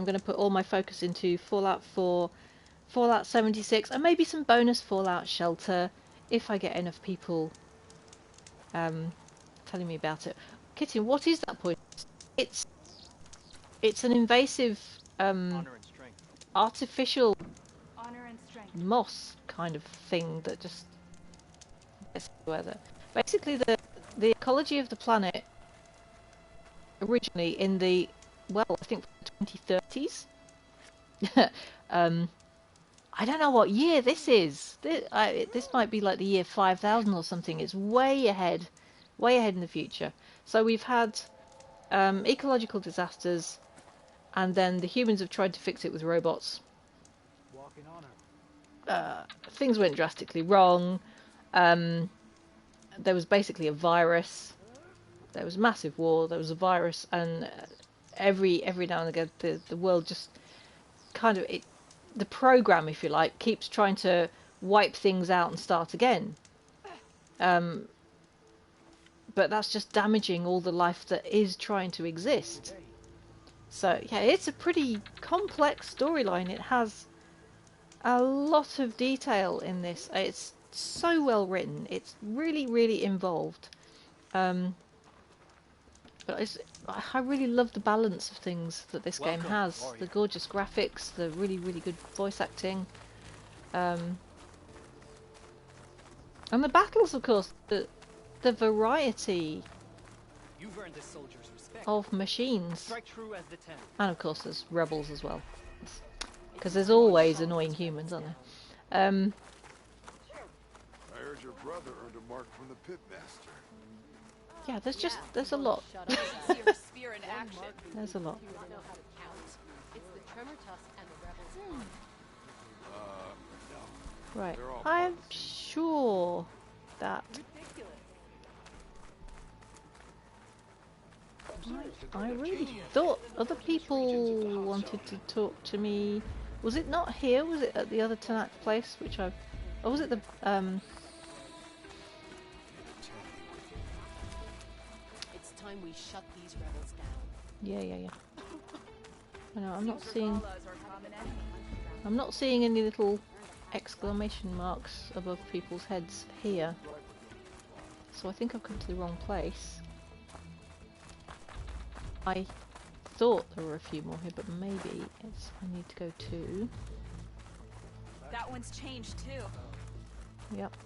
going to put all my focus into Fallout 4, Fallout 76, and maybe some bonus Fallout Shelter if I get enough people telling me about it. Kitty, what is that point? It's an invasive artificial moss kind of thing that just gets everywhere. Basically, the ecology of the planet originally in the, well, I think 2030s. I don't know what year this is. This might be like the year 5000 or something. It's way ahead in the future. So we've had ecological disasters, and then the humans have tried to fix it with robots. Things went drastically wrong. There was basically a virus. There was a massive war. There was a virus, and every now and again, the world just kind of the program, if you like, keeps trying to wipe things out and start again. But that's just damaging all the life that is trying to exist. So yeah, it's a pretty complex storyline. It has a lot of detail in this. It's so well written. It's really, really involved. But I really love the balance of things that this game has. The gorgeous graphics, the really, really good voice acting. And the battles, of course. The variety of machines. And of course there's rebels as well. Because there's always annoying humans, aren't there? I heard your brother earned a mark from the pitmaster. Yeah, there's a lot. There's a lot. Right, I'm sure that I really thought other people wanted to talk to me. Was it not here? Was it at the other Tanak place, which I've... Or was it the... time we shut these rebels down. Yeah. I know, I'm not seeing any little exclamation marks above people's heads here. So I think I've come to the wrong place. I thought there were a few more here, but maybe it's I need to go to. That one's changed too. Yep.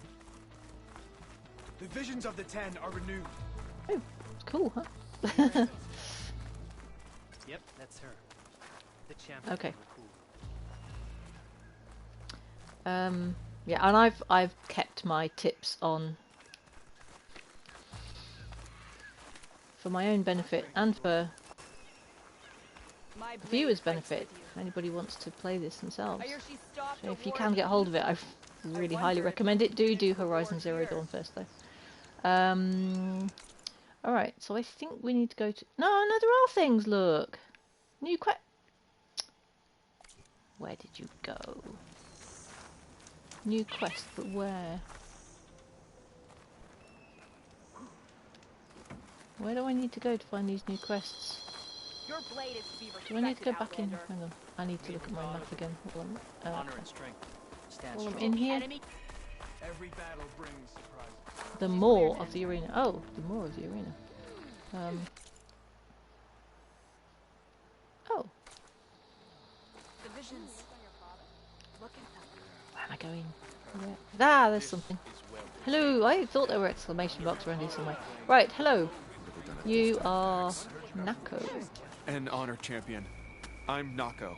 The visions of the Ten are renewed. Oh, it's cool, huh? Yep, that's her. The champion. Okay. Yeah, and I've kept my tips on for my own benefit and for viewers' benefit. If anybody wants to play this themselves, so if you can get hold of it, I really highly recommend it. Do Horizon Zero Dawn first, though. All right, so I think we need to go to. No, there are things. Look, new quest. Where did you go? New quest, but where? Where do I need to go to find these new quests? Your blade is to be Do I need to go back in? Outlander. Hang on. I need to look at my map again. Hold on. Honor and strength. Stand While I'm strong. in here. Every battle brings surprises. The more of the arena. Oh, the more of the arena. Oh. The visions. Look at them. Where am I going? Ah, there's something. Hello. I thought there were exclamation marks around here somewhere. Right. Hello. You are Nako. An honor champion. I'm Nako.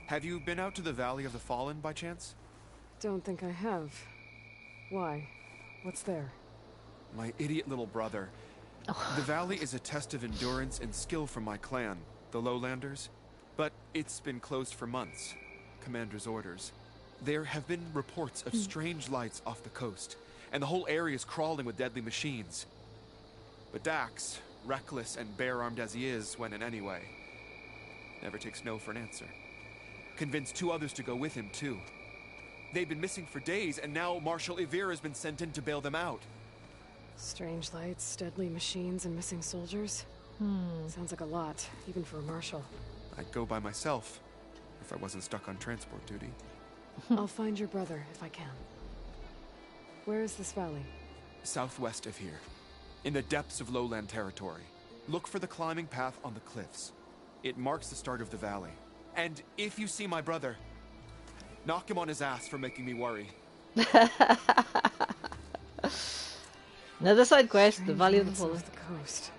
Have you been out to the Valley of the Fallen by chance? Don't think I have. Why? What's there? My idiot little brother. The valley is a test of endurance and skill from my clan, the Lowlanders. But it's been closed for months. Commander's orders. There have been reports of strange lights off the coast, and the whole area is crawling with deadly machines. But Dax, reckless and bare-armed as he is when in any way, never takes no for an answer. Convinced 2 others to go with him, too. They've been missing for days, and now Marshal Aether has been sent in to bail them out. Strange lights, deadly machines, and missing soldiers? Sounds like a lot, even for a marshal. I'd go by myself, if I wasn't stuck on transport duty. I'll find your brother, if I can. Where is this valley? Southwest of here, in the depths of lowland territory. Look for the climbing path on the cliffs. It marks the start of the valley. And if you see my brother, knock him on his ass for making me worry. Another side quest, Strange the Valley of the lights Fallen. off the coast.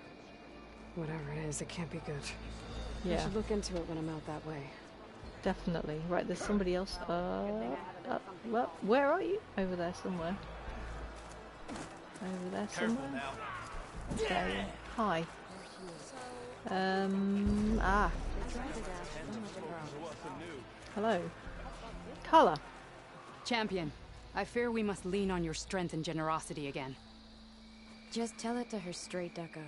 Whatever it is, it can't be good. I Yeah, should look into it when I'm out that way. definitely. Right, there's somebody else. Well, where are you? Over there somewhere. Over there somewhere. Okay. Hi. Hello. Carla. Champion, I fear we must lean on your strength and generosity again. Just tell it to her straight, Ducka.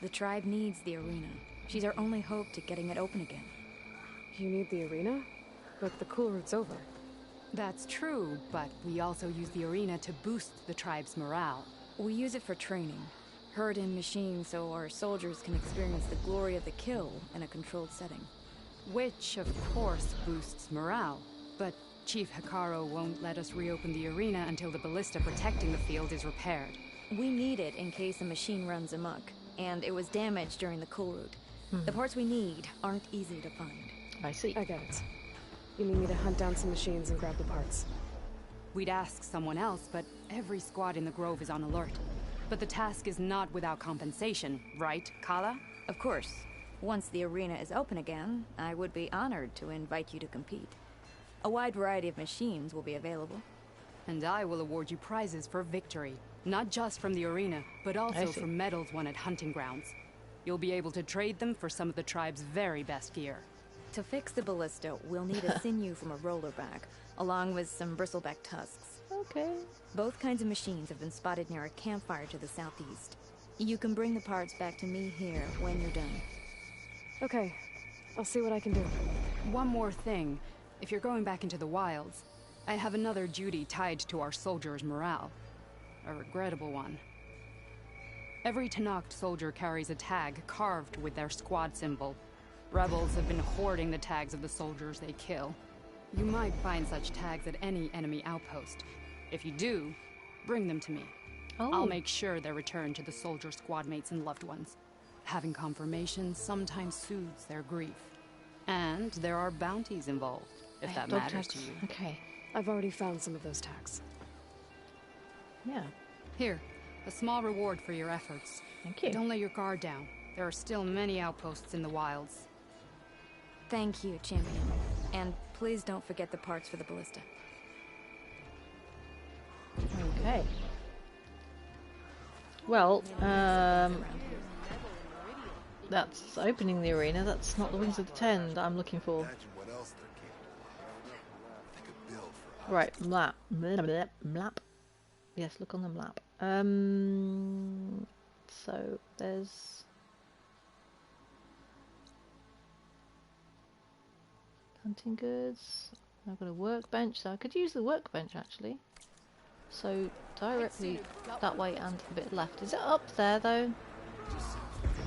The tribe needs the arena. She's our only hope to getting it open again. You need the arena? But the cool route's over. That's true, but we also use the arena to boost the tribe's morale. We use it for training. Herd in machines so our soldiers can experience the glory of the kill in a controlled setting. Which, of course, boosts morale. But Chief Hikaru won't let us reopen the arena until the ballista protecting the field is repaired. We need it in case a machine runs amok, and it was damaged during the cool route. The parts we need aren't easy to find. I see. I get it. You need me to hunt down some machines and grab the parts. We'd ask someone else, but every squad in the Grove is on alert. But the task is not without compensation, right, Kala? Of course. Once the arena is open again, I would be honored to invite you to compete. A wide variety of machines will be available. And I will award you prizes for victory. Not just from the arena, but also for medals won at hunting grounds. You'll be able to trade them for some of the tribe's very best gear. To fix the ballista, we'll need a sinew from a rollerback, along with some bristleback tusks. Okay. Both kinds of machines have been spotted near a campfire to the southeast. You can bring the parts back to me here when you're done. Okay. I'll see what I can do. One more thing. If you're going back into the wilds, I have another duty tied to our soldiers' morale. A regrettable one. Every Tenakth soldier carries a tag carved with their squad symbol. Rebels have been hoarding the tags of the soldiers they kill. You might find such tags at any enemy outpost. If you do, bring them to me. I'll make sure they're returned to the soldier squad mates and loved ones. Having confirmation sometimes soothes their grief. And there are bounties involved, if that matters to you. Okay. I've already found some of those tags. Yeah. Here, a small reward for your efforts. Thank you. Don't let your guard down. There are still many outposts in the wilds. Thank you, Champion. And please don't forget the parts for the ballista. Okay. Well, that's opening the arena. That's not the Wings of the Ten that I'm looking for. Right, map. Map. Yes, look on the map. So there's hunting goods. I've got a workbench, so I could use the workbench actually. So directly that way and a bit left. Is it up there though?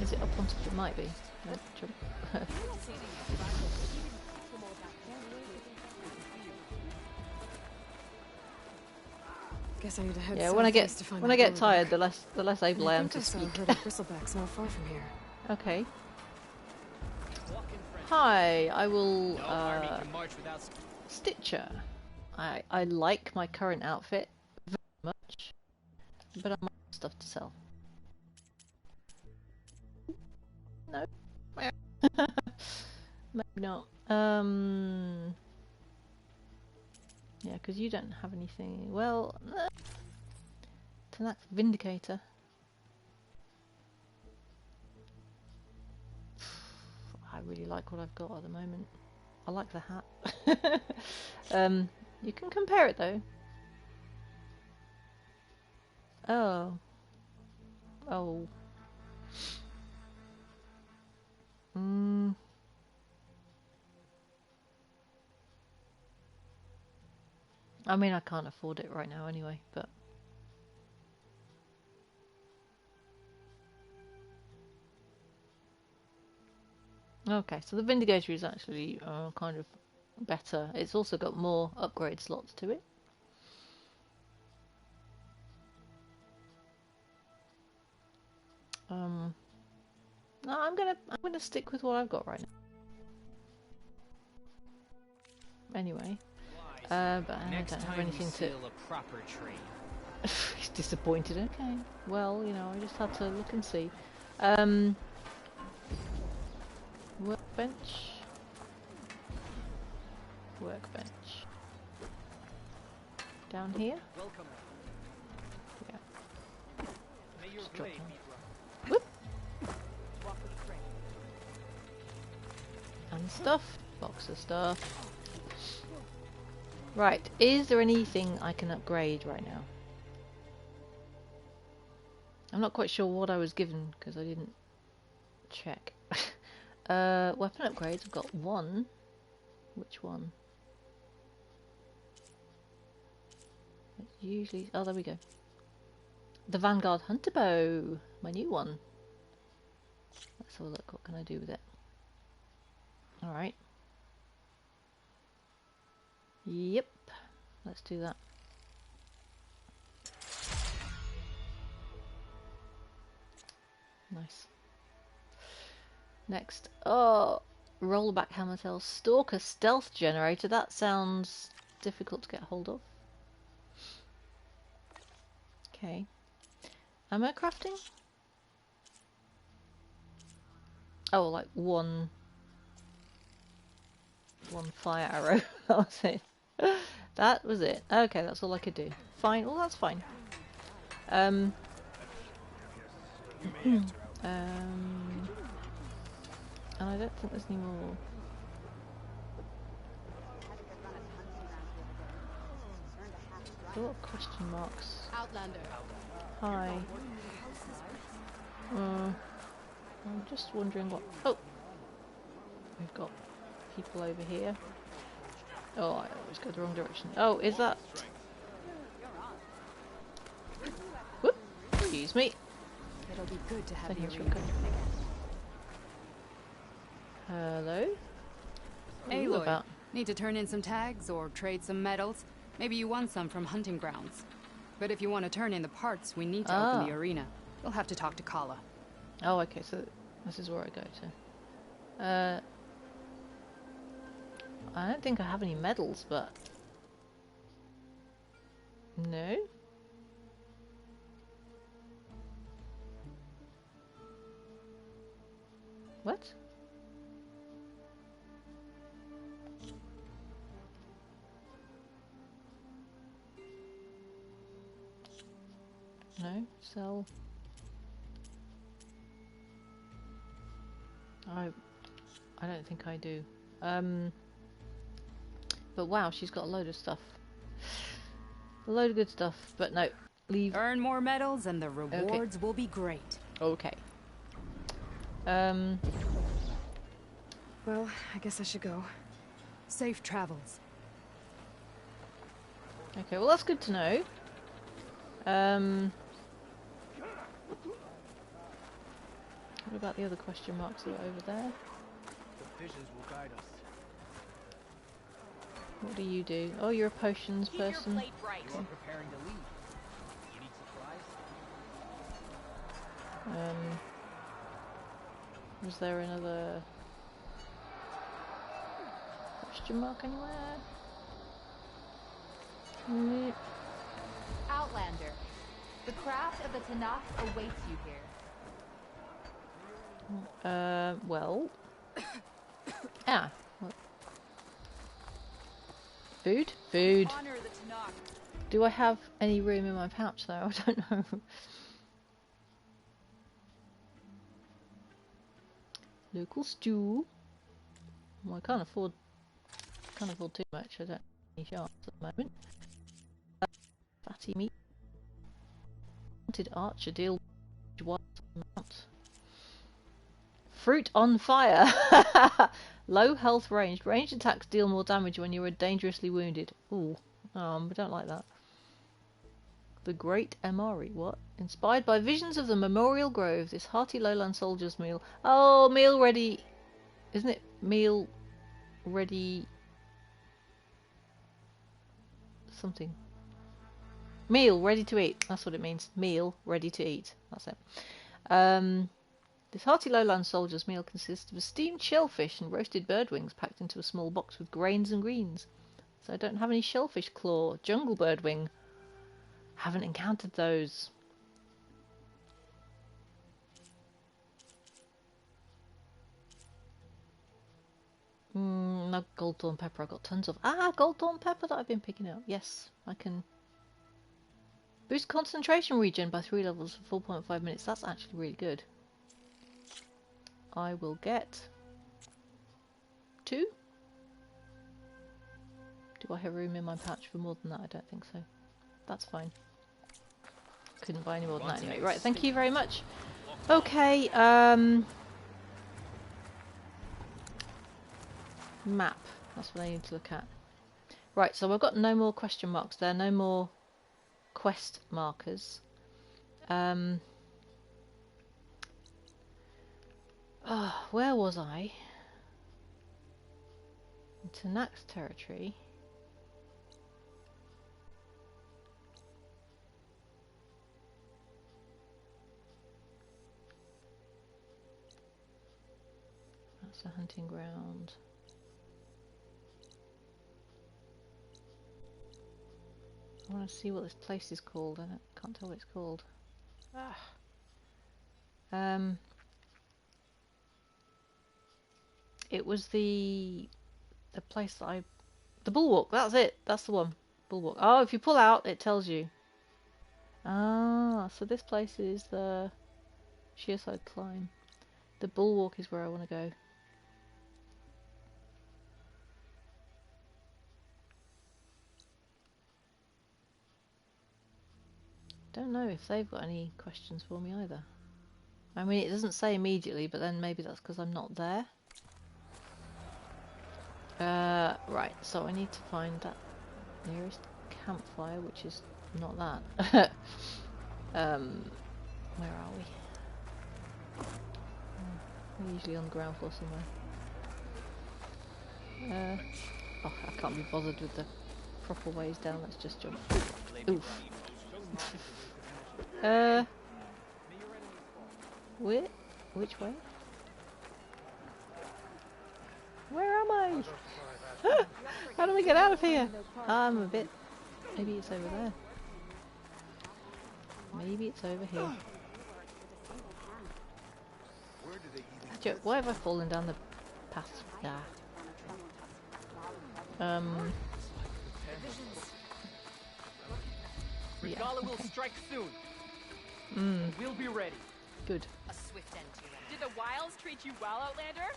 Is it up on top? It might be. No, jump. Guess I need to head yeah, when I get southeast tired, the less able I am to speak. I think I saw a herd of bristlebacks not far from here. Okay. Hi, I will Stitcher. I like my current outfit very much, but I might have stuff to sell. No. Maybe not. Yeah, because you don't have anything. Well, Tenakth Vindicator. I really like what I've got at the moment. I like the hat. You can compare it though. Oh. Oh. I mean, I can't afford it right now anyway, but... Okay, so the Vindicator is actually kind of better. It's also got more upgrade slots to it. No, I'm gonna stick with what I've got right now. Anyway, but I don't have anything to. A proper trade. He's disappointed. Okay, well, you know, I just had to look and see. Workbench. Workbench. Down here? Welcome. Yeah. May your Just drop blade down. be Whoop. And stuff. Box of stuff. Right, is there anything I can upgrade right now? I'm not quite sure what I was given because I didn't check. Weapon upgrades, I've got one. Which one? It's usually... oh, there we go. The Vanguard Hunter Bow! My new one. Let's have a look, what can I do with it? Alright. Yep, let's do that. Nice. Next, oh, rollback hammertail stalker stealth generator. That sounds difficult to get hold of. Okay, ammo crafting. Oh, like one fire arrow. That was it. That was it. Okay, that's all I could do. Fine. Well, that's fine. And I don't think there's any more. There are question marks. Outlander. Hi. I'm just wondering what. Oh, we've got people over here. Oh, I always go the wrong direction. Oh, is that? Whoop! Excuse me. It'll be good to have Thank the you, arena shotgun. open again. Hello? Hey, Ooh, Lloyd. about. Need to turn in some tags or trade some medals? Maybe you won some from hunting grounds. But if you want to turn in the parts, we need to open the arena. We'll have to talk to Kala. Oh, okay, so this is where I go to. I don't think I have any medals, but... No? What? No? Sell... I don't think I do. But wow, she's got a load of stuff. A load of good stuff, but no. Leave. Earn more medals and the rewards will be great. Okay. Well, I guess I should go. Safe travels. Okay, well that's good to know. What about the other question marks that are over there? The visions will guide us. What do you do? Oh, you're a potions Keep your person. blade bright. You are preparing to leave. You need supplies? Was there another question mark anywhere? Mm. Outlander, the craft of the Tanakh awaits you here. Well. Ah. What? Food? Food. Honor the Tanakh. Do I have any room in my pouch though? I don't know. Local stew. Well, I can't afford too much. I don't have any shards at the moment. Fatty meat. Wanted archer deal. Mount. Fruit on fire. Low health ranged. Ranged attacks deal more damage when you are dangerously wounded. Ooh, I don't like that. The Great Amari. What? Inspired by visions of the Memorial Grove, this hearty lowland soldier's meal. Oh, meal ready. Isn't it meal ready? Something. Meal ready to eat. That's what it means. Meal ready to eat. That's it. This hearty lowland soldier's meal consists of a steamed shellfish and roasted bird wings packed into a small box with grains and greens. So I don't have any shellfish claw. Jungle bird wing. Haven't encountered those. No goldthorn pepper. I've got tons of. Goldthorn pepper that I've been picking up. Yes, I can. Boost concentration regen by 3 levels for 4.5 minutes. That's actually really good. I will get 2. Do I have room in my pouch for more than that? I don't think so. That's fine. Couldn't buy any more than that anyway. Right, thank you very much. Okay, map. That's what I need to look at. Right, so I've got no more question marks there. No more quest markers. Where was I? Tanakh's territory. That's a hunting ground. I want to see what this place is called. I can't tell what it's called. It was the place that the bulwark. That's it. That's the one. Bulwark. Oh, if you pull out, it tells you. So this place is the Shearside Climb. The bulwark is where I want to go. Don't know if they've got any questions for me either. I mean, it doesn't say immediately, but then maybe that's because I'm not there. Right, so I need to find that nearest campfire, which is not that. Where are we? Usually on the ground floor somewhere. Oh, I can't be bothered with the proper ways down. Let's just jump. Oof. Which way? Where am I? How do we get out of here? I'm a bit... Maybe it's over there. Maybe it's over here. Why have I fallen down the path? Yeah. Regala will strike soon. We'll be ready. Good. A swift end to it. Did the wilds treat you well, Outlander?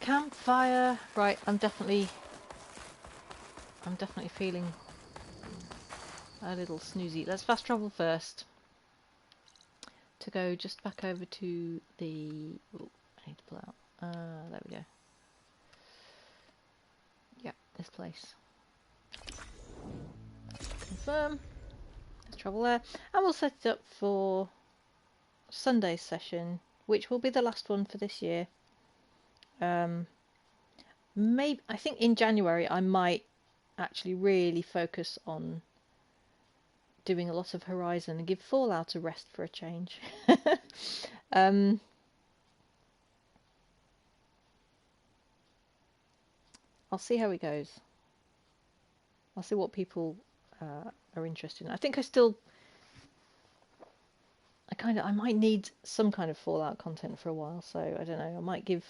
Campfire. Right, I'm definitely feeling a little snoozy. Let's fast travel first. To go just back over to the... Oh, I need to pull out. There we go. Yeah, this place. Confirm. Let's travel there. And we'll set it up for Sunday's session, which will be the last one for this year. Maybe I think in January I might actually really focus on doing a lot of Horizon and give Fallout a rest for a change. I'll see how it goes. I'll see what people are interested in. I think I might need some kind of Fallout content for a while, so I don't know. I might give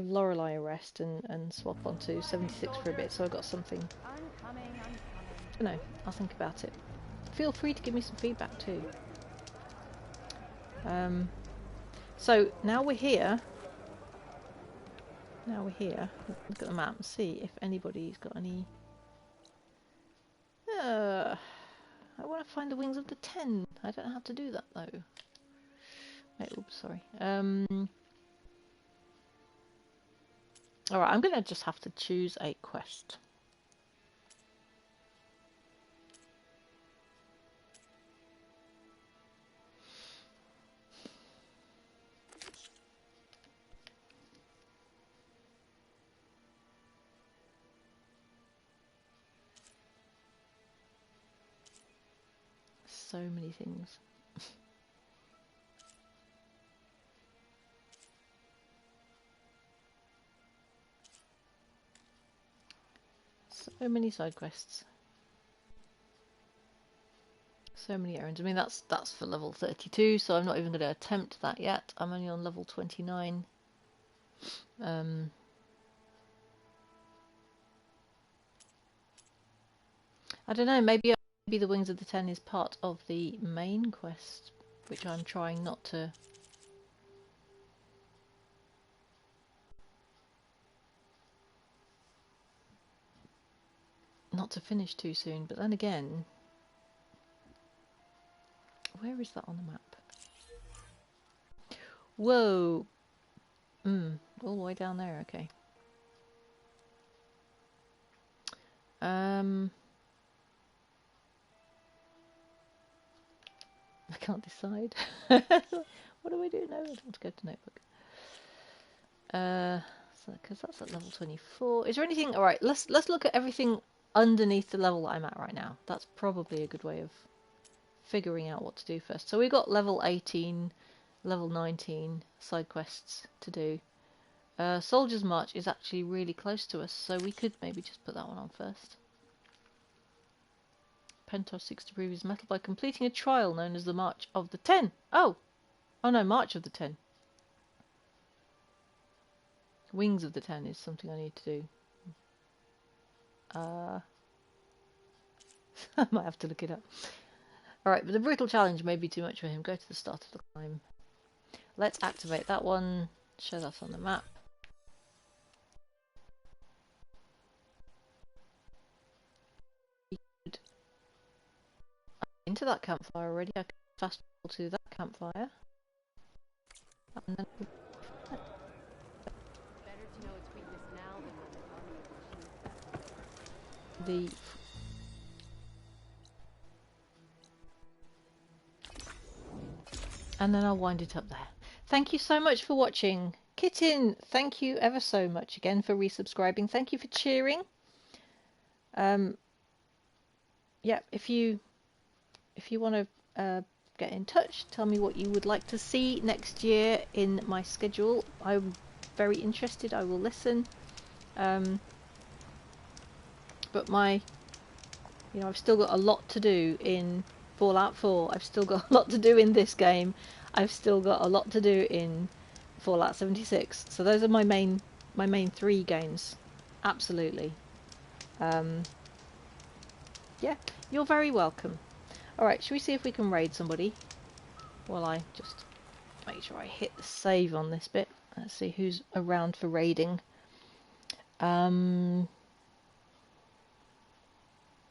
Lorelei a rest and swap onto 76 for a bit, so I've got something. I don't know. I'll think about it. Feel free to give me some feedback too. So now we're here. Look at the map and see if anybody's got any. I want to find the wings of the 10. I don't know how to do that though. Wait, oops, sorry. Alright, I'm gonna just have to choose a quest. So many things. So many side quests. So many errands. I mean, that's for level 32, so I'm not even going to attempt that yet. I'm only on level 29. I don't know, maybe the Wings of the Ten is part of the main quest, which I'm trying not to... finish too soon, but then again... Where is that on the map? Whoa! All the way down there, okay. I can't decide. What do I do? No, I want to go to Notebook. So because that's at level 24. Is there anything? All right, let's look at everything underneath the level that I'm at right now. That's probably a good way of figuring out what to do first. So we got level 18, level 19 side quests to do. Soldier's March is actually really close to us, so we could maybe just put that one on first. Pentos seeks to prove his mettle by completing a trial known as the March of the 10. Oh no, March of the 10. Wings of the 10 is something I need to do. I might have to look it up. Alright, but the brutal challenge may be too much for him. Go to the start of the climb. Let's activate that one. Show that on the map. Into that campfire already. I can fast travel to that campfire. And then Better to know its weakness now than when the army of machines. And then I'll wind it up there. Thank you so much for watching. Kitten, thank you ever so much again for resubscribing. Thank you for cheering. Yeah, if you want to get in touch, tell me what you would like to see next year in my schedule. I'm very interested. I will listen. But I've still got a lot to do in Fallout 4. I've still got a lot to do in this game. I've still got a lot to do in Fallout 76. So those are my main 3 games. Absolutely. Yeah, you're very welcome. Alright, should we see if we can raid somebody? While I just make sure I hit the save on this bit. Let's see who's around for raiding.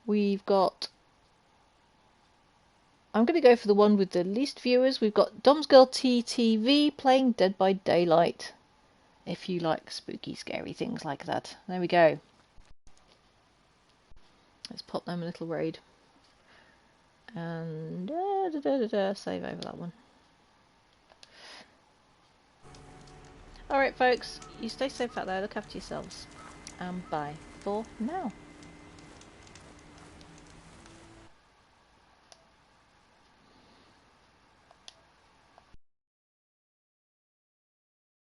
We've got... I'm going to go for the one with the least viewers. We've got Domsgirl TTV playing Dead by Daylight. If you like spooky, scary things like that. There we go. Let's pop them a little raid. And save over that one. Alright folks, you stay safe out there, look after yourselves. And bye for now.